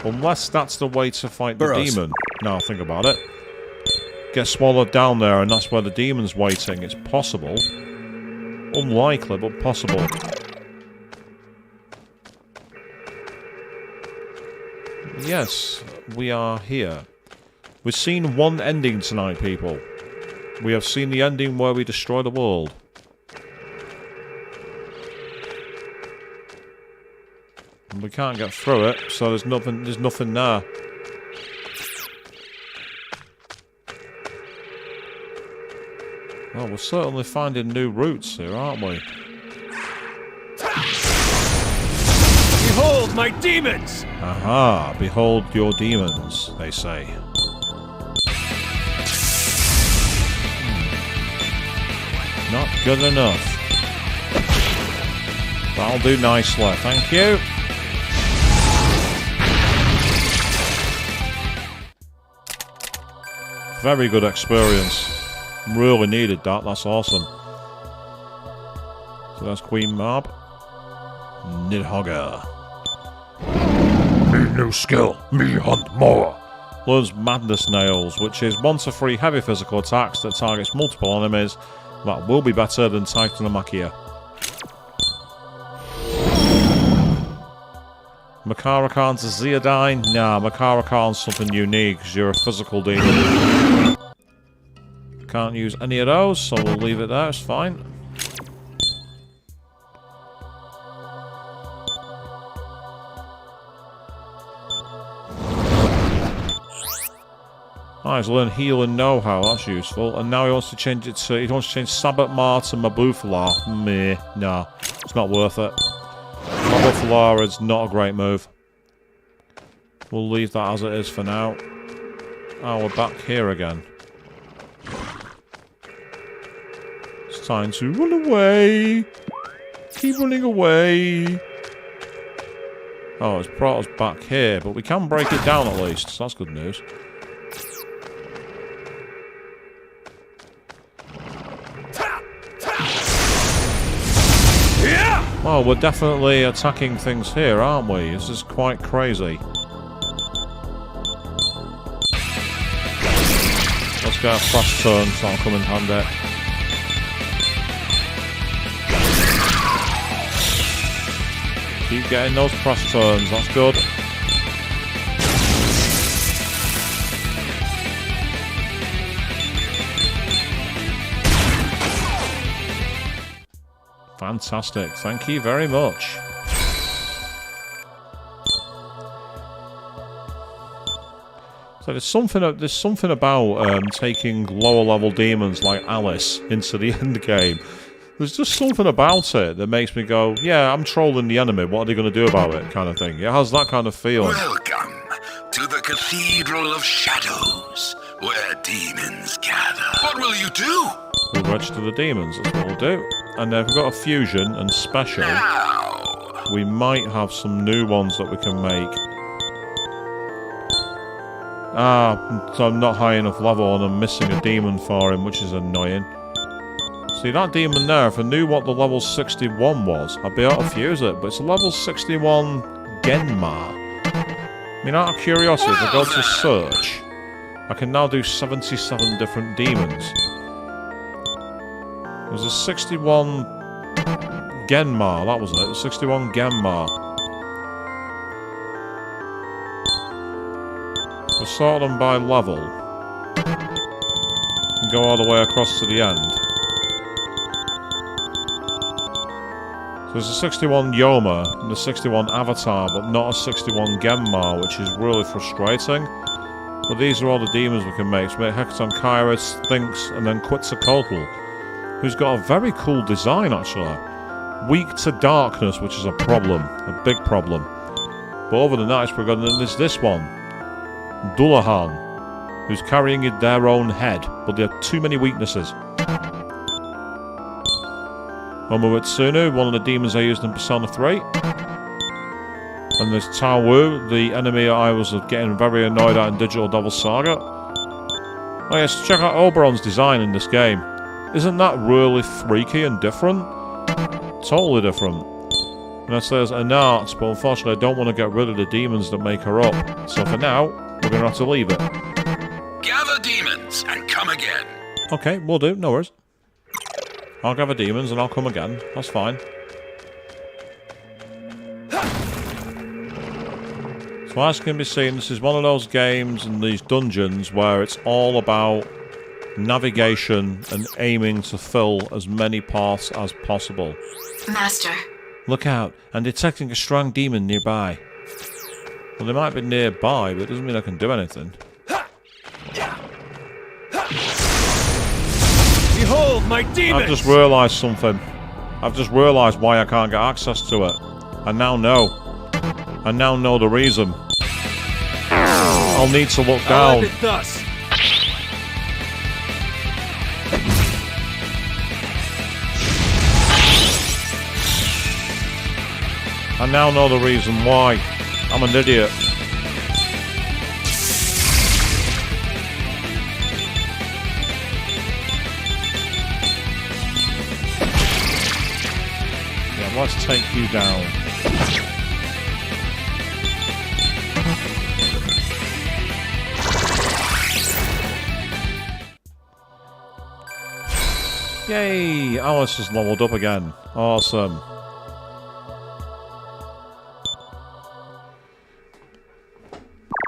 Unless that's the way to fight the demon. Now think about it. Get swallowed down there and that's where the demon's waiting. It's possible. Unlikely, but possible. Yes, we are here. We've seen one ending tonight, people. We have seen the ending where we destroy the world. And we can't get through it, so there's nothing there. Well, we're certainly finding new routes here, aren't we? Behold my demons! Aha, behold your demons, they say. Not good enough. That'll do nicely, thank you. Very good experience. Really needed that, that's awesome. So that's Queen Mab. Nidhogger. Me new skill, me hunt more. Learns Madness Nails, which is 1 to 3 heavy physical attacks that targets multiple enemies. That will be better than Titanomachia. Makarakan's Zeodine? Nah, Makarakan's something unique because you're a physical demon. Can't use any of those, so we'll leave it there, it's fine. Ah, he's learned heal and know-how, that's useful. And now he wants to change it to... He wants to change Sabat-Mar to Mabufala. Meh, nah, it's not worth it. Mabufala is not a great move. We'll leave that as it is for now. Oh, we're back here again. It's time to run away. Keep running away. Oh, it's brought us back here, but we can break it down at least, so that's good news. Well, we're definitely attacking things here, aren't we? This is quite crazy. Let's get a fast turn, so I'll come in handy. Keep getting those press turns, that's good. Fantastic, thank you very much. So there's something about taking lower level demons like Alice into the end game. There's just something about it that makes me go, yeah, I'm trolling the enemy, what are they going to do about it, kind of thing. It has that kind of feeling. Welcome to the Cathedral of Shadows, where demons gather. What will you do? We'll register the demons, that's what we'll do. And if we've got a fusion and special, we might have some new ones that we can make. Ah, so I'm not high enough level and I'm missing a demon for him, which is annoying. See, that demon there, if I knew what the level 61 was, I'd be able to fuse it, but it's a level 61 Genma. I mean, out of curiosity, if I go to search, I can now do 77 different demons. There's a 61 Genma, that was it, a 61 Genma. We'll sort them by level. And go all the way across to the end. So there's a 61 Yoma and a 61 Avatar, but not a 61 Genma, which is really frustrating. But these are all the demons we can make. So we make Hecaton, Kairos, Sphinx, and then Quetzalcoatl, who's got a very cool design, actually. Weak to darkness, which is a problem. A big problem. But other than that, it's pretty good. And then there's this one. Dullahan, who's carrying their own head, but they have too many weaknesses. Omawitsunu, one of the demons I used in Persona 3. And there's Tao Wu, the enemy I was getting very annoyed at in Digital Devil Saga. Oh yes, check out Oberon's design in this game. Isn't that really freaky and different? Totally different. And it says an art, but unfortunately I don't want to get rid of the demons that make her up. So for now, we're going to have to leave it. Gather demons and come again. Okay, we'll do, no worries. I'll gather demons and I'll come again. That's fine. So as can be seen, this is one of those games and these dungeons where it's all about navigation and aiming to fill as many paths as possible. Master. Look out, I'm detecting a strong demon nearby. Well, they might be nearby, but it doesn't mean I can do anything. Behold my demons! I've just realised something. I've just realised why I can't get access to it. I now know. I now know the reason. I'll need to look I'll down. end it thus. I now know the reason why. I'm an idiot. Yeah, let's take you down. Yay! Alice has leveled up again. Awesome.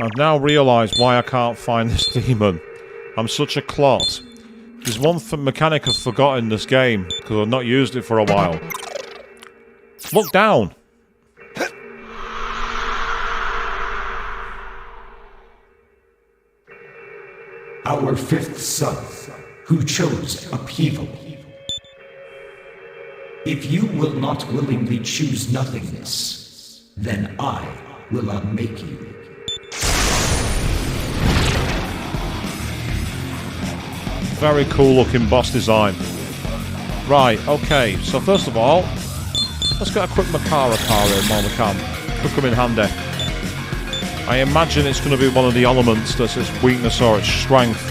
I've now realised why I can't find this demon. I'm such a clot. There's one mechanic I've forgotten in this game, because I've not used it for a while. Look down! Our fifth son, who chose upheaval. If you will not willingly choose nothingness, then I will unmake you. Very cool looking boss design. Right, okay, so first of all, let's get a quick Makara car in while we can. Could come in handy. I imagine it's going to be one of the elements that's its weakness or its strength,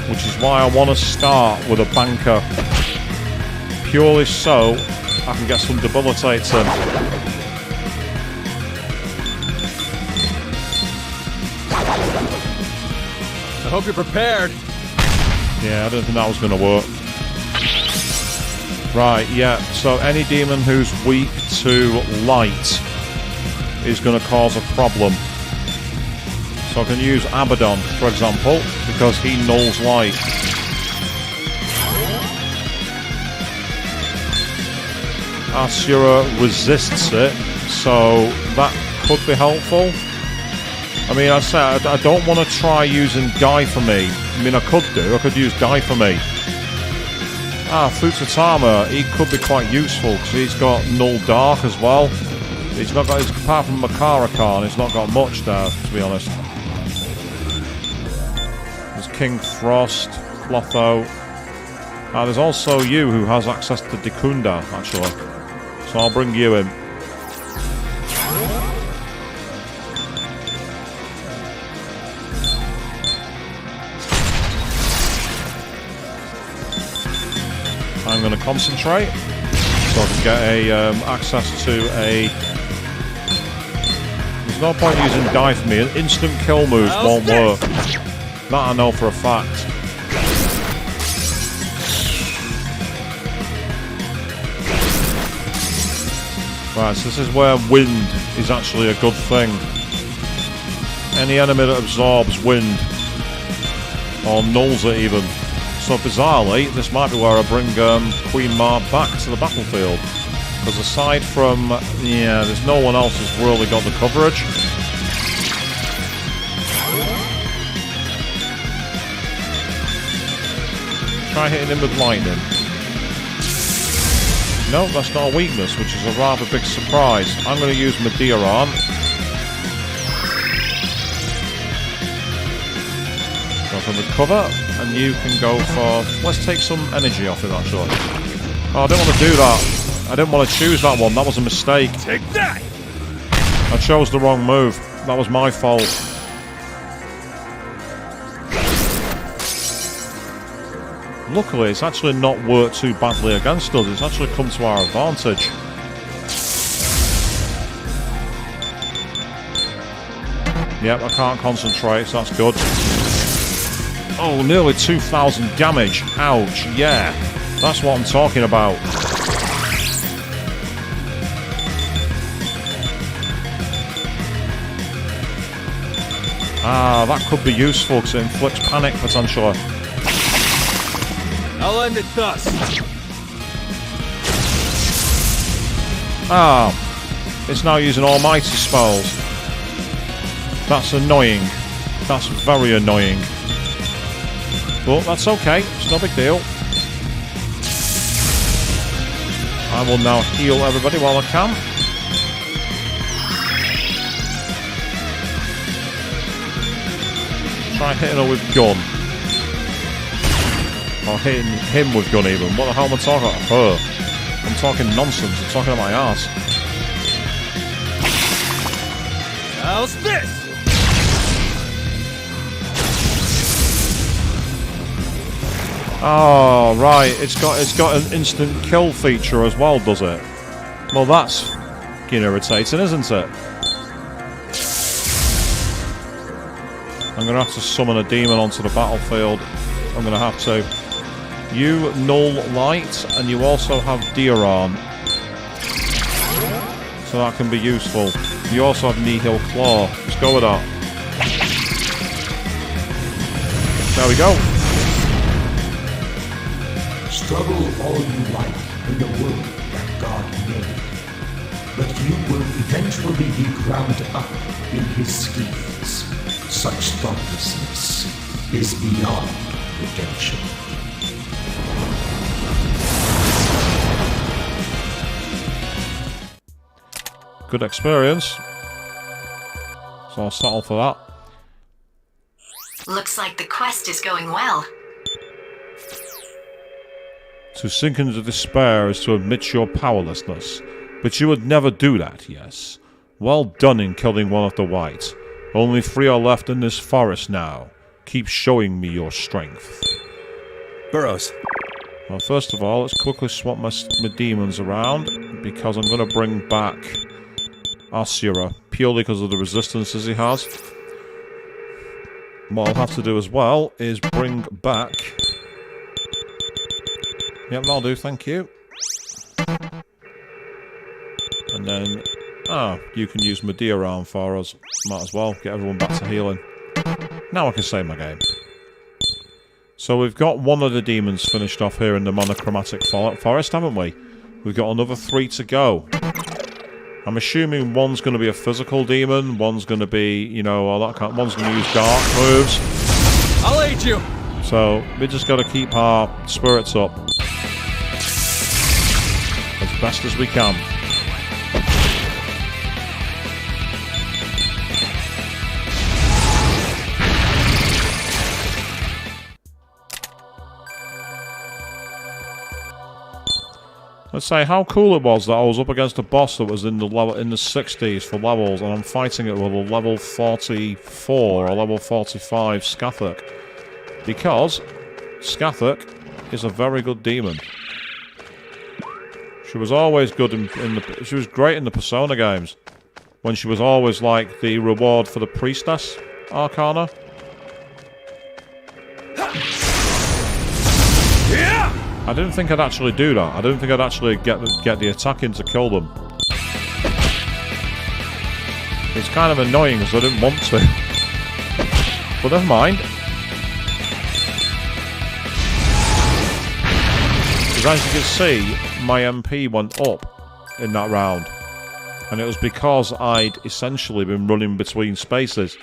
which is why I want to start with a banker. Purely so I can get some debilitating. I hope you're prepared. Yeah, I don't think that was going to work. Right, yeah, so any demon who's weak to light is going to cause a problem. So I can use Abaddon, for example, because he nulls light. Asura resists it, so that could be helpful. I mean, I said I don't want to try using Guy for me. I mean, I could use Guy for me. Futatama, he could be quite useful because he's got Null Dark as well. He's not got, apart from Makara Khan, he's not got much there, to be honest. There's King Frost, Clotho. There's also you who has access to Dekunda, actually. So I'll bring you in. I'm going to concentrate so I can get a access to a... There's no point using die for me. Instant kill moves won't work. That I know for a fact. Right, so this is where wind is actually a good thing. Any enemy that absorbs wind, or nulls it even. So bizarrely, this might be where I bring Queen Ma back to the battlefield. Because aside from, yeah, there's no one else who's really got the coverage. Try hitting him with lightning. No, that's not a weakness, which is a rather big surprise. I'm going to use Medeiron. Go for the cover, and you can go for... Let's take some energy off it, actually. Oh, I don't want to do that. I didn't want to choose that one. That was a mistake. Take that! I chose the wrong move. That was my fault. Luckily, it's actually not worked too badly against us. It's actually come to our advantage. Yep, I can't concentrate, so that's good. Oh, nearly 2,000 damage. Ouch, yeah. That's what I'm talking about. That could be useful because it inflicts panic potentially. I'll end it thus. It's now using almighty spells. That's annoying. That's very annoying. But that's okay. It's no big deal. I will now heal everybody while I can. Try hitting her with gun. Or hitting him with gun even. What the hell am I talking about? Her. I'm talking nonsense. I'm talking about my ass. How's this? Oh, right. It's got an instant kill feature as well, does it? Well, that's fucking irritating, isn't it? I'm going to have to summon a demon onto the battlefield. I'm going to have to. You null light, and you also have Diaron. So that can be useful. You also have Nihil Claw. Let's go with that. There we go. Struggle all you like in the world that God made. But you will eventually be ground up in his schemes. Such thoughtlessness is beyond redemption. Good experience. So I'll settle for that. Looks like the quest is going well. To sink into despair is to admit your powerlessness. But you would never do that, yes. Well done in killing one of the white. Only 3 are left in this forest now. Keep showing me your strength. Burrows. Well, first of all, let's quickly swap my demons around, because I'm going to bring back Asura, purely because of the resistances he has. What I'll have to do as well is bring back... Yep, that'll do, thank you. And then... Ah, you can use Medea arm for us. Might as well get everyone back to healing. Now I can save my game. So we've got one of the demons finished off here in the monochromatic forest, haven't we? We've got another 3 to go. I'm assuming one's going to be a physical demon, one's going to be, you know, all that kind. One's going to use dark moves. I'll aid you. So we just got to keep our spirits up as best as we can. Let's say how cool it was that I was up against a boss that was in the 60s for levels, and I'm fighting it with a level 44 or level 45 Skathak, because Skathak is a very good demon. She was always good she was great in the Persona games, when she was always like the reward for the priestess Arcana. Yeah. I didn't think I'd actually do that. I didn't think I'd actually get the attack in to kill them. It's kind of annoying because I didn't want to. But never mind. Because as you can see, my MP went up in that round. And it was because I'd essentially been running between spaces.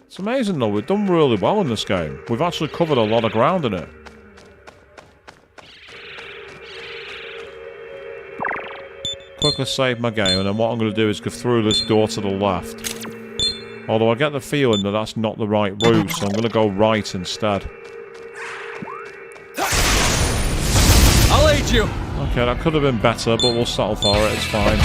It's amazing though, we've done really well in this game. We've actually covered a lot of ground in it. Quickly save my game, and then what I'm going to do is go through this door to the left. Although I get the feeling that that's not the right route, so I'm going to go right instead. I'll aid you. Okay, that could have been better, but we'll settle for it, it's fine.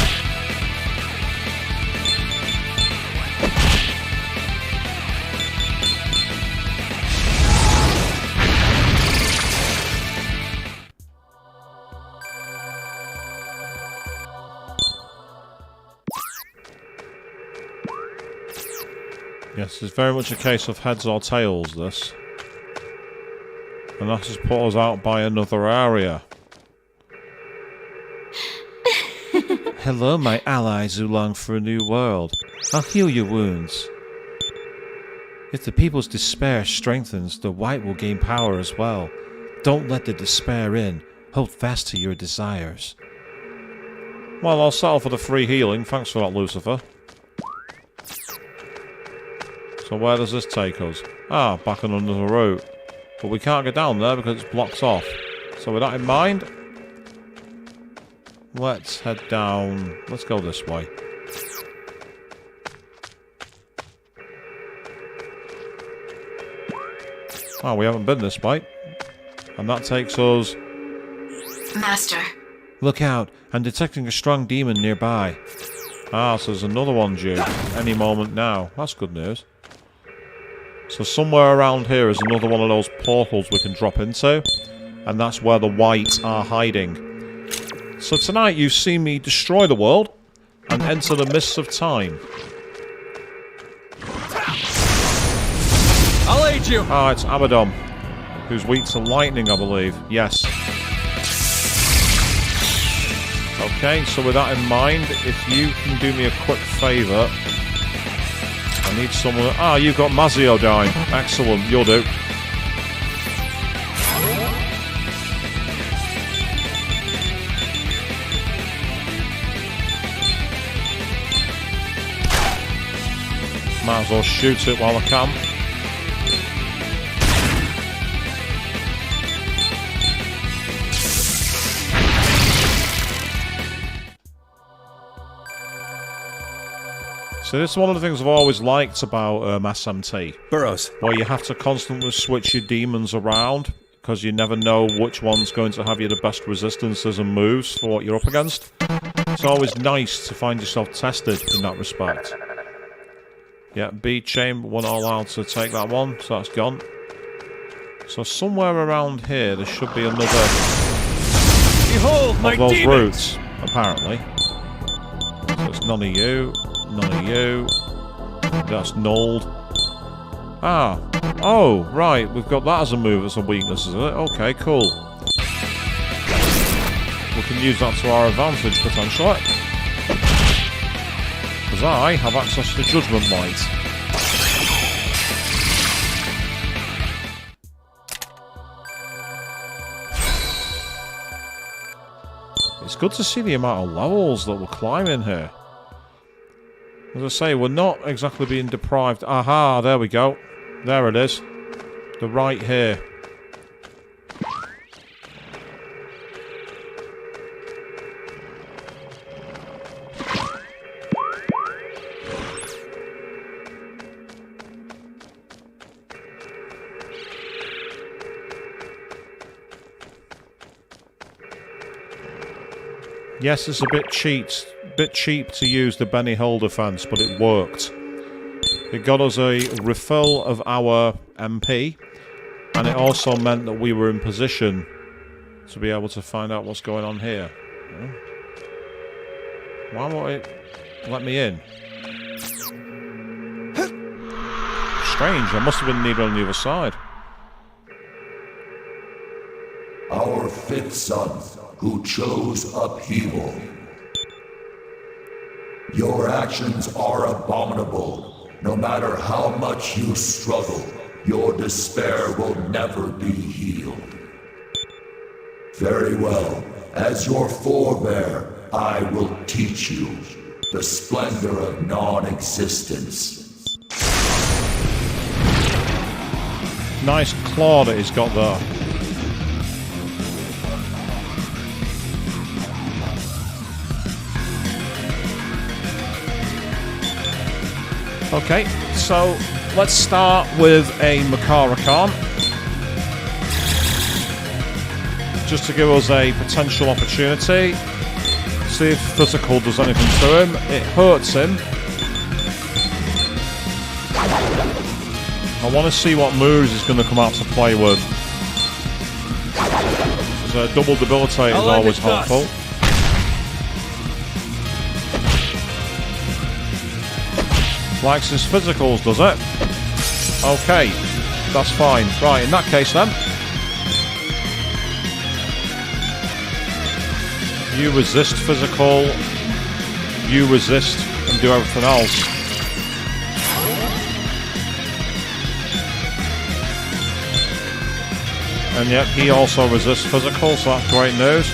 Yes, it's very much a case of heads or tails, this. And that has put us out by another area. Hello, my allies who long for a new world. I'll heal your wounds. If the people's despair strengthens, the white will gain power as well. Don't let the despair in. Hold fast to your desires. Well, I'll settle for the free healing. Thanks for that, Lucifer. So where does this take us? Ah, back on another route. But we can't get down there because it's blocked off. So with that in mind, let's head down. Let's go this way. Oh, we haven't been this way. And that takes us... Master. Look out, I'm detecting a strong demon nearby. Ah, so there's another one due any moment now. That's good news. So somewhere around here is another one of those portals we can drop into. And that's where the whites are hiding. So tonight you've seen me destroy the world and enter the mists of time. I'll aid you! Ah, it's Abaddon, who's weak to lightning, I believe. Yes. Okay, so with that in mind, if you can do me a quick favour, I need someone... Ah, you've got Mazio dying. Excellent, you'll do. Might as well shoot it while I can. So this is one of the things I've always liked about SMT. Burroughs. Where you have to constantly switch your demons around, because you never know which one's going to have you the best resistances and moves for what you're up against. It's always nice to find yourself tested in that respect. Yeah, B chamber, we're not allowed to take that one, so that's gone. So somewhere around here, there should be another... Behold, my of those demons! routes, apparently. So it's none of you. None of you. That's nulled. Ah. Oh, right. We've got that as a move as a weakness, is it? Okay, cool. We can use that to our advantage, potentially. Because I have access to Judgment Light. It's good to see the amount of levels that we're climbing here. As I say, we're not exactly being deprived. Aha, there we go. There it is. The right here. Yes, it's a bit cheap to use the Benny Hill defense, but it worked. It got us a refill of our MP, and it also meant that we were in position to be able to find out what's going on here. Why won't it let me in? Strange, I must have been needed on the other side. Our fifth son, who chose upheaval. Your actions are abominable. No matter how much you struggle, your despair will never be healed. Very well. As your forebear, I will teach you the splendor of non-existence. Nice claw that he's got there. Okay, so let's start with a Makara Khan. Just to give us a potential opportunity. See if physical does anything to him. It hurts him. I want to see what moves he's going to come out to play with. So a double debilitate is always helpful. Likes his physicals, does it? Okay, that's fine. Right, in that case then. You resist physical, you resist and do everything else. And yet he also resists physical, so that's great news.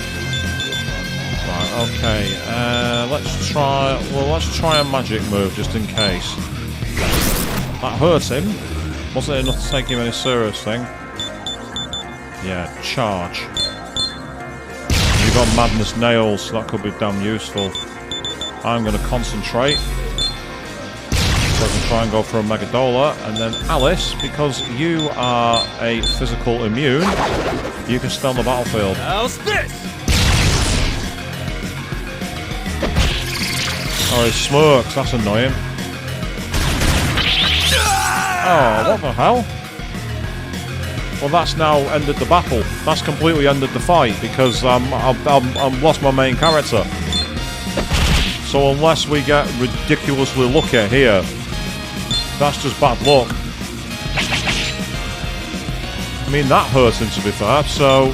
Right, okay, let's try a magic move just in case. That hurt him. Wasn't enough to take him any serious thing. Yeah, charge. You got Madness Nails, so that could be damn useful. I'm going to concentrate. So I can try and go for a Megadola. And then Alice, because you are a physical immune, you can stay on the battlefield. How's this? Oh, he smirks, that's annoying. Oh, what the hell? Well, that's now ended the battle. That's completely ended the fight because I've lost my main character. So unless we get ridiculously lucky here, that's just bad luck. I mean, that hurts him, to be fair, so...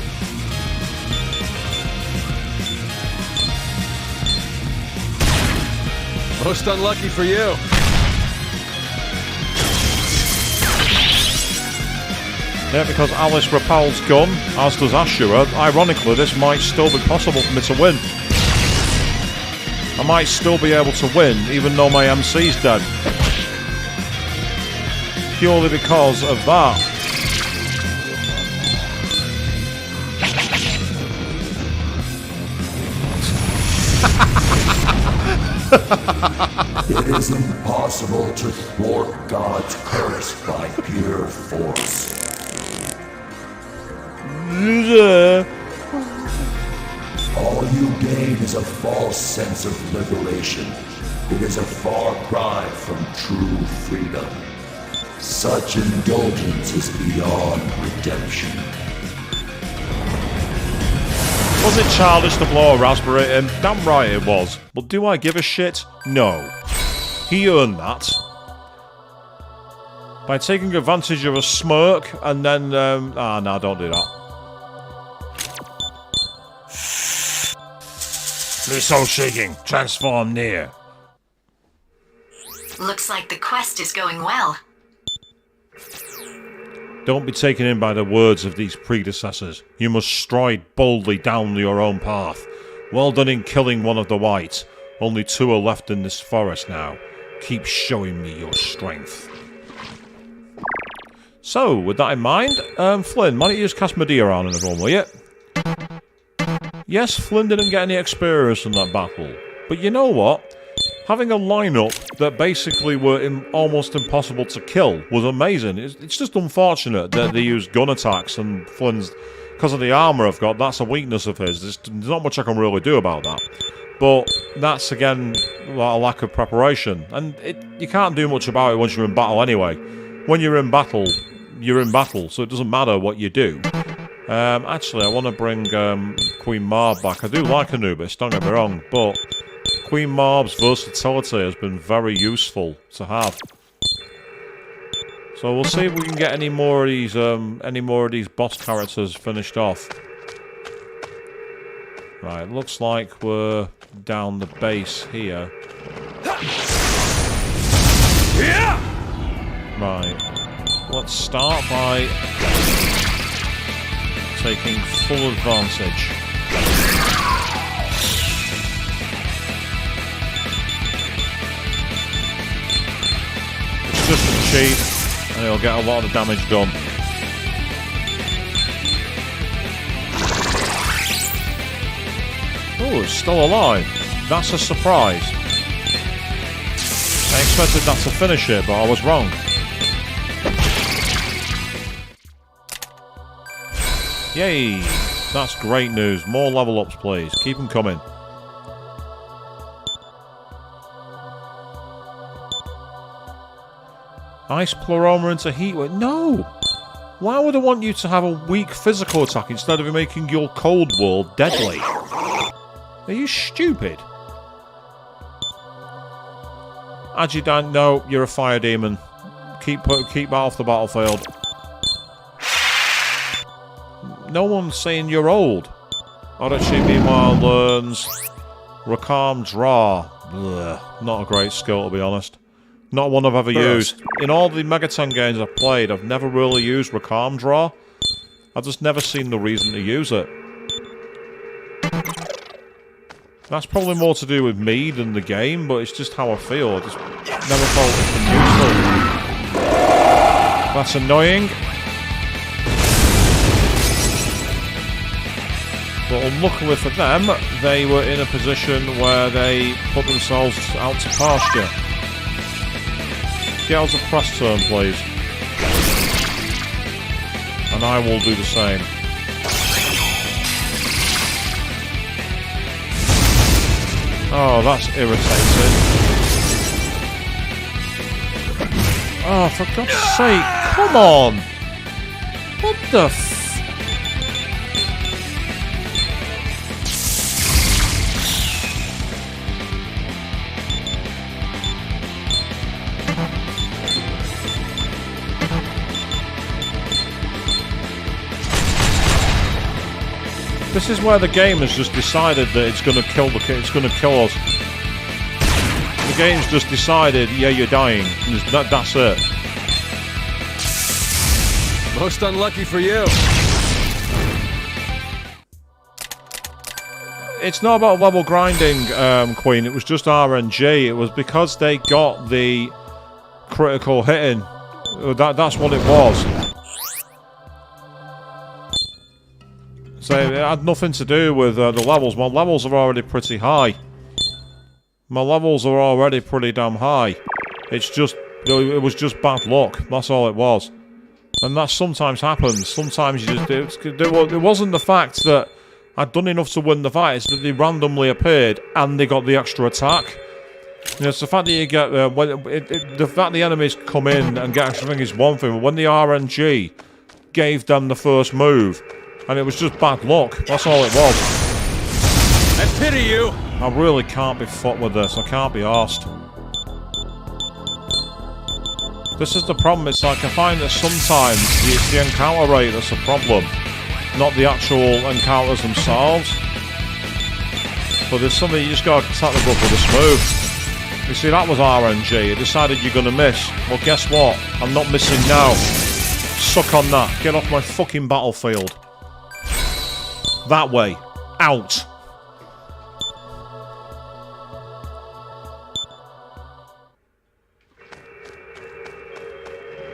Most unlucky for you. Yeah, because Alice repels gun, as does Ashura. Ironically, this might still be possible for me to win. I might still be able to win, even though my MC's dead. Purely because of that. It is impossible to thwart God's curse by pure force. All you gain is a false sense of liberation. It is a far cry from true freedom. Such indulgence is beyond redemption. Was it childish to blow a raspberry at him? Damn right it was. But do I give a shit? No. He earned that. By taking advantage of a smirk and then... no, don't do that. Missile shaking. Transform near. Looks like the quest is going well. Don't be taken in by the words of these predecessors. You must stride boldly down your own path. Well done in killing one of the whites. Only 2 are left in this forest now. Keep showing me your strength. So, with that in mind, Flynn, why don't you just cast Medea on everyone, will you? Yes, Flynn didn't get any experience in that battle. But you know what? Having a lineup that basically were almost impossible to kill was amazing. It's just unfortunate that they used gun attacks and Flynn's... Because of the armour I've got, that's a weakness of his. There's not much I can really do about that. But that's, again, a lack of preparation. And you can't do much about it once you're in battle anyway. When you're in battle, so it doesn't matter what you do. Actually, I want to bring Queen Marb back. I do like Anubis, don't get me wrong, but... Queen Marb's versatility has been very useful to have. So we'll see if we can get any more of these boss characters finished off. Right, looks like we're down the base here. Right, let's start by taking full advantage. Just a cheat, and he'll get a lot of damage done. Oh, it's still alive. That's a surprise. I expected that to finish it, but I was wrong. Yay! That's great news. More level ups, please. Keep them coming. Ice Pleroma into Heat Wave. No! Why would I want you to have a weak physical attack instead of making your cold world deadly? Are you stupid? Adjutant, no, you're a fire demon. Keep that off the battlefield. No one's saying you're old. Orochi meanwhile learns Rakam Draw. Ugh, not a great skill, to be honest. Not one I've ever used. In all the Megaton games I've played, I've never really used Rakam Draw. I've just never seen the reason to use it. That's probably more to do with me than the game, but it's just how I feel. I just never felt it's been useful. That's annoying. But unluckily for them, they were in a position where they put themselves out to pasture. Get us a press turn, please. And I will do the same. Oh, that's irritating. Oh, for God's sake, come on! What the f... This is where the game has just decided that it's going to kill us. The game's just decided, yeah, you're dying. That's it. Most unlucky for you. It's not about level grinding, Queen. It was just RNG. It was because they got the critical hitting. That's what it was. So it had nothing to do with the levels. My levels are already pretty high. My levels are already pretty damn high. It's just, it was just bad luck. That's all it was. And that sometimes happens. Sometimes you just, it wasn't the fact that I'd done enough to win the fight. It's that they randomly appeared and they got the extra attack. You know, it's the fact that you get, the fact the enemies come in and get extra thing is one thing. But when the RNG gave them the first move, and it was just bad luck. That's all it was. I pity you. I really can't be fucked with this. I can't be arsed. This is the problem. It's like I find that sometimes it's the encounter rate that's a problem, not the actual encounters themselves. But there's something you just gotta tap the book with a smooth. You see, that was RNG. It decided you're gonna miss. Well, guess what? I'm not missing now. Suck on that. Get off my fucking battlefield. That way. Out.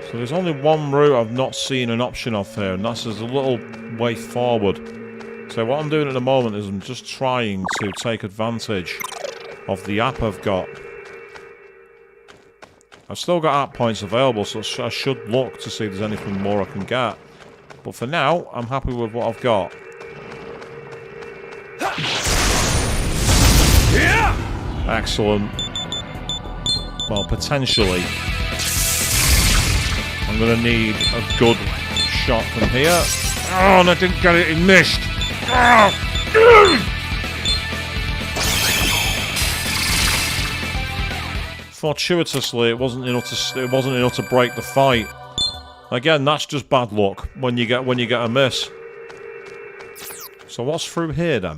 So there's only one route I've not seen an option of here, and that's as a little way forward. So what I'm doing at the moment is I'm just trying to take advantage of the app I've got. I've still got app points available, so I should look to see if there's anything more I can get. But for now, I'm happy with what I've got. Excellent. Well, potentially. I'm going to need a good shot from here. Oh, and I didn't get it. It missed. Fortuitously, it wasn't enough to break the fight. Again, that's just bad luck when you get a miss. So what's through here then?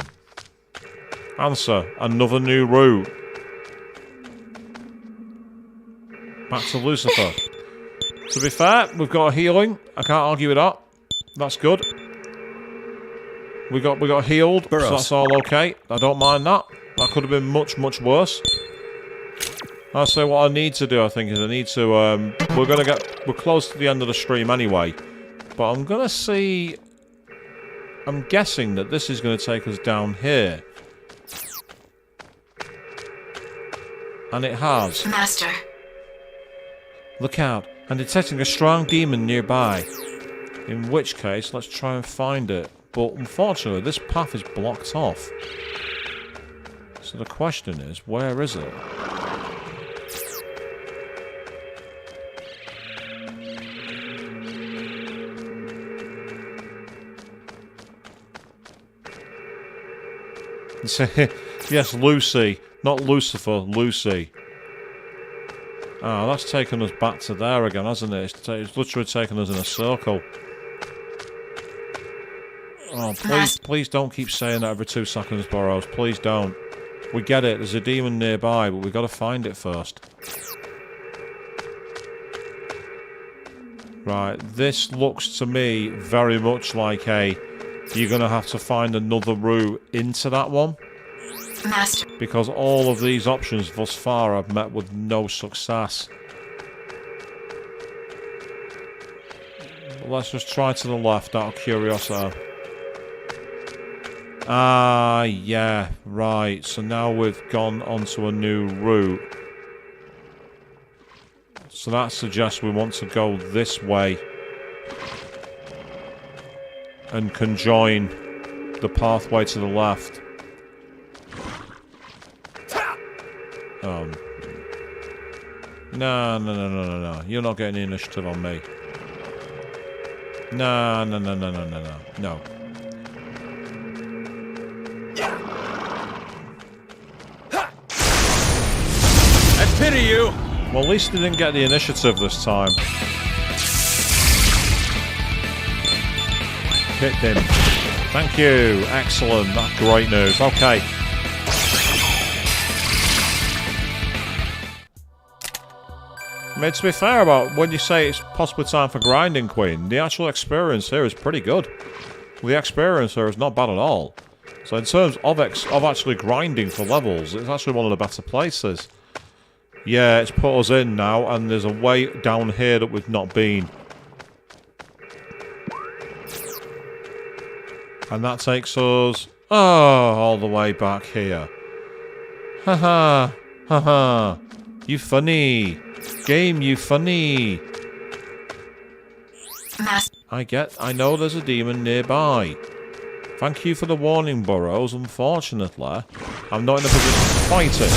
Answer: another new route. Back to Lucifer. To be fair, we've got a healing. I can't argue with that. That's good. We got healed, so that's all okay. I don't mind that. That could have been much, much worse. I'll say what I need to do, I think, is I need to, we're close to the end of the stream anyway. But I'm gonna see, I'm guessing that this is gonna take us down here. And it has. Master. Look out. I'm detecting a strong demon nearby. In which case, let's try and find it. But unfortunately, this path is blocked off. So the question is, where is it? Yes, Lucy. Not Lucifer, Lucy. Ah, that's taken us back to there again, hasn't it? It's literally taken us in a circle. Oh, please don't keep saying that every 2 seconds, Burrows. Please don't. We get it, there's a demon nearby, but we've got to find it first. Right, this looks to me very much like you're going to have to find another route into that one. Master. Because all of these options thus far have met with no success. Let's just try to the left out of curiosity. Ah, yeah, right. So now we've gone onto a new route. So that suggests we want to go this way. And conjoin the pathway to the left. No. You're not getting the initiative on me. No. No. I pity you! Well, at least they didn't get the initiative this time. Hit him. Thank you. Excellent. That's great news. Okay. I mean, to be fair about when you say it's possibly time for grinding, Queen, the actual experience here is pretty good. The experience here is not bad at all. So in terms of actually grinding for levels, it's actually one of the better places. Yeah, it's put us in now, and there's a way down here that we've not been. And that takes us, all the way back here. Haha, haha, you funny. Game, you funny. I know there's a demon nearby. Thank you for the warning, Burrows. Unfortunately, I'm not in a position to fight it.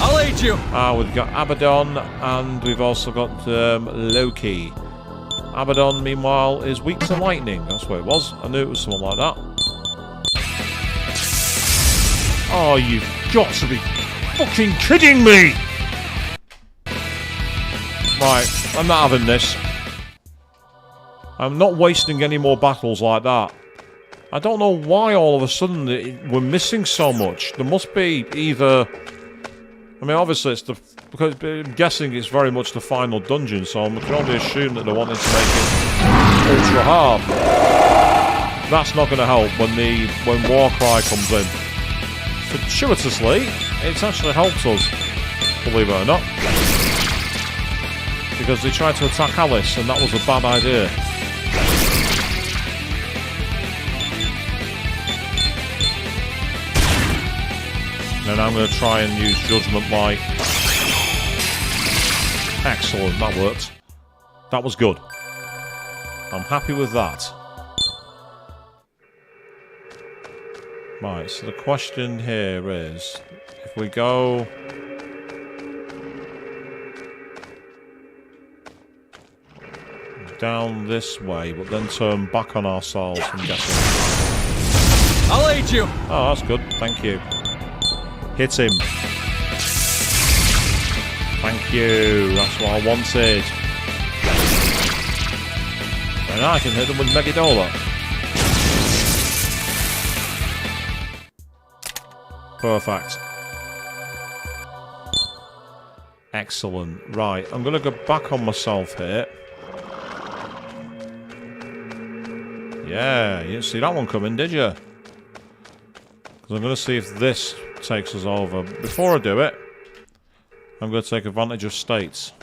I'll aid you! We've got Abaddon, and we've also got Loki. Abaddon, meanwhile, is weak to lightning. That's what it was. I knew it was something like that. Oh, you've got to be fucking kidding me! Right, I'm not having this. I'm not wasting any more battles like that. I don't know why all of a sudden we're missing so much. There must be either... I mean, obviously it's the... Because I'm guessing it's very much the final dungeon, so I can only assume that they're wanting to make it ultra hard. That's not going to help when Warcry comes in. Fortuitously, it's actually helped us, believe it or not. Because they tried to attack Alice, and that was a bad idea. And I'm going to try and use Judgment Light. Excellent, that worked. That was good. I'm happy with that. Right, so the question here is, if we go... down this way, but then turn back on ourselves, I'm guessing. I'll aid you! Oh, that's good, thank you. Hit him. Thank you, that's what I wanted. And I can hit them with Megidola. Perfect. Excellent. Right, I'm going to go back on myself here. Yeah, you didn't see that one coming, did you? Because I'm going to see if this takes us over. Before I do it, I'm going to take advantage of states.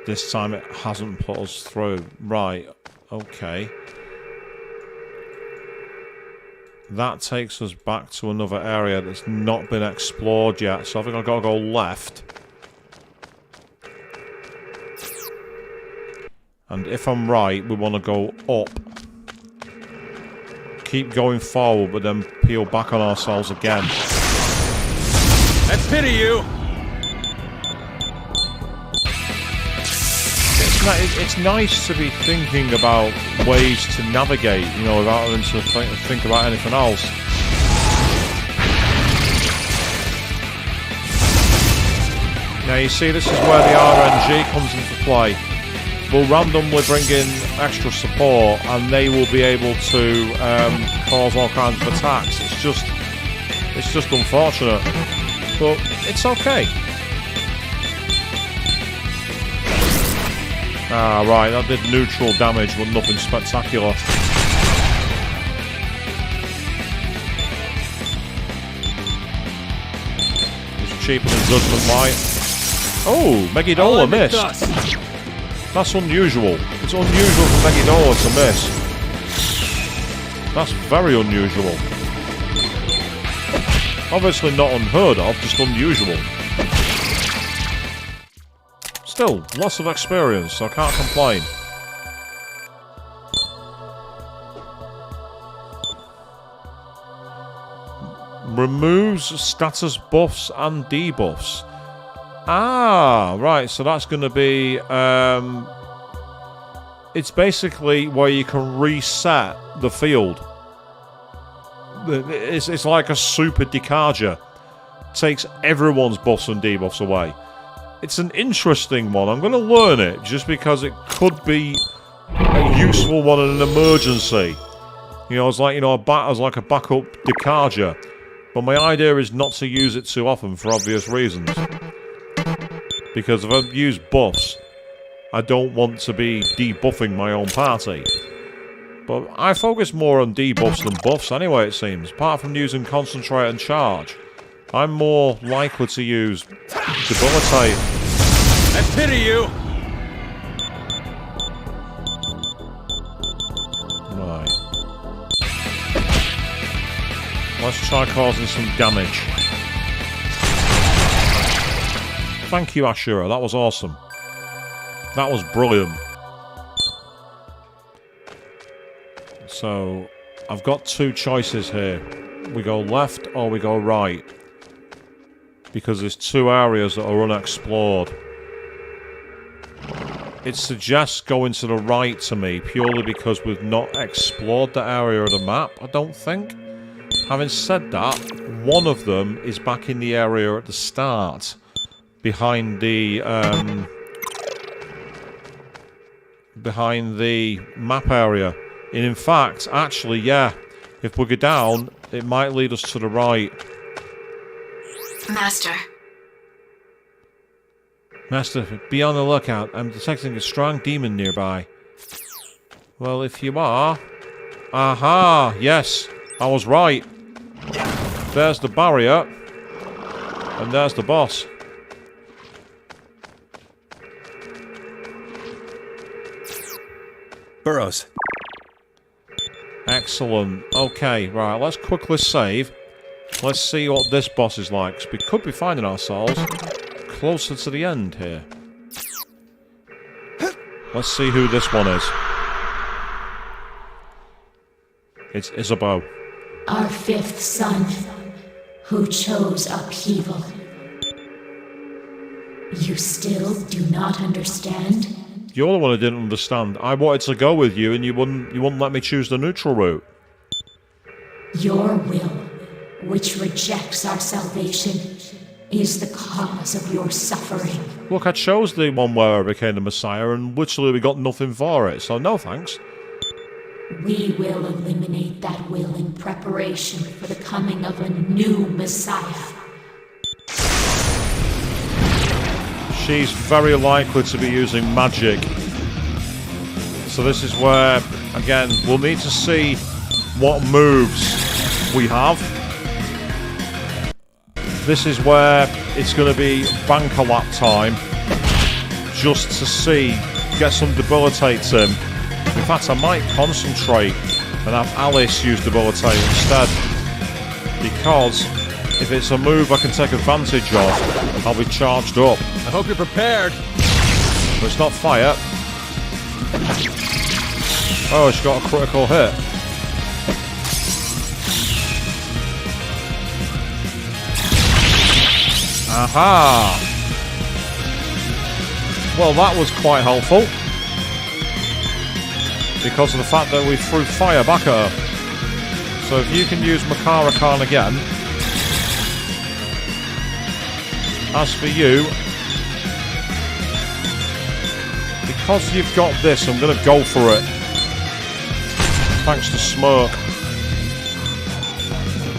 This time it hasn't put us through. Right, okay. That takes us back to another area that's not been explored yet. So I think I've got to go left. And if I'm right, we want to go up. Keep going forward, but then peel back on ourselves again. I pity you! It's nice to be thinking about ways to navigate, you know, without having to think about anything else. Now you see, this is where the RNG comes into play. We'll randomly bring in extra support and they will be able to cause all kinds of attacks. It's just unfortunate, but it's okay. Ah, right, that did neutral damage, but nothing spectacular. It's cheaper than Judgment Light. Oh, Megidola missed. That's unusual. It's unusual for Megidola to miss. That's very unusual. Obviously not unheard of, just unusual. Still, lots of experience, so I can't complain. Removes status buffs and debuffs. Ah, right, so that's going to be... it's basically where you can reset the field. It's like a super decarger. Takes everyone's buffs and debuffs away. It's an interesting one. I'm going to learn it just because it could be a useful one in an emergency. You know, it's like, you know, as like a backup decarger. But my idea is not to use it too often for obvious reasons. Because if I use buffs, I don't want to be debuffing my own party. But I focus more on debuffs than buffs anyway, it seems. Apart from using Concentrate and Charge. I'm more likely to use Debilitate. I pity you! Right. Let's try causing some damage. Thank you, Ashura. That was awesome. That was brilliant. So, I've got two choices here. We go left or we go right. Because there's two areas that are unexplored. It suggests going to the right to me, purely because we've not explored the area of the map, I don't think. Having said that, one of them is back in the area at the start. Behind the map area. And in fact, actually, yeah, if we go down, it might lead us to the right. Master. Master, be on the lookout. I'm detecting a strong demon nearby. Well, if you are... Aha! Yes, I was right. There's the barrier. And there's the boss. Burrows. Excellent. Okay, right, let's quickly save. Let's see what this boss is like, 'cause we could be finding ourselves closer to the end here. Let's see who this one is. It's Isabeau. Our fifth son, who chose upheaval. You still do not understand? You're the one who didn't understand. I wanted to go with you and you wouldn't let me choose the neutral route. Your will, which rejects our salvation, is the cause of your suffering. Look, I chose the one where I became the Messiah and literally we got nothing for it, so no thanks. We will eliminate that will in preparation for the coming of a new Messiah. She's very likely to be using magic. So this is where, again, we'll need to see what moves we have. This is where it's going to be bank a lap time. Just to see, get some debilitates in. In fact, I might concentrate and have Alice use debilitate instead. Because if it's a move I can take advantage of, I'll be charged up. I hope you're prepared. But it's not fire. Oh, she got a critical hit. Aha! Well, that was quite helpful. Because of the fact that we threw fire back at her. So if you can use Makara Khan again. As for you, because you've got this, I'm going to go for it. Thanks to Smirk.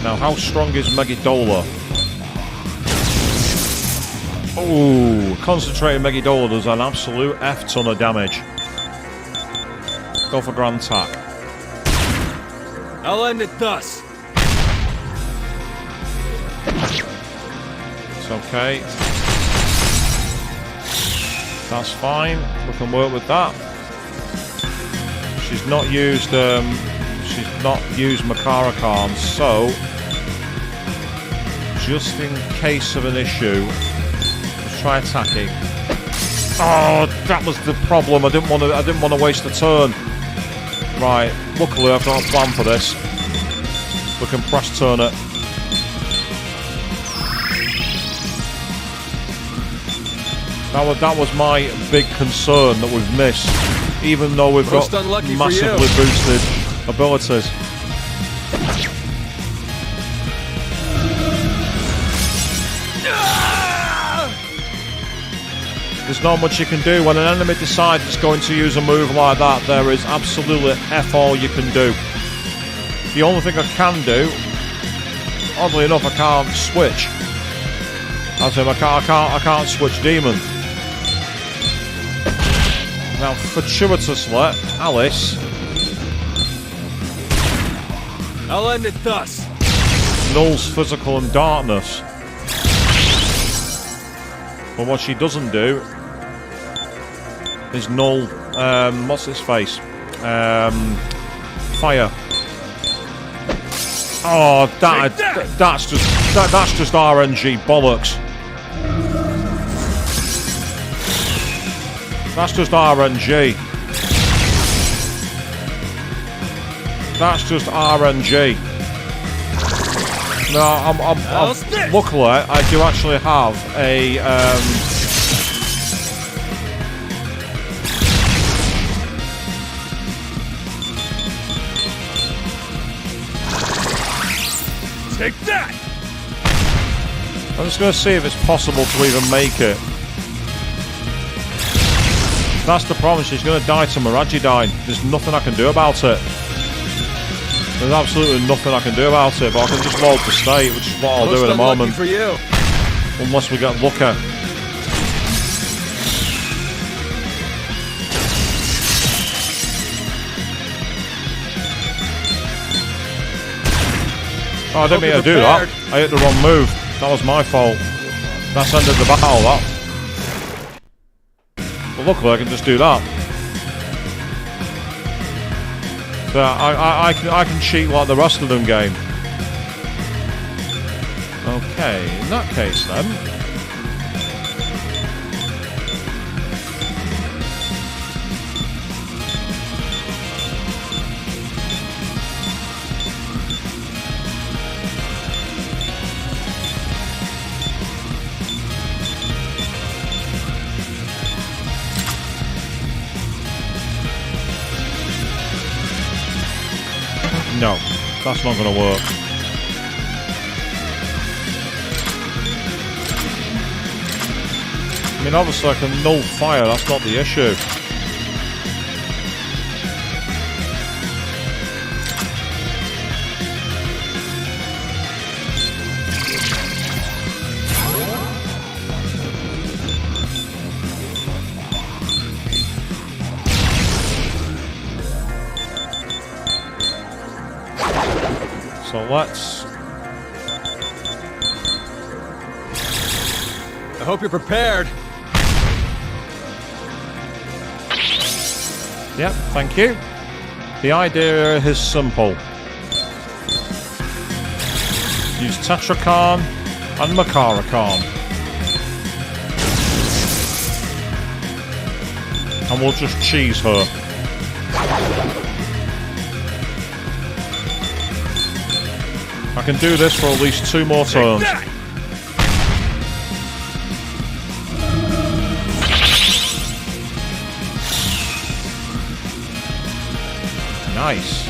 Now, how strong is Megidola? Oh, concentrated Megidola does an absolute F-ton of damage. Go for Grand Attack. I'll end it thus. It's okay. That's fine. We can work with that. She's not used She's not used Makara Khan, so just in case of an issue, let's try attacking. Oh, that was the problem. I didn't want to waste a turn. Right, luckily I've got a plan for this. We can press turn it. That was my big concern that we've missed, even though we've got massively boosted abilities. There's not much you can do when an enemy decides it's going to use a move like that. There is absolutely F all you can do. The only thing I can do, oddly enough, I can't switch. As in, I can't switch demon. Now, fortuitously, Alice. I'll end it thus. Nulls physical and darkness. But what she doesn't do is null. What's his face? Fire. Oh, that's just RNG bollocks. That's just RNG. That's just RNG. No, I'm luckily I do actually have a Take that! I'm just going to see if it's possible to even make it. That's the problem, she's going to die to Miragidine. There's nothing I can do about it. There's absolutely nothing I can do about it, but I can just load the state, which is what I'll do in a moment. For you. Unless we get lucky. Oh, I didn't mean to do that. I hit the wrong move. That was my fault. That's ended the battle, that. But luckily I can just do that. So I can cheat like the rest of them game. Okay, in that case then. No, that's not going to work. I mean, obviously I can null fire, that's not the issue. So let's... I hope you're prepared. Yep, thank you. The idea is simple. Use Tetrakarn and Makarakarn. And we'll just cheese her. I can do this for at least 2 more turns. Nice.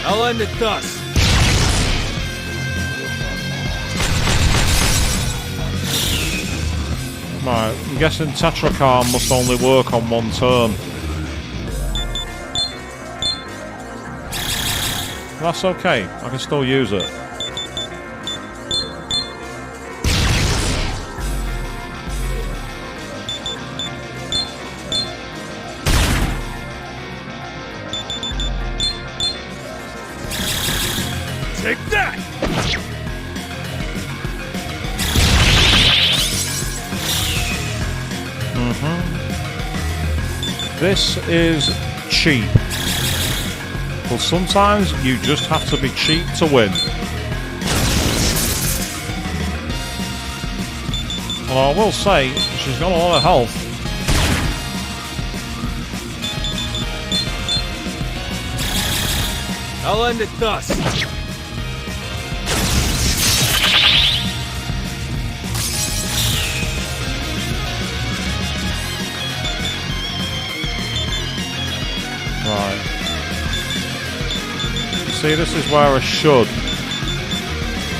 I'll end it thus. Right, I'm guessing Tetrakarn must only work on 1 turn. That's okay, I can still use it. This is cheap. But sometimes you just have to be cheap to win. Well, I will say, she's got a lot of health. I'll end it thus. Right. See, this is where I should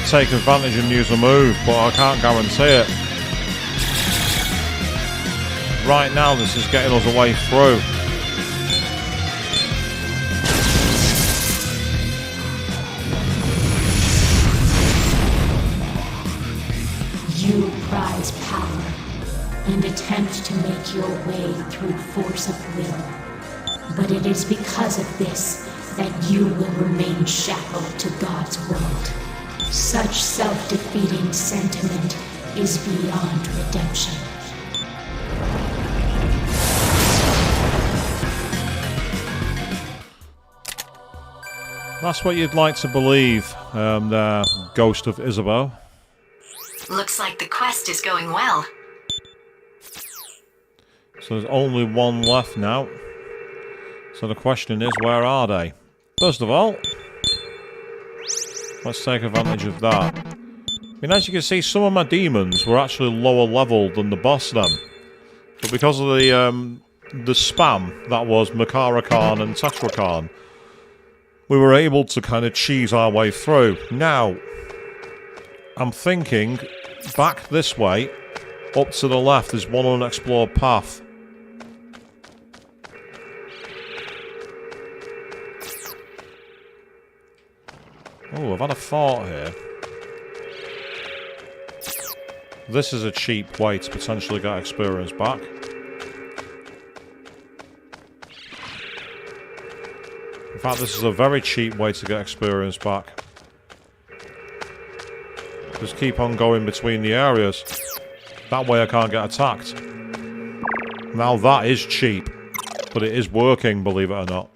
take advantage and use a move, but I can't guarantee it. Right now, this is getting us away through. You prize power and attempt to make your way through force of will. But it is because of this that you will remain shackled to God's world. Such self-defeating sentiment is beyond redemption. That's what you'd like to believe, Ghost of Isabeau. Looks like the quest is going well. So there's only one left now. So the question is, where are they? First of all, let's take advantage of that. I mean, as you can see, some of my demons were actually lower level than the boss then. But because of the spam, that was Makara Khan and Tetra Khan, we were able to kind of cheese our way through. Now, I'm thinking, back this way, up to the left, is one unexplored path. Oh, I've had a thought here. This is a cheap way to potentially get experience back. In fact, this is a very cheap way to get experience back. Just keep on going between the areas. That way I can't get attacked. Now that is cheap. But it is working, believe it or not.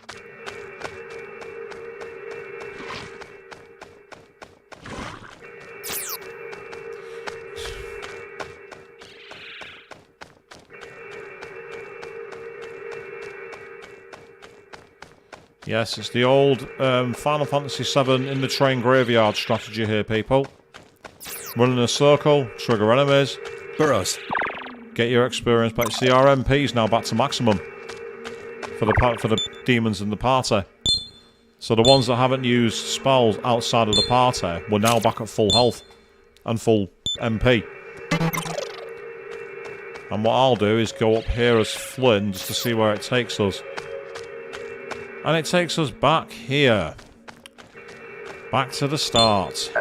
Yes, it's the old Final Fantasy VII in the train graveyard strategy here, people. Run in a circle, trigger enemies. Burrows. Get your experience back. See, our MP's now back to maximum for the demons in the party. So the ones that haven't used spells outside of the party were now back at full health and full MP. And what I'll do is go up here as Flynn just to see where it takes us. And it takes us back here. Back to the start.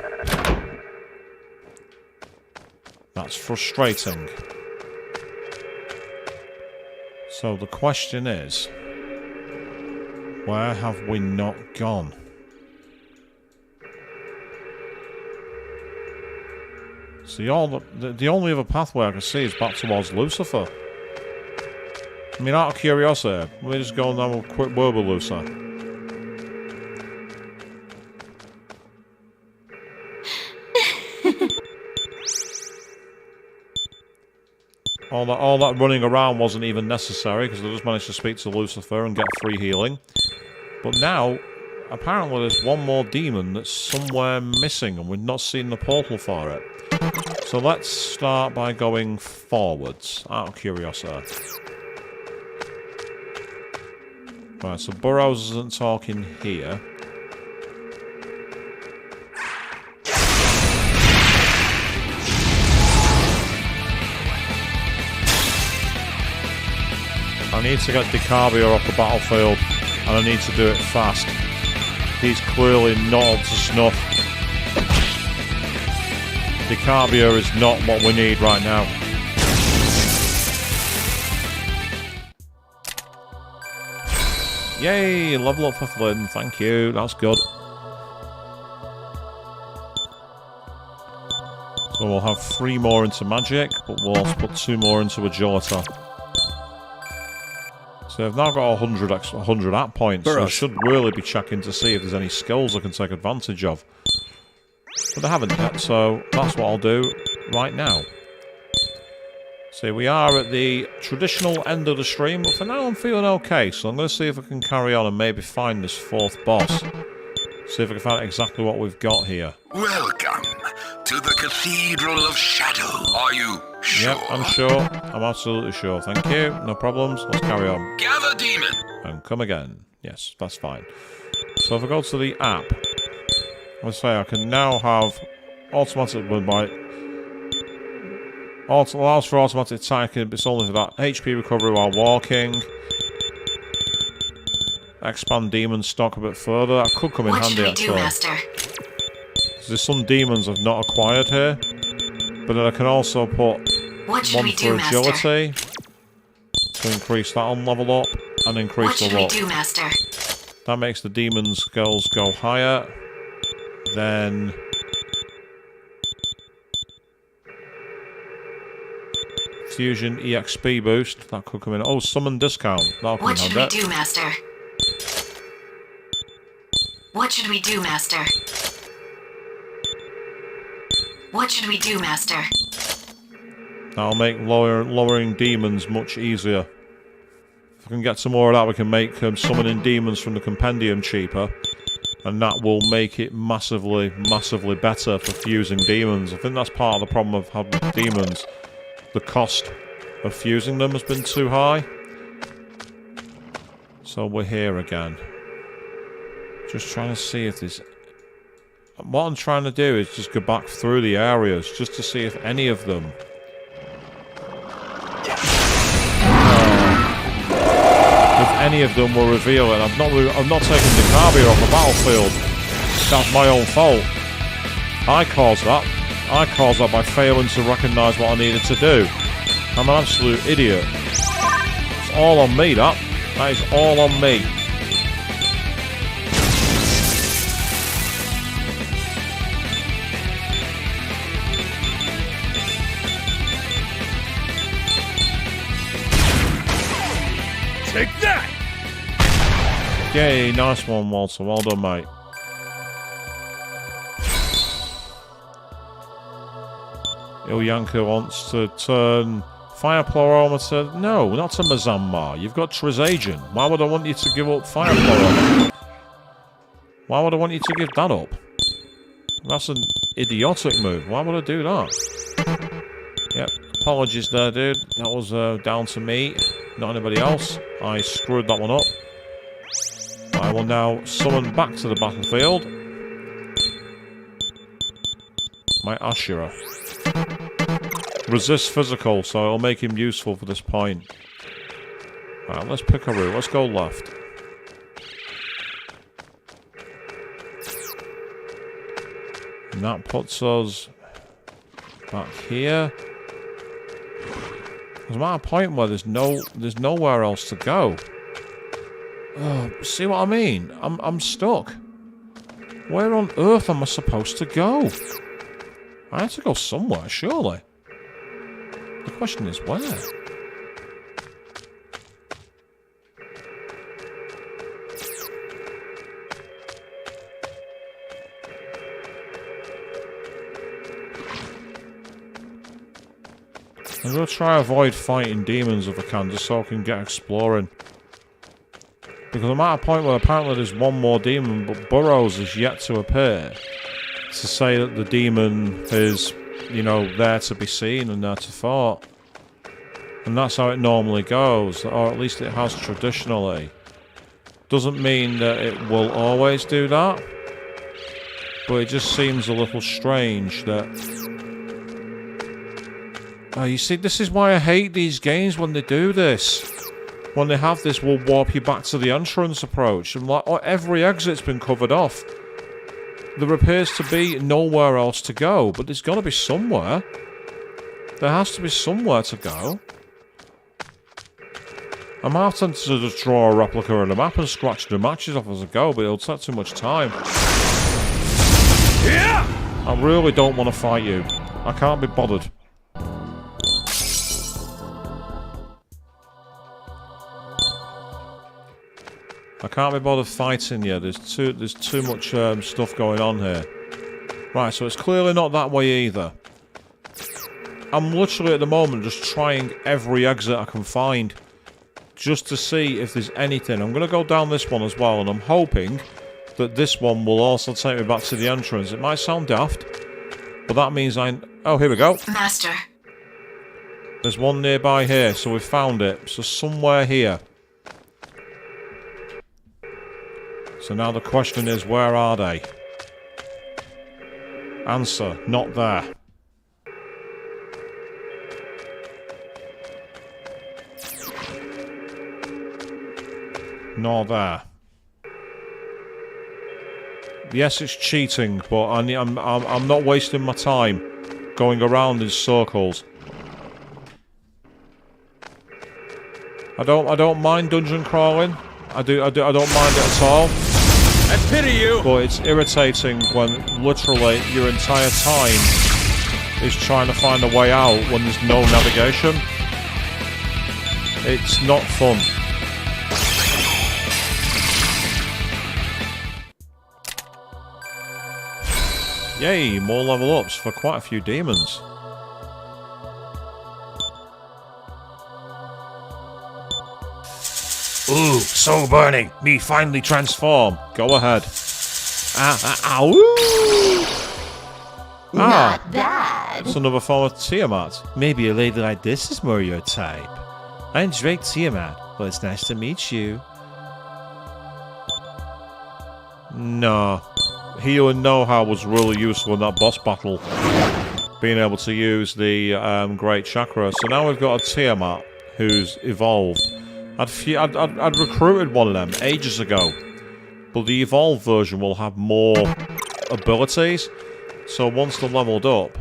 That's frustrating. So the question is, where have we not gone? So the only other pathway I can see is back towards Lucifer. I mean, out of curiosity, we're just going down with a quick word with Lucifer. All that running around wasn't even necessary because I just managed to speak to Lucifer and get free healing. But now, apparently there's one more demon that's somewhere missing and we've not seen the portal for it. So let's start by going forwards, out of curiosity. Right, so Burrows isn't talking here. I need to get Decabia off the battlefield, and I need to do it fast. He's clearly not up to snuff. Decabia is not what we need right now. Yay! Level up for Flynn, thank you, that's good. So we'll have 3 more into magic, but we'll also put 2 more into agility. So I've now got 100 app points, so I should really be checking to see if there's any skills I can take advantage of. But I haven't yet, so that's what I'll do right now. So we are at the traditional end of the stream, but for now I'm feeling okay, so I'm going to see if I can carry on and maybe find this 4th boss. See if I can find out exactly what we've got here. Welcome to the Cathedral of Shadow. Are you sure? Yep, I'm sure. I'm absolutely sure. Thank you. No problems. Let's carry on. Gather demon. And come again. Yes, that's fine. So if I go to the app, let's say I can now have automatic allows for automatic attacking, but it's only for that HP recovery while walking. Expand demon stock a bit further. That could come in handy actually. Master? There's some demons I've not acquired here, but then I can also put one for agility to increase that on level up and increase the luck. Master? That makes the demon skills go higher. Then Fusion EXP boost, that could come in. Oh, summon discount. That'll come in handy. What should we do, Master? What should we do, Master? What should we do, Master? That'll make lowering demons much easier. If I can get some more of that, we can make summoning demons from the compendium cheaper. And that will make it massively, massively better for fusing demons. I think that's part of the problem I've had with demons. The cost of fusing them has been too high. So we're here again. Just trying to see if there's... What I'm trying to do is just go back through the areas, just to see if any of them... if any of them will reveal it. I've not taken Dakabi off the battlefield. That's my own fault. I caused that. I caused that by failing to recognise what I needed to do. I'm an absolute idiot. It's all on me, that. That is all on me. Take that! Yay, nice one, Walter. Well done, mate. Ilyanka wants to turn Fire Pleurometer. No, not to Mazamar. You've got Trisagion. Why would I want you to give up Fire Pleurometer? Why would I want you to give that up? That's an idiotic move. Why would I do that? Yep, apologies there, dude. That was down to me, not anybody else. I screwed that one up. I will now summon back to the battlefield my Ashura. Resist physical, so it'll make him useful for this point. Alright, let's pick a route. Let's go left. And that puts us back here. There's a point where there's nowhere else to go. Oh, see what I mean? I'm stuck. Where on earth am I supposed to go? I have to go somewhere, surely. The question is where? I'm going to try avoid fighting demons if I can, just so I can get exploring. Because I'm at a point where apparently there's one more demon, but Burrows is yet to appear. To say that the demon is, you know, there to be seen and there to fight. And that's how it normally goes, or at least it has traditionally. Doesn't mean that it will always do that. But it just seems a little strange that... you see, this is why I hate these games when they do this. When they have this, we'll warp you back to the entrance approach. And like, every exit's been covered off. There appears to be nowhere else to go, but there's got to be somewhere. There has to be somewhere to go. I might have to just draw a replica of the map and scratch the matches off as I go, but it'll take too much time. Yeah! I really don't want to fight you. I can't be bothered. I can't be bothered fighting you. There's too much stuff going on here. Right, so it's clearly not that way either. I'm literally at the moment just trying every exit I can find, just to see if there's anything. I'm going to go down this one as well, and I'm hoping that this one will also take me back to the entrance. It might sound daft, but that means oh, here we go. Master. There's one nearby here, so we found it. So somewhere here. So now the question is, where are they? Answer, not there. Nor there. Yes, it's cheating, but I'm not wasting my time going around in circles. I don't mind dungeon crawling. I don't mind it at all. I pity you! But it's irritating when literally your entire time is trying to find a way out when there's no navigation. It's not fun. Yay, more level ups for quite a few demons. Ooh, so burning. Me finally transform. Go ahead. Not bad. That's another form of Tiamat. Maybe a lady like this is more your type. I'm Drake Tiamat. Well, it's nice to meet you. No. Heal and know-how was really useful in that boss battle. Being able to use the Great Chakra. So now we've got a Tiamat who's evolved. I'd recruited one of them ages ago, but the evolved version will have more abilities. So once they're leveled up,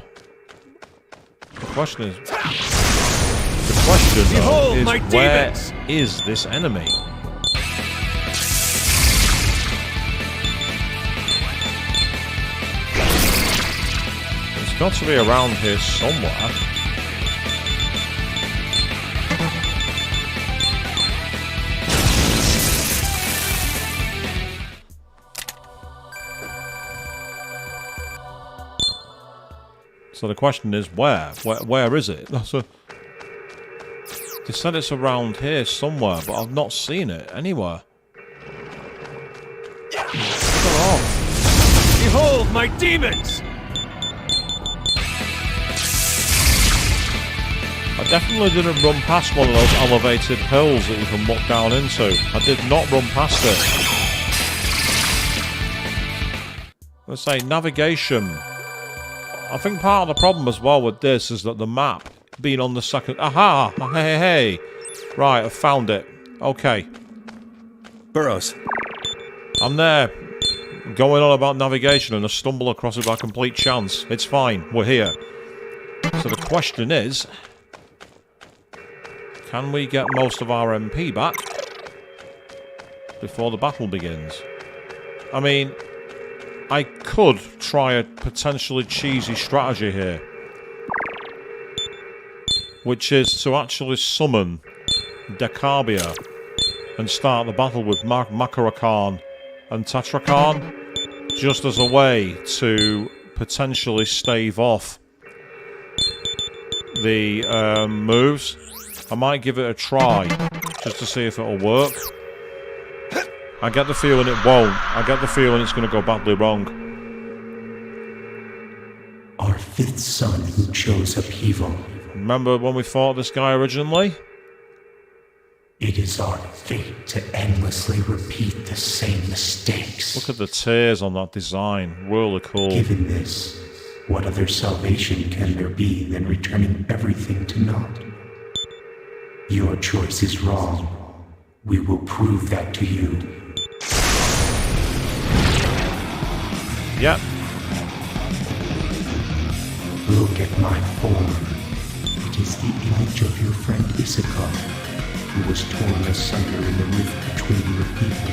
the question is, where is this enemy? It's got to be around here somewhere. So the question is, where is it? So they said it's around here somewhere, but I've not seen it anywhere. Behold my demons! I definitely didn't run past one of those elevated hills that you can look down into. I did not run past it. Let's say navigation. I think part of the problem as well with this is that the map being on the second... Aha! Hey. Right, I've found it. Okay. Burrows. I'm there. Going on about navigation and I stumble across it by complete chance. It's fine. We're here. So the question is... Can we get most of our MP back before the battle begins? I mean... I could try a potentially cheesy strategy here, which is to actually summon Decabia and start the battle with Makarakan and Tetrakan, just as a way to potentially stave off the moves. I might give it a try, just to see if it'll work. I get the feeling it won't. I get the feeling it's going to go badly wrong. Our fifth son who chose upheaval. Remember when we fought this guy originally? It is our fate to endlessly repeat the same mistakes. Look at the tears on that design. Really cool. Given this, what other salvation can there be than returning everything to naught? Your choice is wrong. We will prove that to you. Yep. Look at my form. It is the image of your friend Issachar, who was torn asunder in the rift between your people.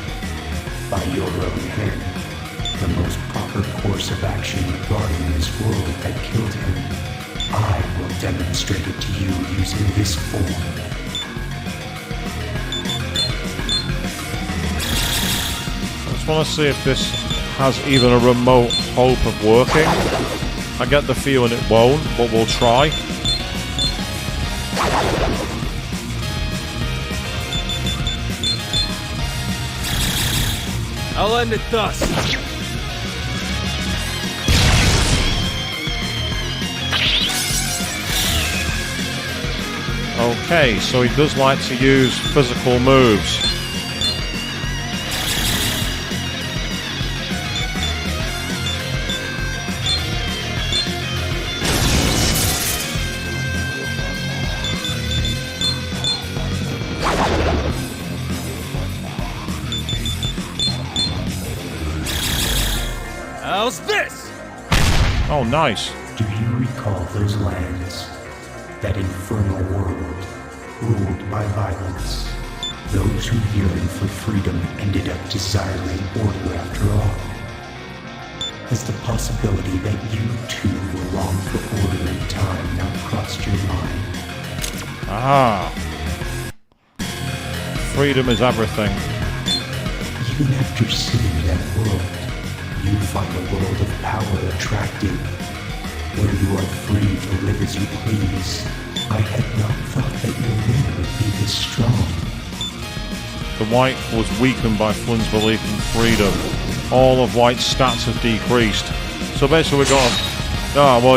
By your own hand, the most proper course of action regarding this world had killed him. demonstrated to you using this form. I just want to see if this has even a remote hope of working. I get the feeling it won't, but we'll try. I'll end it thus. Okay, so he does like to use physical moves. How's this? Oh, nice. Do you recall those lands? That infernal world, ruled by violence? Those who yearned for freedom ended up desiring order after all. Has the possibility that you too will long for order in time now crossed your mind? Ah. Freedom is everything. Even after seeing that world, you find a world of power attractive, where you are free to live as you please. I had not thought that your will would be this strong. The White was weakened by Flynn's belief in freedom. All of White's stats have decreased. So basically we got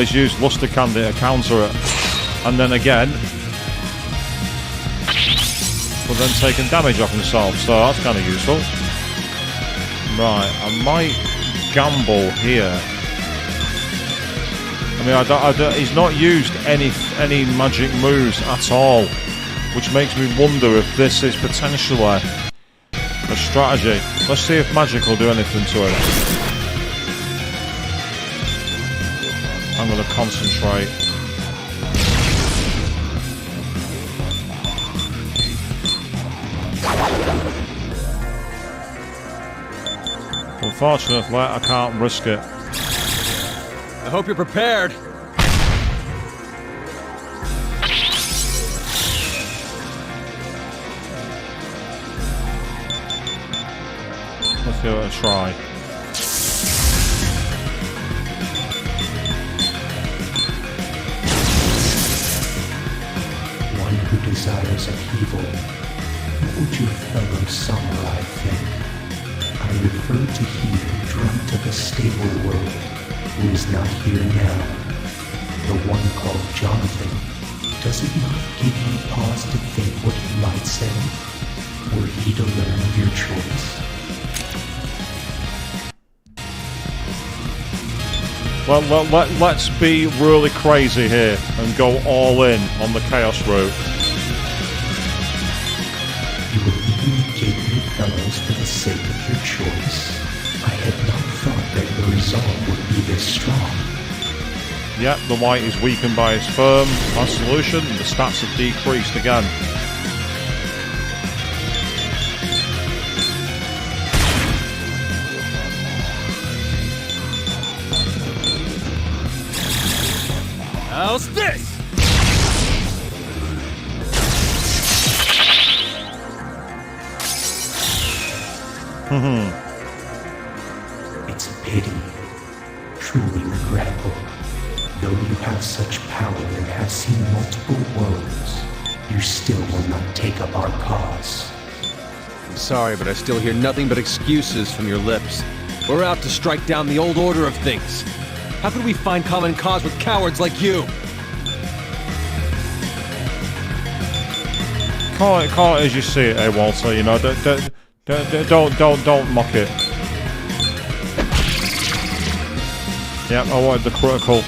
he's used Luster Candy to counter it. And then again, but then taking damage off himself, so that's kind of useful. Right, I might gamble here. I mean, he's not used any magic moves at all, which makes me wonder if this is potentially a strategy. Let's see if magic will do anything to it. I'm going to concentrate. Unfortunately, I can't risk it. I hope you're prepared. Let's give it a try. One who desires upheaval. What would your fellow samurai think? I refer to he who dreamt of a stable world, who is not here now. The one called Jonathan. Does it not give you pause to think what he might say, were he to learn of your choice? Well, let's be really crazy here and go all in on the Chaos route. You will even negate your fellows for the sake of your choice. I had not thought that your resolve would be this strong. Yep, the White is weakened by his firm. Our solution, the stats have decreased again. How's this? It's a pity. Truly regrettable. Though you have such power and have seen multiple worlds, you still will not take up our cause. I'm sorry, but I still hear nothing but excuses from your lips. We're out to strike down the old order of things. How could we find common cause with cowards like you? Call it as you see it, Walter. You know, don't mock it. Yep, I wanted the critical.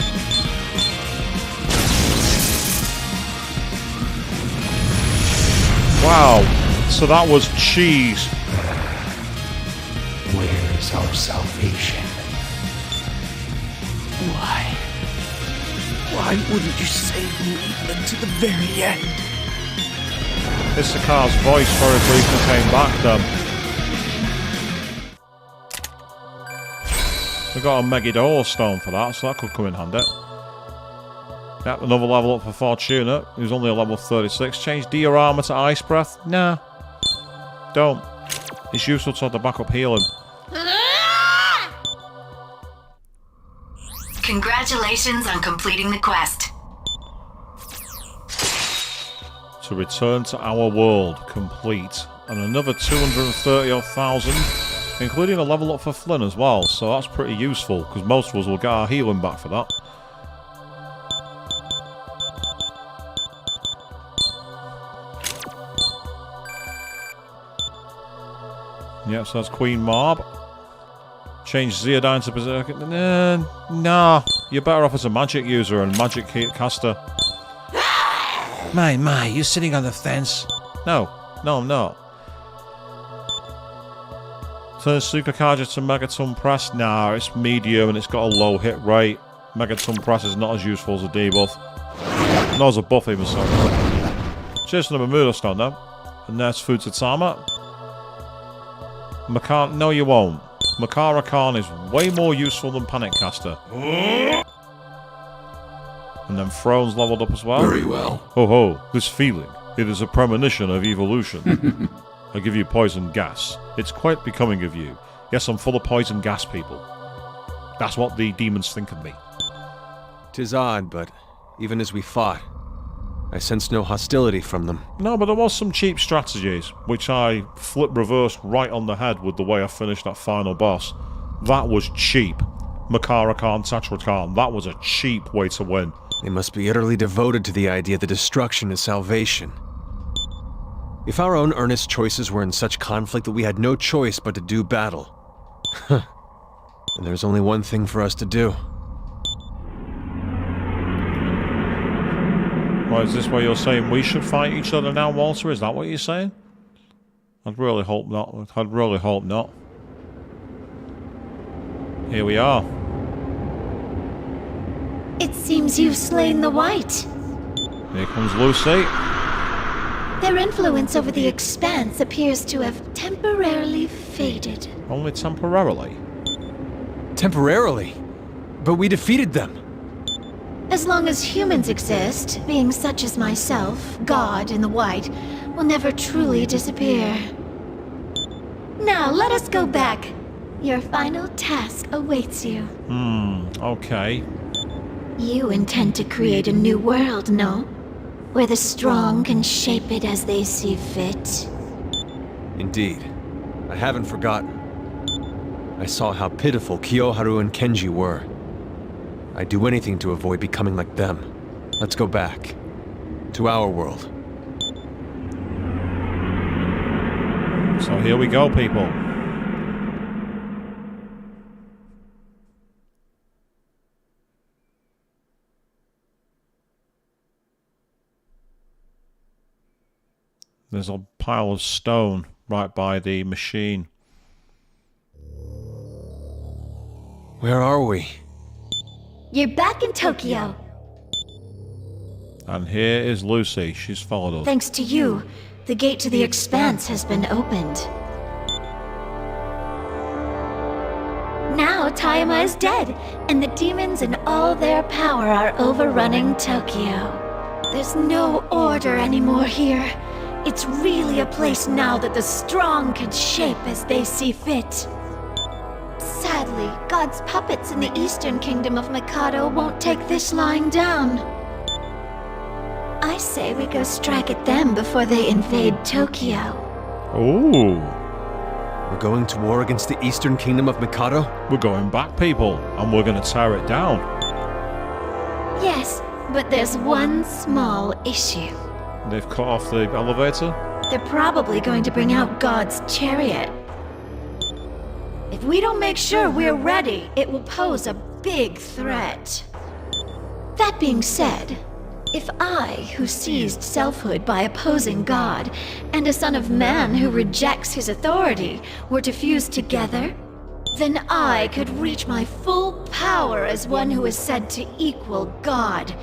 Wow, so that was cheese. Where is our salvation? Why wouldn't you save me even to the very end? Issachar's voice very briefly came back then. We got a Megiddo stone for that, so that could come in handy. Yep, another level up for Fortuna, who's only a level 36. Change Diorama to Ice Breath? Nah. Don't. It's useful to have the backup healing. Congratulations on completing the quest. To return to our world, complete. And another 230,000, including a level up for Flynn as well. So that's pretty useful, because most of us will get our healing back for that. Yep, so that's Queen Marb. Change Zeodine to Berserker. Nah, you're better off as a magic user and magic caster. My, you sitting on the fence? No, I'm not. Turn Sukakarja to Megaton Press. Nah, it's medium and it's got a low hit rate. Megaton Press is not as useful as a debuff. Not as a buff even, sorry. Cheers for the Bermuda Stone though. And there's Futatama. No, you won't. Makara Khan is way more useful than Panic Caster. And then Throne's leveled up as well. Very well. Ho ho, this feeling. It is a premonition of evolution. I give you poison gas. It's quite becoming of you. Yes, I'm full of poison gas, people. That's what the demons think of me. 'Tis odd, but even as we fought, I sensed no hostility from them. No, but there was some cheap strategies, which I flip-reversed right on the head with the way I finished that final boss. That was cheap. Makara Khan, Tatra Khan, that was a cheap way to win. They must be utterly devoted to the idea that destruction is salvation. If our own earnest choices were in such conflict that we had no choice but to do battle, then there's only one thing for us to do. Well, is this where you're saying we should fight each other now, Walter? Is that what you're saying? I'd really hope not. I'd really hope not. Here we are. It seems you've slain the White. Here comes Lucy. Their influence over the Expanse appears to have temporarily faded. Only temporarily? Temporarily? But we defeated them. As long as humans exist, beings such as myself, God in the White, will never truly disappear. Now, let us go back. Your final task awaits you. Okay. You intend to create a new world, no? Where the strong can shape it as they see fit. Indeed. I haven't forgotten. I saw how pitiful Kiyoharu and Kenji were. I'd do anything to avoid becoming like them. Let's go back. To our world. So here we go, people. There's a pile of stone right by the machine. Where are we? You're back in Tokyo. And here is Lucy. She's followed us. Thanks to you, the gate to the Expanse has been opened. Now Tayama is dead, and the demons in all their power are overrunning Tokyo. There's no order anymore here. It's really a place now that the strong can shape as they see fit. Sadly, God's puppets in the Eastern Kingdom of Mikado won't take this lying down. I say we go strike at them before they invade Tokyo. Ooh. We're going to war against the Eastern Kingdom of Mikado? We're going back, people, and we're going to tear it down. Yes, but there's one small issue. They've cut off the elevator? They're probably going to bring out God's chariot. If we don't make sure we're ready, it will pose a big threat. That being said, if I, who seized selfhood by opposing God, and a son of man who rejects his authority, were to fuse together, then I could reach my full power as one who is said to equal God.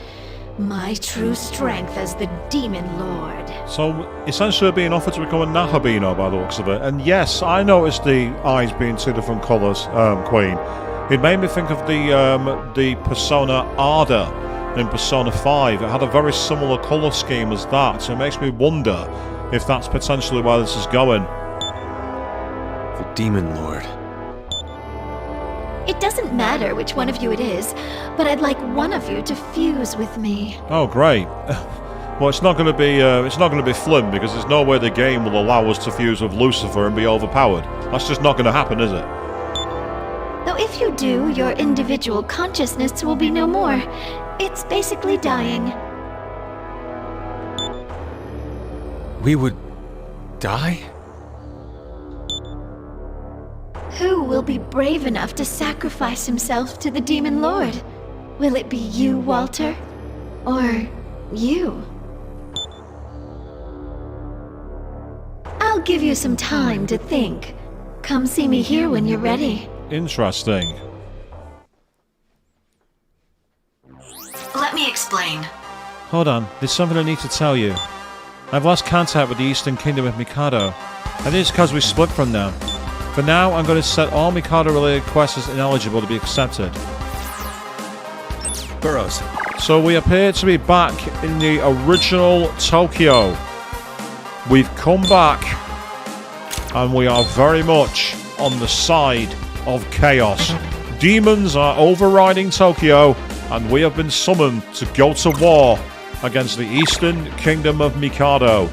My true strength as the Demon Lord. So, essentially being offered to become a Nahabino by the looks of it. And yes, I noticed the eyes being two different colours, Queen. It made me think of the Persona Arda in Persona 5. It had a very similar colour scheme as that, so it makes me wonder if that's potentially where this is going. The Demon Lord. It doesn't matter which one of you it is, but I'd like one of you to fuse with me. Oh, great. Well, it's not going to be Flynn, because there's no way the game will allow us to fuse with Lucifer and be overpowered. That's just not going to happen, is it? Though if you do, your individual consciousness will be no more. It's basically dying. We would die? Who will be brave enough to sacrifice himself to the Demon Lord? Will it be you, Walter? Or you? I'll give you some time to think. Come see me here when you're ready. Interesting. Let me explain. Hold on, there's something I need to tell you. I've lost contact with the Eastern Kingdom of Mikado, and it's because we split from them. For now, I'm going to set all Mikado-related quests as ineligible to be accepted. Burroughs. So we appear to be back in the original Tokyo. We've come back, and we are very much on the side of chaos. Demons are overriding Tokyo, and we have been summoned to go to war against the Eastern Kingdom of Mikado.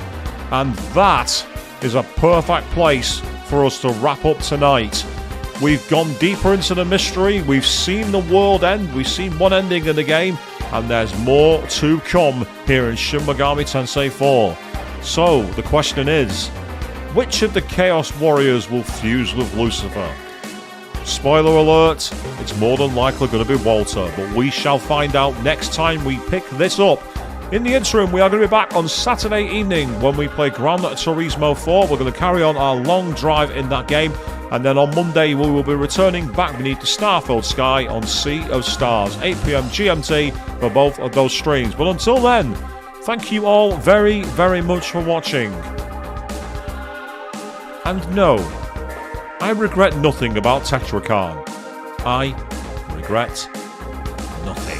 And that is a perfect place for us to wrap up tonight. We've gone deeper into the mystery, we've seen the world end, we've seen one ending in the game, and there's more to come here in Shin Megami Tensei 4. So, the question is, which of the Chaos Warriors will fuse with Lucifer? Spoiler alert, it's more than likely going to be Walter, but we shall find out next time we pick this up. In the interim, we are going to be back on Saturday evening when we play Gran Turismo 4. We're going to carry on our long drive in that game, and then on Monday we will be returning back beneath the star-filled sky on Sea of Stars, 8 PM GMT for both of those streams. But until then, thank you all very, very much for watching. And no, I regret nothing about Tetrakarn. I regret nothing.